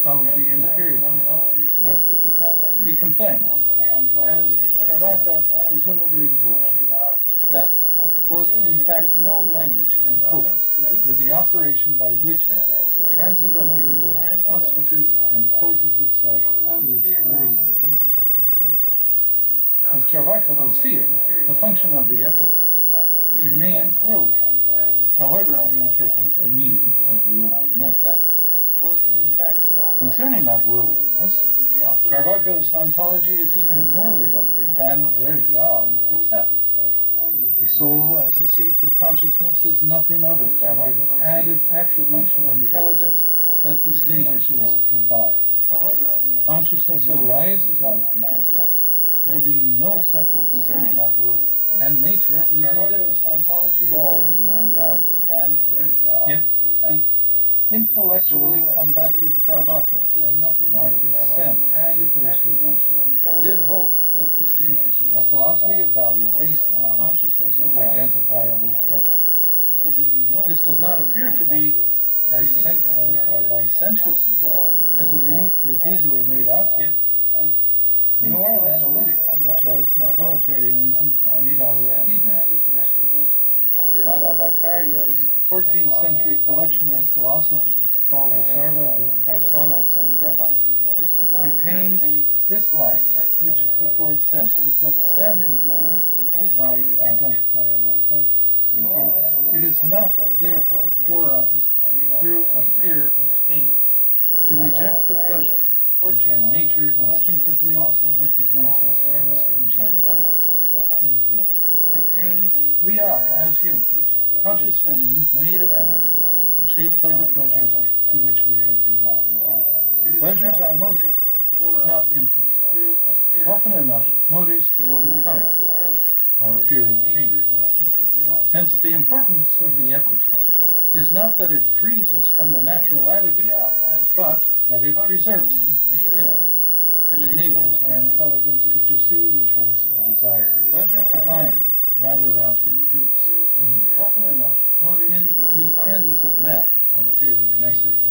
of the empirical ego. He complains, as Charvaka presumably would, that, quote, in fact, no language can cope with the operation by which the transcendental ego constitutes and opposes itself to its worldly self. As Charvaka would see it, the function of the epoch remains worldly, however we interpret the meaning of worldliness. Concerning that worldliness, Charvaka's ontology is even more reductive than Derrida would accept. The soul as the seat of consciousness is nothing other than the added attribute of intelligence that distinguishes the body. Consciousness arises out of matter, there being no separate concerning that worldliness, and nature is indifferent to all human value. Yet the intellectually combative Charvaka, as Amartya Sen refers to, did hold that distinguishes a philosophy of value based on identifiable pleasure. This does not appear to be licentiousness, as it is easily made out to be, nor an analytic, such as utilitarianism made out of hedonism. Madhavakarya's 14th century collection of philosophies, called the Sarva Darsana Sangraha, retains this line, which accords best with what Sen implies by identifiable pleasure. It is not, therefore, for us, through a fear of pain, to reject the pleasures which our nature instinctively recognizes as congenial. We are, as humans, conscious beings made of matter and shaped by the pleasures to which we are drawn. Pleasures are motives, not inferences. Often enough, motives were overcome our fear of pain. Hence, the importance of the epoche is not that it frees us from the natural attitude, but that it preserves us in it and enables our intelligence to pursue the trace of desire, to find rather than to reduce meaning. Often enough, in The Ends of Man, our fear of an essay,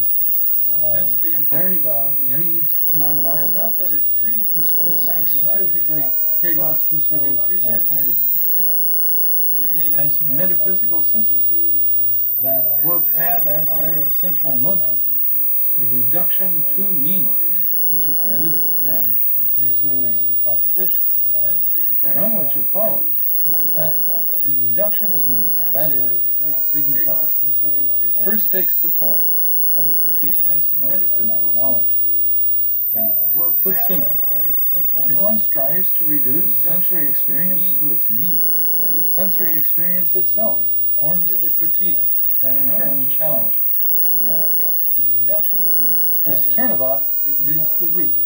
Derrida reads phenomenology, specifically Hegel's, Husserl's, and Heidegger's, as metaphysical systems that, quote, had as their essential motive a reduction to meaning, which is a literal matter, or Husserlian proposition, from which it follows that the reduction of meaning, that is, signified, first takes the form of a critique of phenomenology. And, put simply, if one strives to reduce sensory experience to its meaning, sensory experience itself forms the critique that in turn challenges the reduction. This turnabout is the root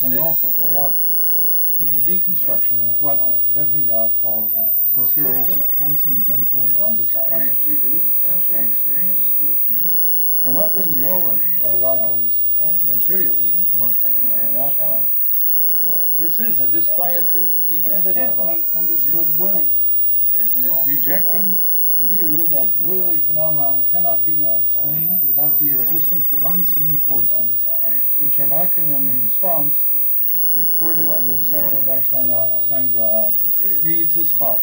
and also the outcome of the deconstruction of what Derrida calls Husserl's transcendental disquietude sensory experience to its meaning. From what we know of Charvaka's materialism or Yata, this is a disquietude he evidently understood well, rejecting the view that worldly phenomenon cannot be explained without the existence of unseen forces. The Charvakayan response, recorded in the Sarva Darsana Sangraha, reads as follows.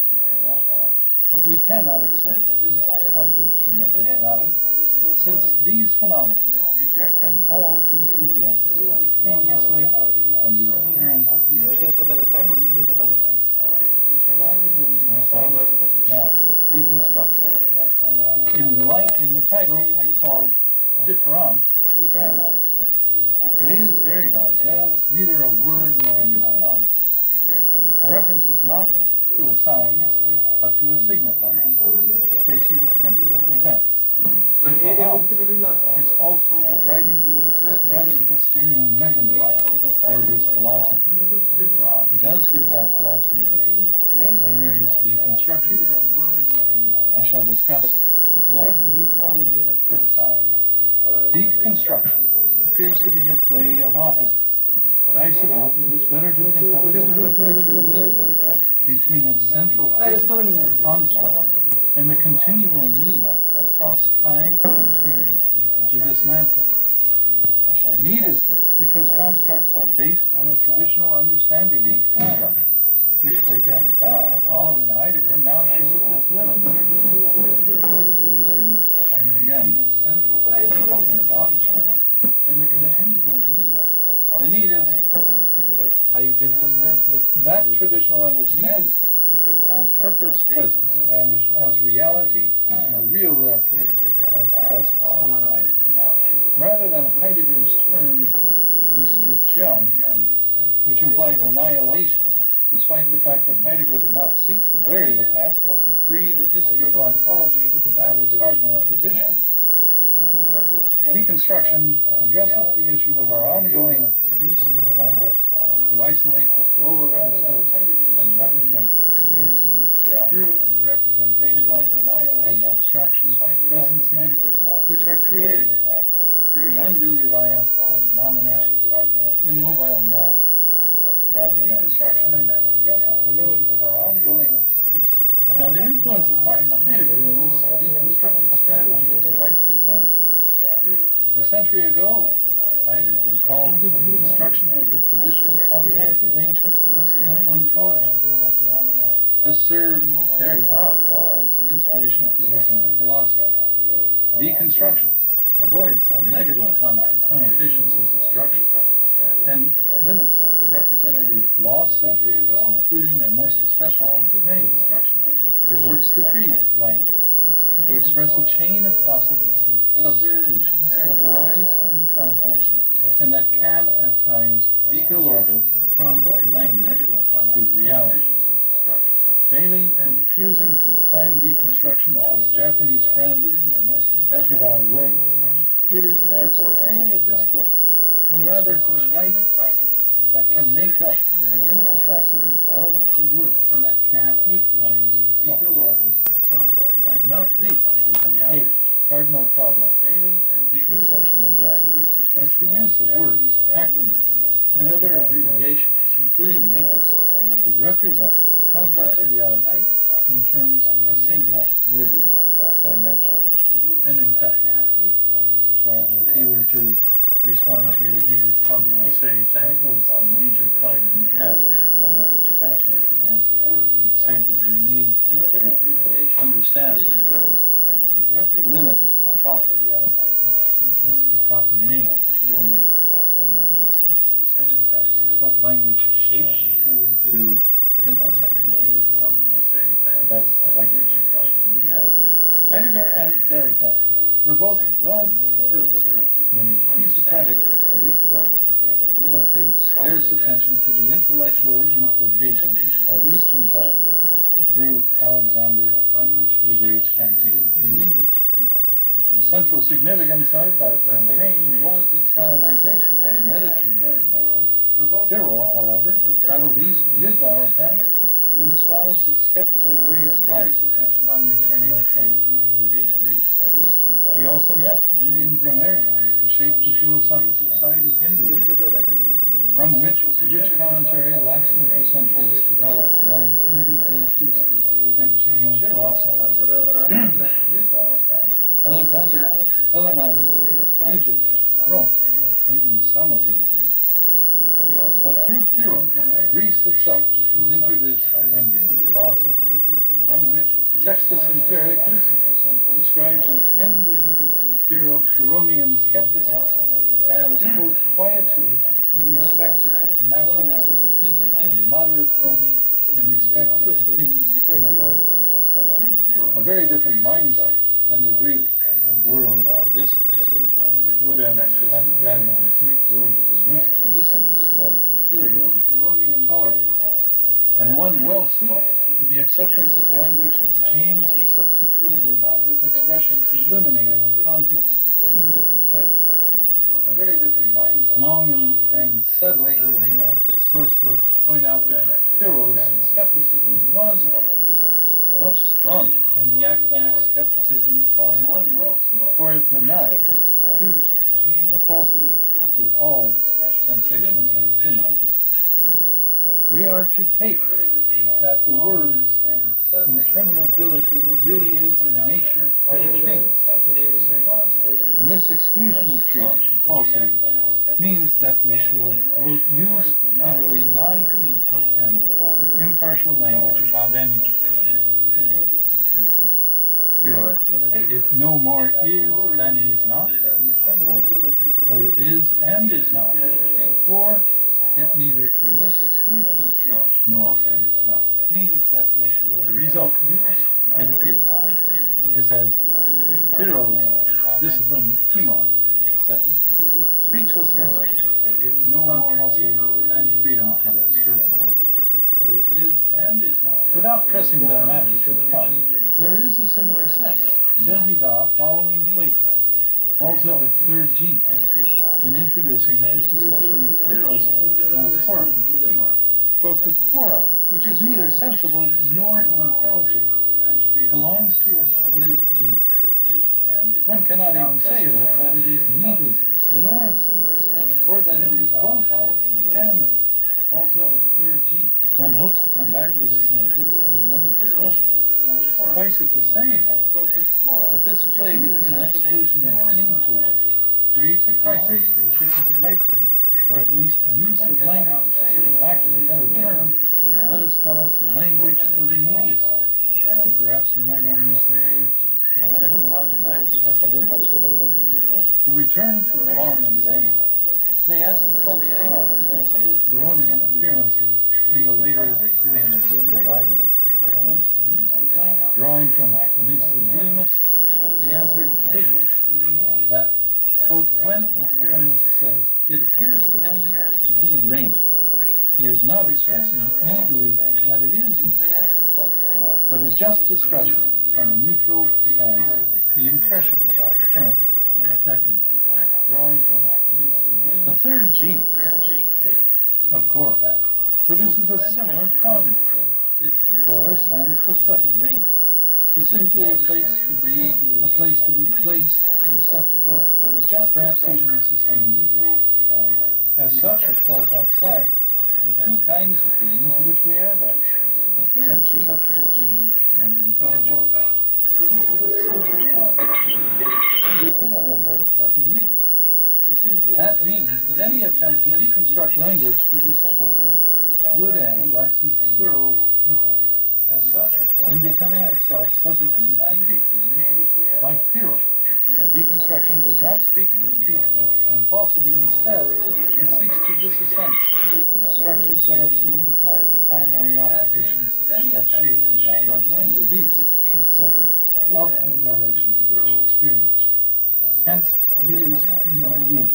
But we cannot accept this objection as valid, since these phenomena can all be produced spontaneously from the inherent now, deconstruction. In the title, I called difference, strategy. It is, Derrida says, neither a word nor a concept. Reference is not to a sign, but to a signifier, spatio-temporal events. Is also the driving force, perhaps the steering mechanism for his philosophy. He does give that philosophy a name. That name is deconstruction. I shall discuss the philosophy first. Deconstruction appears to be a play of opposites, but I submit it is better to think of it as a bridge between its central construct and the continual need across time and change to dismantle. The need is there because constructs are based on a traditional understanding of construction, which for Derrida, following Heidegger, now shows its limits. We've been time and again talking about and the continual need. The need is that traditional understanding interprets presence and as reality, and the real therefore as presence. Rather than Heidegger's term destruction, which implies annihilation, despite the fact that Heidegger did not seek to bury the past, but to free the history of ontology of its hardened tradition. Deconstruction addresses the issue of our ongoing use of language to isolate the flow of discourse and represent experiences through representation and abstraction, presencing, which are created through an undue reliance on nomination, immobile nouns, rather than dynamic. Addresses the issue of our ongoing use. Now, the influence of Martin Heidegger in this deconstructive strategy is quite discernible. A century ago, Heidegger called the destruction of the traditional content of ancient Western ontology. This served Derrida well as the inspiration for his own philosophy. Deconstruction avoids the negative connotations of destruction and limits the representative glossages, including and most especially names. It works to free language, to express a chain of possible substitutions that arise in context and that can at times spill over from language to reality. Failing and refusing to define deconstruction to a Japanese friend, Derrida wrote, "It is therefore only a discourse, or rather a right that can make up for the incapacity of the word and that can equalize the thought, not the cardinal problem of deconstruction addressed is the use of words, acronyms, and other abbreviations, including names, to represent a complex reality in terms of a single wording dimension." And in fact, Sean, if he were to respond to you, he would probably say that is the major problem we have with language capitalism. He'd say that we need to understand that the limit of the proper is the proper name that only dimensions is what language is shaped to emphasize. That's the digression. Heidegger and Derrida were both well versed in Socratic Greek thought, but paid scarce attention to the intellectual importation of Eastern thought through Alexander the Great's campaign in India. The central significance of that campaign was its Hellenization of the Mediterranean world. Cyril, however, traveled east with Alexander and espoused a skeptical way of life on returning from Greece. He also met Indian grammarians who shaped the philosophical side of Hinduism, from which rich commentary lasting for centuries developed among Hindu priestesses and Jain philosophers. Alexander Hellenized Egypt, Rome, even some of Italy. But through Pyrrho, Greece itself was introduced to Indian philosophy, from which Sextus Empiricus describes the end of Pyrrhonian skepticism as, quote, quietude in respect of matters of opinion and moderate feeling in respect of things unavoidable. A very different mindset than the Greek world of Odysseus would have, than the Greek world of Odysseus would have intuitively tolerated. And one well suited to the acceptance of language as chains of substitutable expressions illuminating the context in different ways. A very different mindset. Long and subtly in this source book point out that Pyrrho's skepticism was, however, much stronger than the academic skepticism it fostered, for it denied truth or falsity to all sensations and opinions. We are to take that the word's interminability really is the nature of things. And this exclusion of truth and falsity means that we should, quote, use utterly non-committal and impartial language about anything referred to. It no more is than is not, or it both is and is not, or it neither is. This exclusion of truth nor is not means that we should. The result, it appears, is as Pyrrho's disciplined Timon said, speechlessness, but also freedom from disturbance. Both is and is not. Without pressing the matter too far, there is a similar sense. Derrida, following Plato, calls it a third gene in introducing his discussion of Plato's quorum. Quote, the quorum, which is neither sensible nor intelligible, belongs to a third gene. One cannot even say that it is neither this nor that, or that it is both this and that. Also the third gene. One hopes to come back to this in another discussion. Suffice it to say, however, that this play between exclusion and inclusion creates a crisis for a certain type, or at least use of language, for lack of a better term, let us call it the language of immediacy, or perhaps we might even say technological specificity. To return to Long and Seven, they ask what are Pyrrhonian appearances in the later Pyrrhonic revival, at least use of language. Drawing from Nicodemus, the answer that, quote, when a Pyrrhonist says, it appears to be rain, he is not expressing any belief that it is rain, but is just describing from a neutral stance the impression currently affecting him. Drawing from the third gene, of course, produces a similar problem. Cora stands for place, rain. Specifically a place to be placed, a receptacle, but is just perhaps even a sustaining growth. As such, it falls outside the two kinds of being to which we have access, sense receptacle being and intelligible, produces a sense of vulnerable to either. That means that any attempt to deconstruct language to this whole would end, like Searle's in becoming itself subject to critique. Like Pyrrho, deconstruction does not speak for truth and falsity. Instead, it seeks to disassemble structures that have solidified the binary oppositions that shape values and beliefs, etc., of the relation to experience. Hence, it is in the weak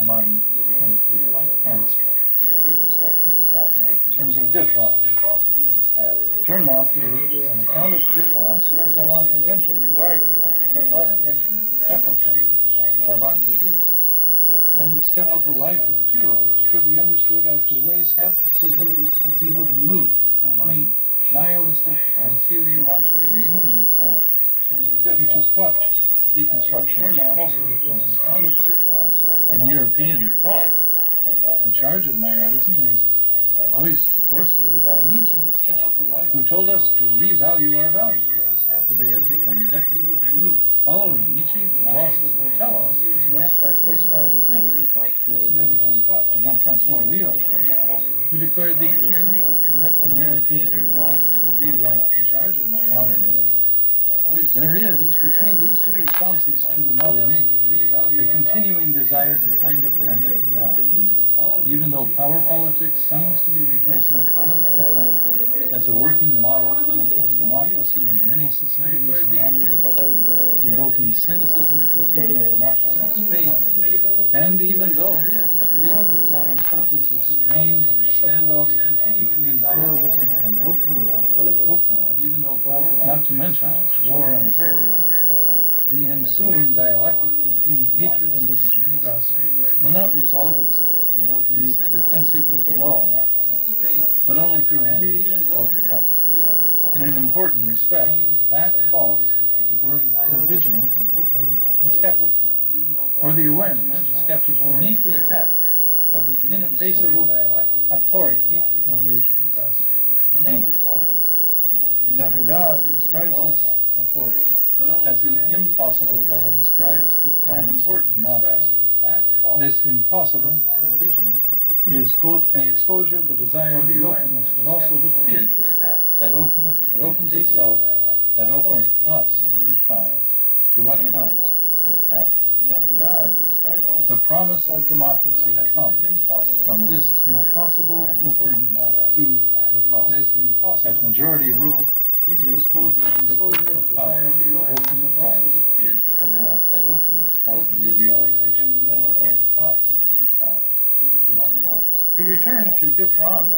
mind and free construct. Deconstruction does not speak in terms of difference. I turn now to an account of difference because I want eventually to argue Charvaki, and the skeptical life of Pyrrho should be understood as the way skepticism is able to move between nihilistic and teleological meaning claims, which is what deconstruction also depends on. In European thought, the charge of nihilism is voiced forcefully by Nietzsche, who told us to revalue our values, for they have become decadent. Following Nietzsche, the loss of the telos is voiced by postmodern thinkers, Jean-Francois Lyotard, who declared the end of meta-narratives and the need to rewrite the charge of modernism. There is, between these two responses to the modern age, a continuing desire to find a path beyond. Even though power politics seems to be replacing common consent as a working model of democracy in many societies around the world, evoking cynicism concerning democracy's fate, and even though beyond the common surface is strained by standoffs between pluralism and openness, not to mention war and terrorism, the ensuing dialectic between hatred and distrust will not resolve itself through defensive withdrawal, but only through engaged overcome. In an important respect, that falls where the vigilance of the skeptic, or the awareness the skeptic uniquely has of the ineffaceable aporia of the beast. Derrida describes this aporia as the impossible that inscribes the promise of democracy. This impossible is, quote, the exposure, the desire, the openness, but also the fear that opens itself, that opens us to time, to what comes or happens. The promise of democracy comes from this impossible opening to the possible. As majority rule is quote, the exposure of power to open the promise of democracy to its possible realization that opens us to time, to what comes. To return to difference,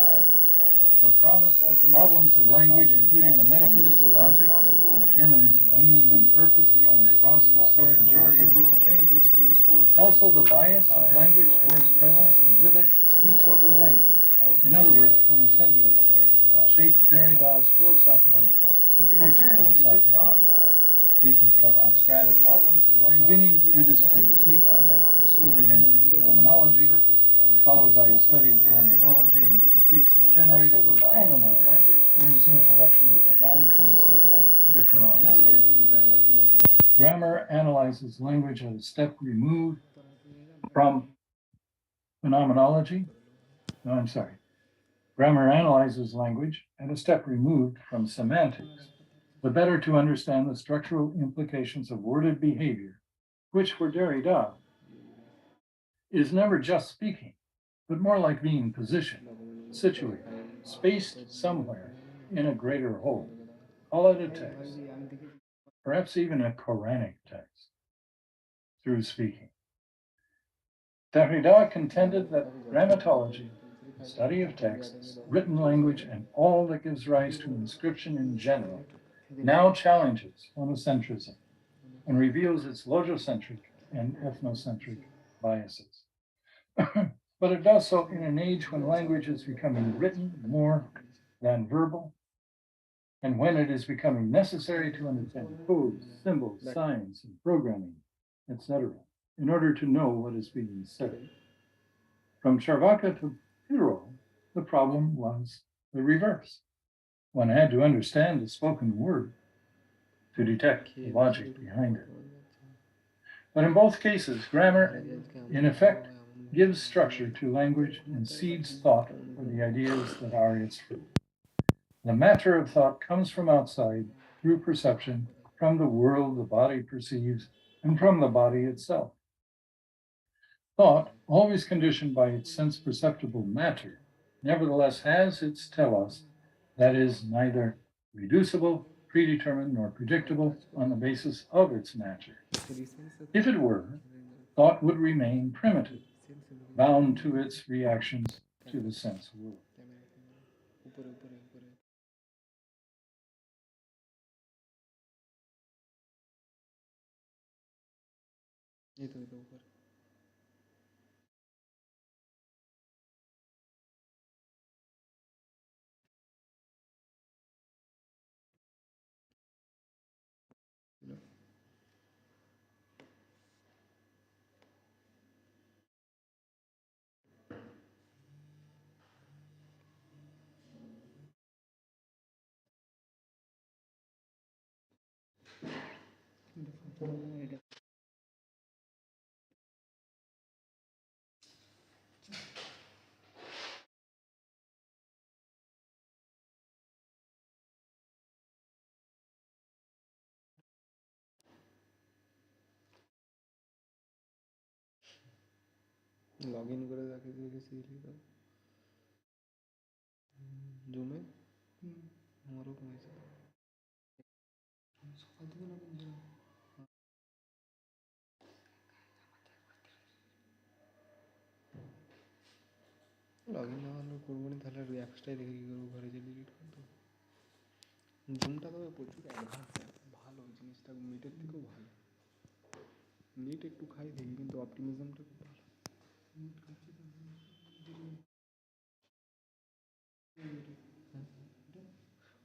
the promise of the problems of language, including the metaphysical logic that determines meaning and purpose even across historic majority rule changes, is also the bias of language towards presence and with it speech over writing. In other words, phonocentrism shaped Derrida's philosophical or post-philosophical deconstructive strategy, beginning with his critique of Husserlian phenomenology, followed by his study of grammatology and critiques it generated, and culminated in his introduction of the non-concept difference. Grammar analyzes language at a step removed from phenomenology. No, I'm sorry. Grammar analyzes language at a step removed from semantics, the better to understand the structural implications of worded behavior, which for Derrida is never just speaking, but more like being positioned, situated, spaced somewhere in a greater whole. Call it a text, perhaps even a Quranic text, through speaking. Derrida contended that grammatology, the study of texts, written language, and all that gives rise to inscription in general, now challenges phonocentrism and reveals its logocentric and ethnocentric biases. But it does so in an age when language is becoming written more than verbal, and when it is becoming necessary to understand codes, symbols, signs, and programming, etc., in order to know what is being said. From Charvaka to Piro, the problem was the reverse. One had to understand the spoken word to detect the logic behind it. But in both cases, grammar, in effect, gives structure to language and seeds thought for the ideas that are its fruit. The matter of thought comes from outside through perception, from the world the body perceives, and from the body itself. Thought, always conditioned by its sense perceptible matter, nevertheless has its telos that is neither reducible, predetermined, nor predictable on the basis of its matter. If it were, thought would remain primitive, bound to its reactions to the sense world. Log in করে দেখে দেখে Seely দাও জুমে আমারও কমেছে সকাল থেকে না log in না হলে করবো না তাহলে আর অ্যাপসটাই দেখে কী করবো ঘরে যে ডিলিট করতো জুমটা তবে প্রচুর অ্যাডভান্স ভালো জিনিসটা মিটের থেকেও ভালো মিট একটু খাই দেখি কিন্তু অপটিমিজমটা খুব ভালো মিট খাচ্ছি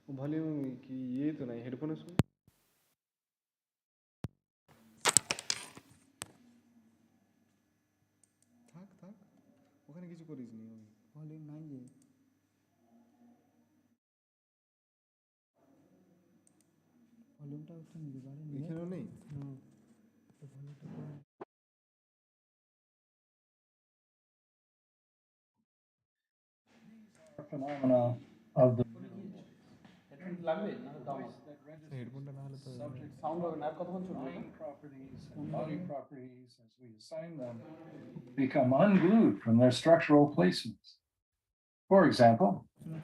তো ভলিউম কি ইয়ে তো নাই হেডফোনে শুনে থাক থাক ওখানে কিছু করিস নি আমি ভলিউম নাই যে ভলিউমটা একটু নিতে পারেন এখানেও নেই ভলিউমটা phenomena of the হেডফোনটা না হলে তো সাউন্ড হবে না আর কতক্ষণ চলবে mind properties and body properties, as we assign them, become unglued from their structural placements. For example,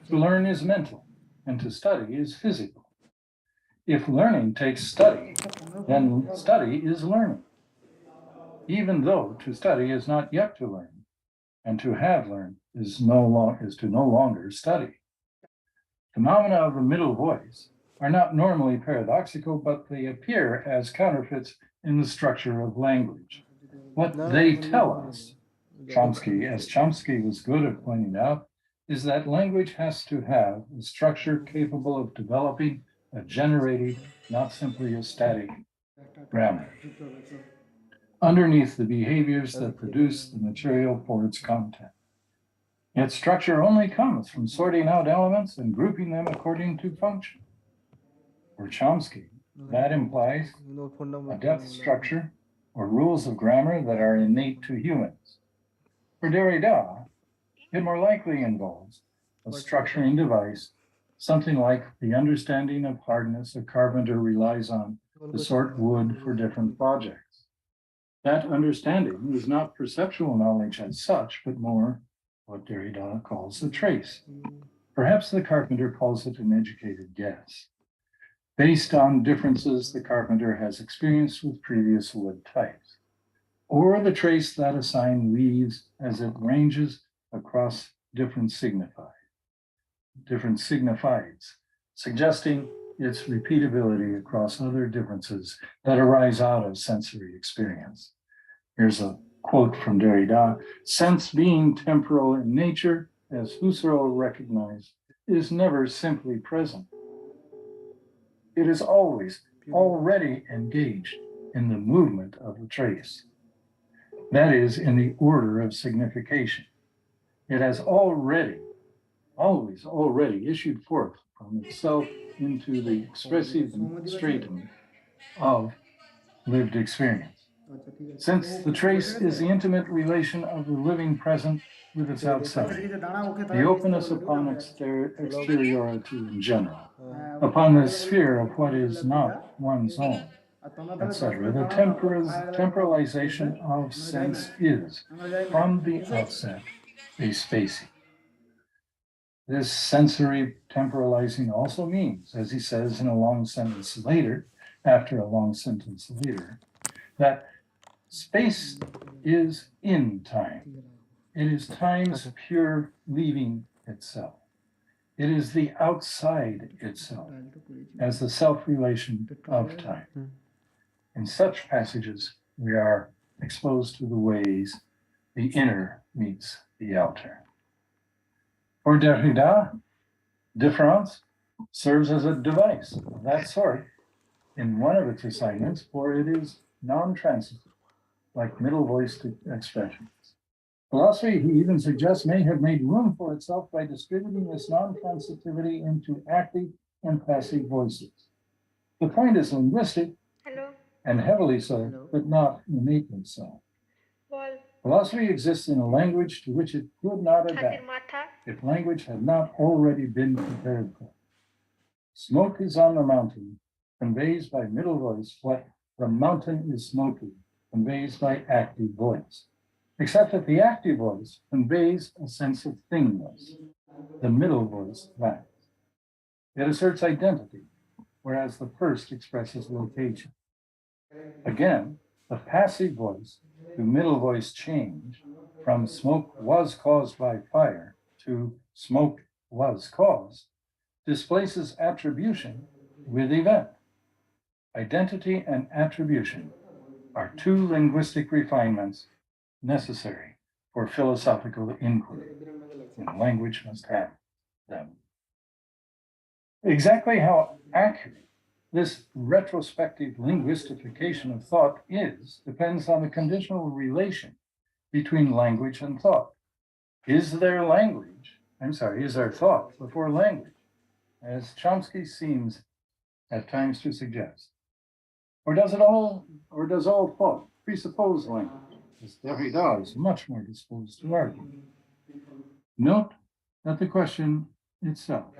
to learn is mental and to study is physical. If learning takes study, then study is learning. Even though to study is not yet to learn, and to have learned is to no longer study. Phenomena of the middle voice are not normally paradoxical, but they appear as counterfeits in the structure of language. What they tell us, as Chomsky was good at pointing out, is that language has to have a structure capable of developing a generated, not simply a static, grammar underneath the behaviors that produce the material for its content. Its structure only comes from sorting out elements and grouping them according to function. For Chomsky, that implies a depth structure or rules of grammar that are innate to humans. For Derrida, it more likely involves a structuring device, something like the understanding of hardness a carpenter relies on to sort wood for different projects. That understanding is not perceptual knowledge as such, but more what Derrida calls a trace. Perhaps the carpenter calls it an educated guess, based on differences the carpenter has experienced with previous wood types, or the trace that a sign leaves as it ranges across different signifieds, suggesting its repeatability across other differences that arise out of sensory experience. Here's a quote from Derrida: "Sense being temporal in nature, as Husserl recognized, is never simply present. It is always already engaged in the movement of the trace. That is, in the order of signification. It has already issued forth from itself into the expressive stratum of lived experience. Since the trace is the intimate relation of the living present with its outside, the openness upon exteriority in general, upon the sphere of what is not one's own, etc. The temporalization of sense is, from the outset, a spacey. This sensory temporalizing also means, as he says in a long sentence later, that space is in time. It is time's pure leaving itself. It is the outside itself, as the self-relation of time. In such passages, we are exposed to the ways the inner meets the outer. For Derrida, difference serves as a device of that sort in one of its assignments, for it is non-transitive, like middle voice expressions. Philosophy, he even suggests, may have made room for itself by distributing this non-transitivity into active and passive voices. The point is linguistic, and heavily so, but not innately so. Philosophy exists in a language to which it could not adapt if language had not already been prepared for. Smoke is on the mountain conveys by middle voice what the mountain is smoky conveys by active voice. except that the active voice conveys a sense of thingness. The middle voice lacks. It asserts identity, whereas the first expresses location. Again, the passive voice to middle voice change from smoke was caused by fire to smoke was caused displaces attribution with event. Identity and attribution are two linguistic refinements necessary for philosophical inquiry, and language must have them. Exactly how accurate this retrospective linguistification of thought is depends on the conditional relation between language and thought. Is there thought before language, as Chomsky seems at times to suggest? Or does all thought presuppose language, as Derrida is much more disposed to argue? Note that the question itself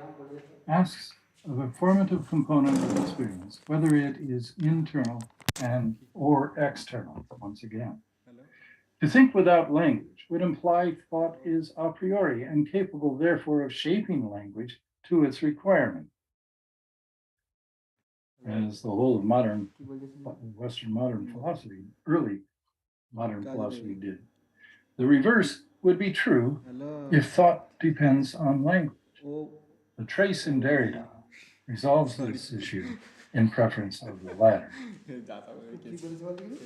asks of a formative component of experience, whether it is internal or external, once again. To think without language would imply thought is a priori and capable, therefore, of shaping language to its requirement. As the whole of Western modern philosophy, early modern philosophy did. The reverse would be true if thought depends on language. The trace in Derrida resolves this issue in preference of the latter.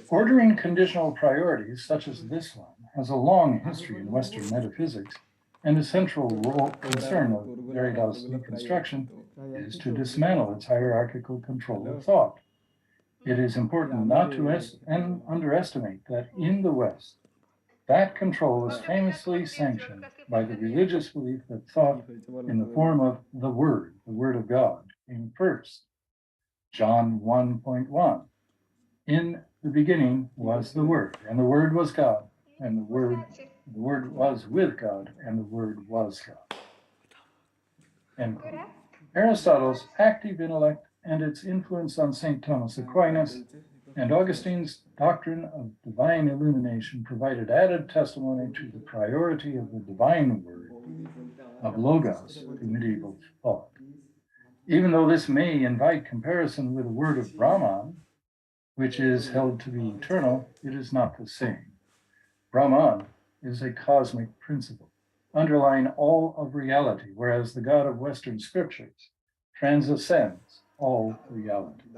Ordering conditional priorities, such as this one, has a long history in Western metaphysics, and a central concern of Derrida's deconstruction is to dismantle its hierarchical control of thought. It is important not to underestimate that in the West, that control is famously sanctioned by the religious belief that thought in the form of the Word of God, came first. John 1:1. In the beginning was the Word, and the Word was God, and the Word was with God, and the Word was God. End quote. Aristotle's active intellect and its influence on St. Thomas Aquinas and Augustine's doctrine of divine illumination provided added testimony to the priority of the divine word of Logos to medieval thought. Even though this may invite comparison with the word of Brahman, which is held to be eternal, it is not the same. Brahman is a cosmic principle, underlying all of reality, whereas the God of Western scriptures transcends all reality.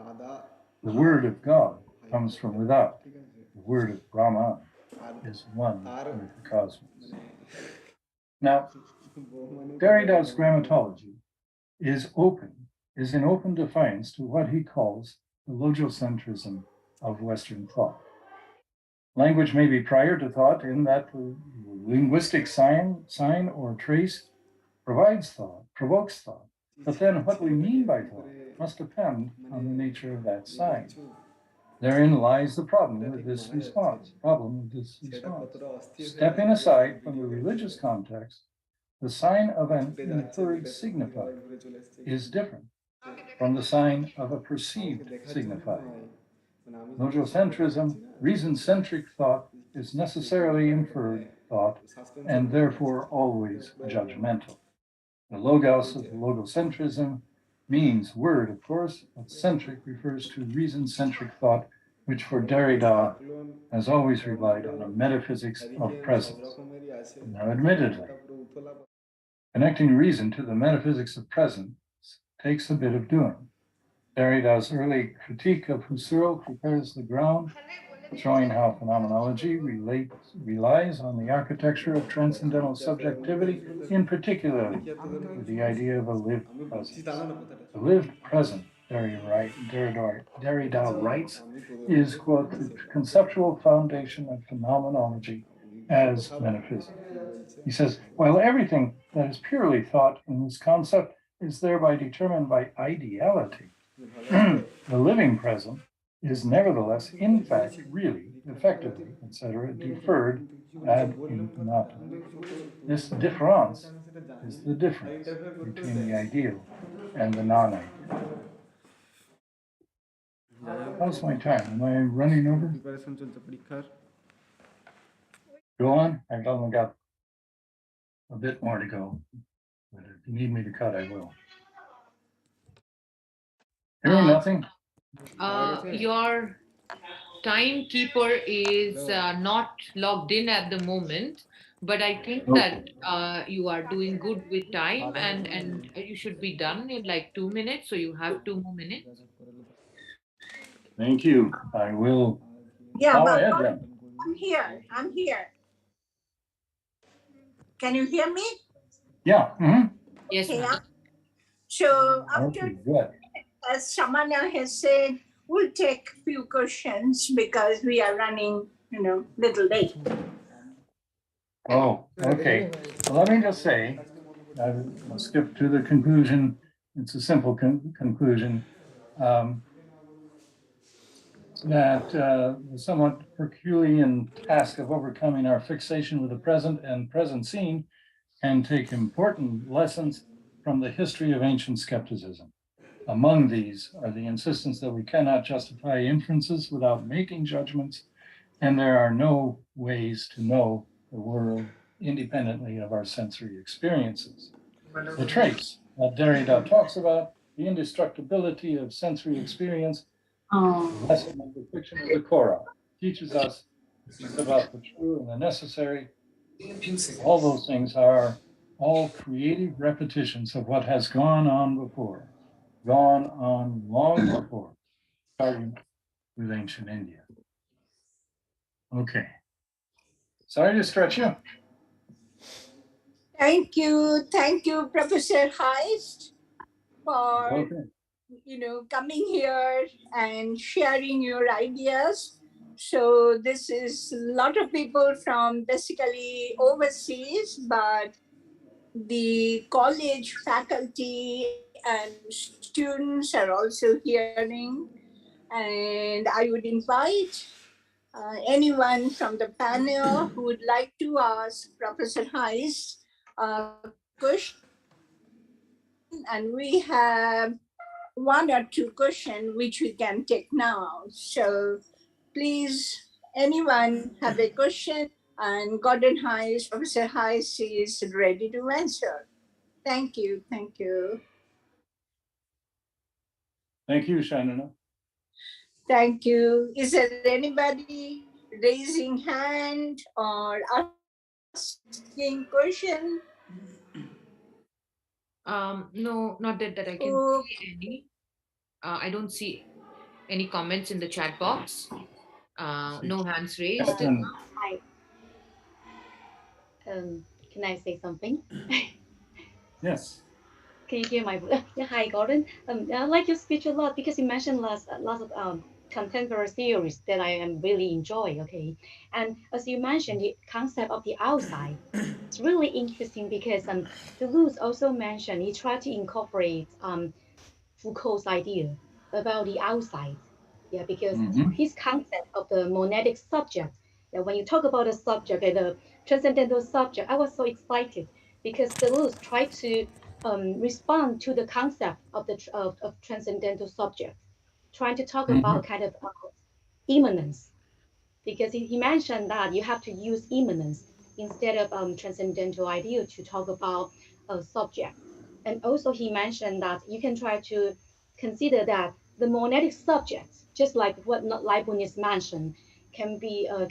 The word of God comes from without. The word of Brahman is one with the cosmos. Now, Derrida's grammatology is in open defiance to what he calls the logocentrism of Western thought. Language may be prior to thought in that the linguistic sign or trace provokes thought, but then what we mean by thought must depend on the nature of that sign. Therein lies the problem with this response. Stepping aside from the religious context, the sign of an inferred signifier is different from the sign of a perceived signifier. Logocentrism, reason-centric thought, is necessarily inferred thought and therefore always judgmental. The logos of logocentrism means word, of course, but centric refers to reason-centric thought, which for Derrida has always relied on a metaphysics of presence. Now, admittedly, connecting reason to the metaphysics of presence takes a bit of doing. Derrida's early critique of Husserl prepares the ground, showing how phenomenology relies on the architecture of transcendental subjectivity, in particular with the idea of a lived presence. The lived present, Derrida writes, is, quote, the conceptual foundation of phenomenology as metaphysics. He says, while everything that is purely thought in this concept is thereby determined by ideality, the living present is nevertheless, in fact, really, effectively, etc., deferred ad infinitum. This difference is the difference between the ideal and the non-ideal. How's my time? Am I running over? go on? I've only got a bit more to go. But if you need me to cut, I will. Hearing nothing? Your timekeeper is not logged in at the moment, but I think that you are doing good with time, and you should be done in like 2 minutes. So you have 2 more minutes. Thank you. I will. Yeah, Go but ahead, then. I'm here. I'm here. Can you hear me? Yeah. Yes, Okay, ma'am. So after, Okay, good. as Samana has said, we'll take few questions because we are running, little late. Oh, okay. Well, let me just say, I'll skip to the conclusion. It's a simple conclusion. That the somewhat Herculean task of overcoming our fixation with the present and present scene can take important lessons from the history of ancient skepticism. Among these are the insistence that we cannot justify inferences without making judgments, and there are no ways to know the world independently of our sensory experiences. The trace that Derrida talks about, the indestructibility of sensory experience, the lesson of the fiction of the Korah, teaches us it's about the true and the necessary. All those things are all creative repetitions of what has gone on before, gone on long before, starting with ancient India. Okay. Sorry to stretch you. Thank you, Professor Heist, for Okay. coming here and sharing your ideas. So this is a lot of people from basically overseas, but the college faculty and students are also hearing. And I would invite anyone from the panel who would like to ask Professor Heist a question. And we have one or two questions which we can take now. So please, anyone have a question? And Gordon Heist, Professor Heist is ready to answer. Thank you. Thank you. Thank you, Shanana. Thank you. Is there anybody raising hand or asking question? No, not that I can see any. I don't see any comments in the chat box. No hands raised. Hi. Can I say something? Yes. Can you hear my voice? Yeah, hi, Gordon. I like your speech a lot because you mentioned lots of contemporary theories that I am really enjoy. Okay, and as you mentioned, the concept of the outside, it's really interesting because Deleuze also mentioned he tried to incorporate Foucault's idea about the outside. Yeah, because his concept of the monadic subject. Yeah, when you talk about a subject and the transcendental subject, I was so excited because Deleuze tried to respond to the concept of of transcendental subject, trying to talk about kind of immanence, because he mentioned that you have to use immanence instead of transcendental idea to talk about a subject. And also he mentioned that you can try to consider that the monadic subject, just like what Leibniz mentioned, can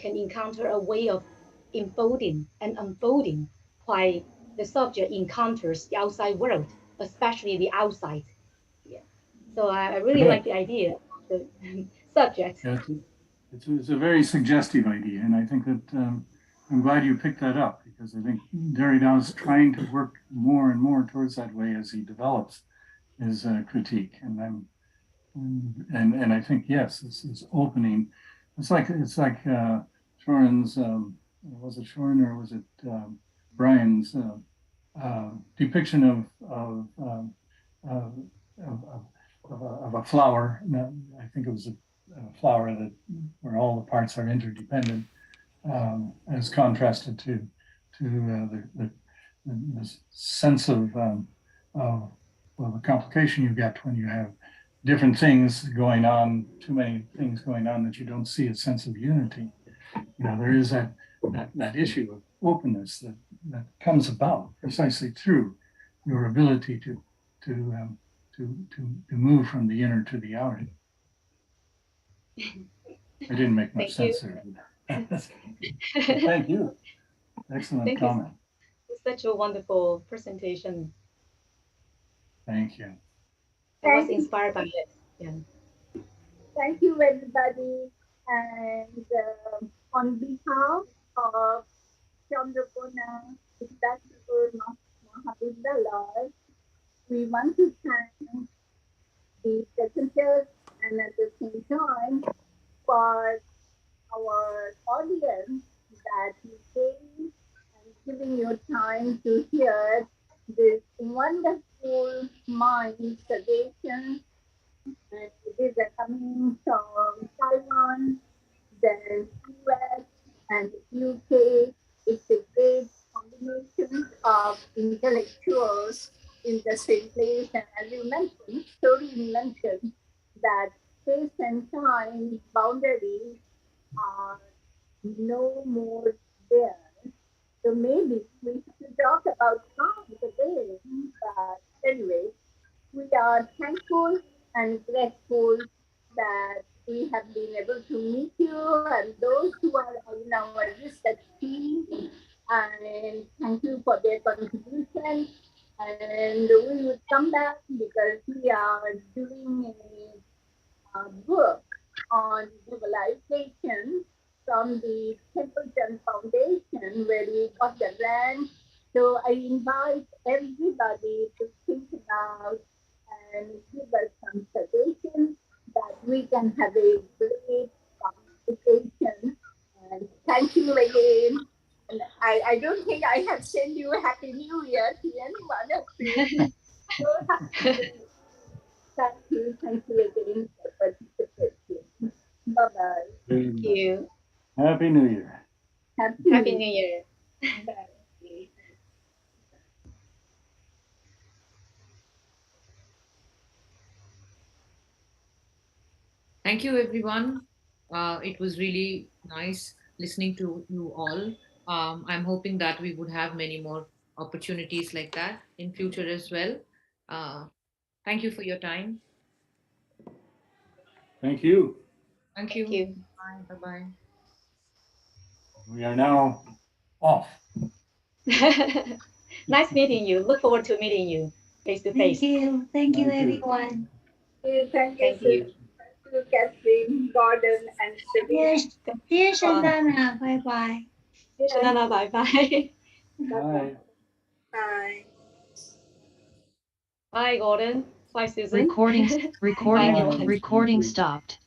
encounter a way of enfolding and unfolding while the subject encounters the outside world, especially the outside. Yeah. So I really like the idea of the subject. Yeah, it's a very suggestive idea, and I think that I'm glad you picked that up because I think Derrida is trying to work more and more towards that way as he develops his critique, and I think yes, this is opening. It's like Shorin's was it Shorin or was it Brian's depiction of a flower. I think it was a flower that where all the parts are interdependent, as contrasted to the sense of the complication you get when you have different things going on, too many things going on that you don't see a sense of unity. There is that that issue of openness that comes about precisely through your ability to move from the inner to the outer. I didn't make much sense there. Thank you. Excellent Thank comment. you. Such a wonderful presentation. Thank you. I was inspired by it. Yeah. Thank you, everybody. And on behalf of Chandrapurna Vidyadhar Mahavidyalaya, we want to thank the presenters and at the same time for our audience that you came and giving your time to hear this wonderful mind suggestions. And it is coming from Taiwan, then US and UK. It's a great combination of intellectuals in the same place. And as you mentioned, Tori mentioned that space and time boundaries are no more there. So maybe we should talk about time today. But anyway, we are thankful and grateful that we have been able to meet you and those who are in our research team. And thank you for their contribution. And we will come back because we are doing a book on globalization from the Templeton Foundation where we got the grant. So I invite everybody to think about and give us some suggestions that we can have a great conversation. And thank you again. And I don't think I have sent you a Happy New Year to any one of you. Thank you again for participating. Bye-bye. Thank you. Happy New Year. Happy New Year. Bye. Thank you, everyone. It was really nice listening to you all. I'm hoping that we would have many more opportunities like that in future as well. Thank you for your time. Thank you. Thank Thank you. you. Bye. Bye-bye. We are now off. Nice meeting you. Look forward to meeting you face to face. Thank you. Thank you, Thank you. everyone. Thank Thank you, you. Catherine, Gordon, and Celine. See you, Shandana. Bye-bye. Shanana, bye-bye. Bye. Bye. Bye, Gordon. Bye, Susan. Recording Bye, everyone. Bye. recording stopped.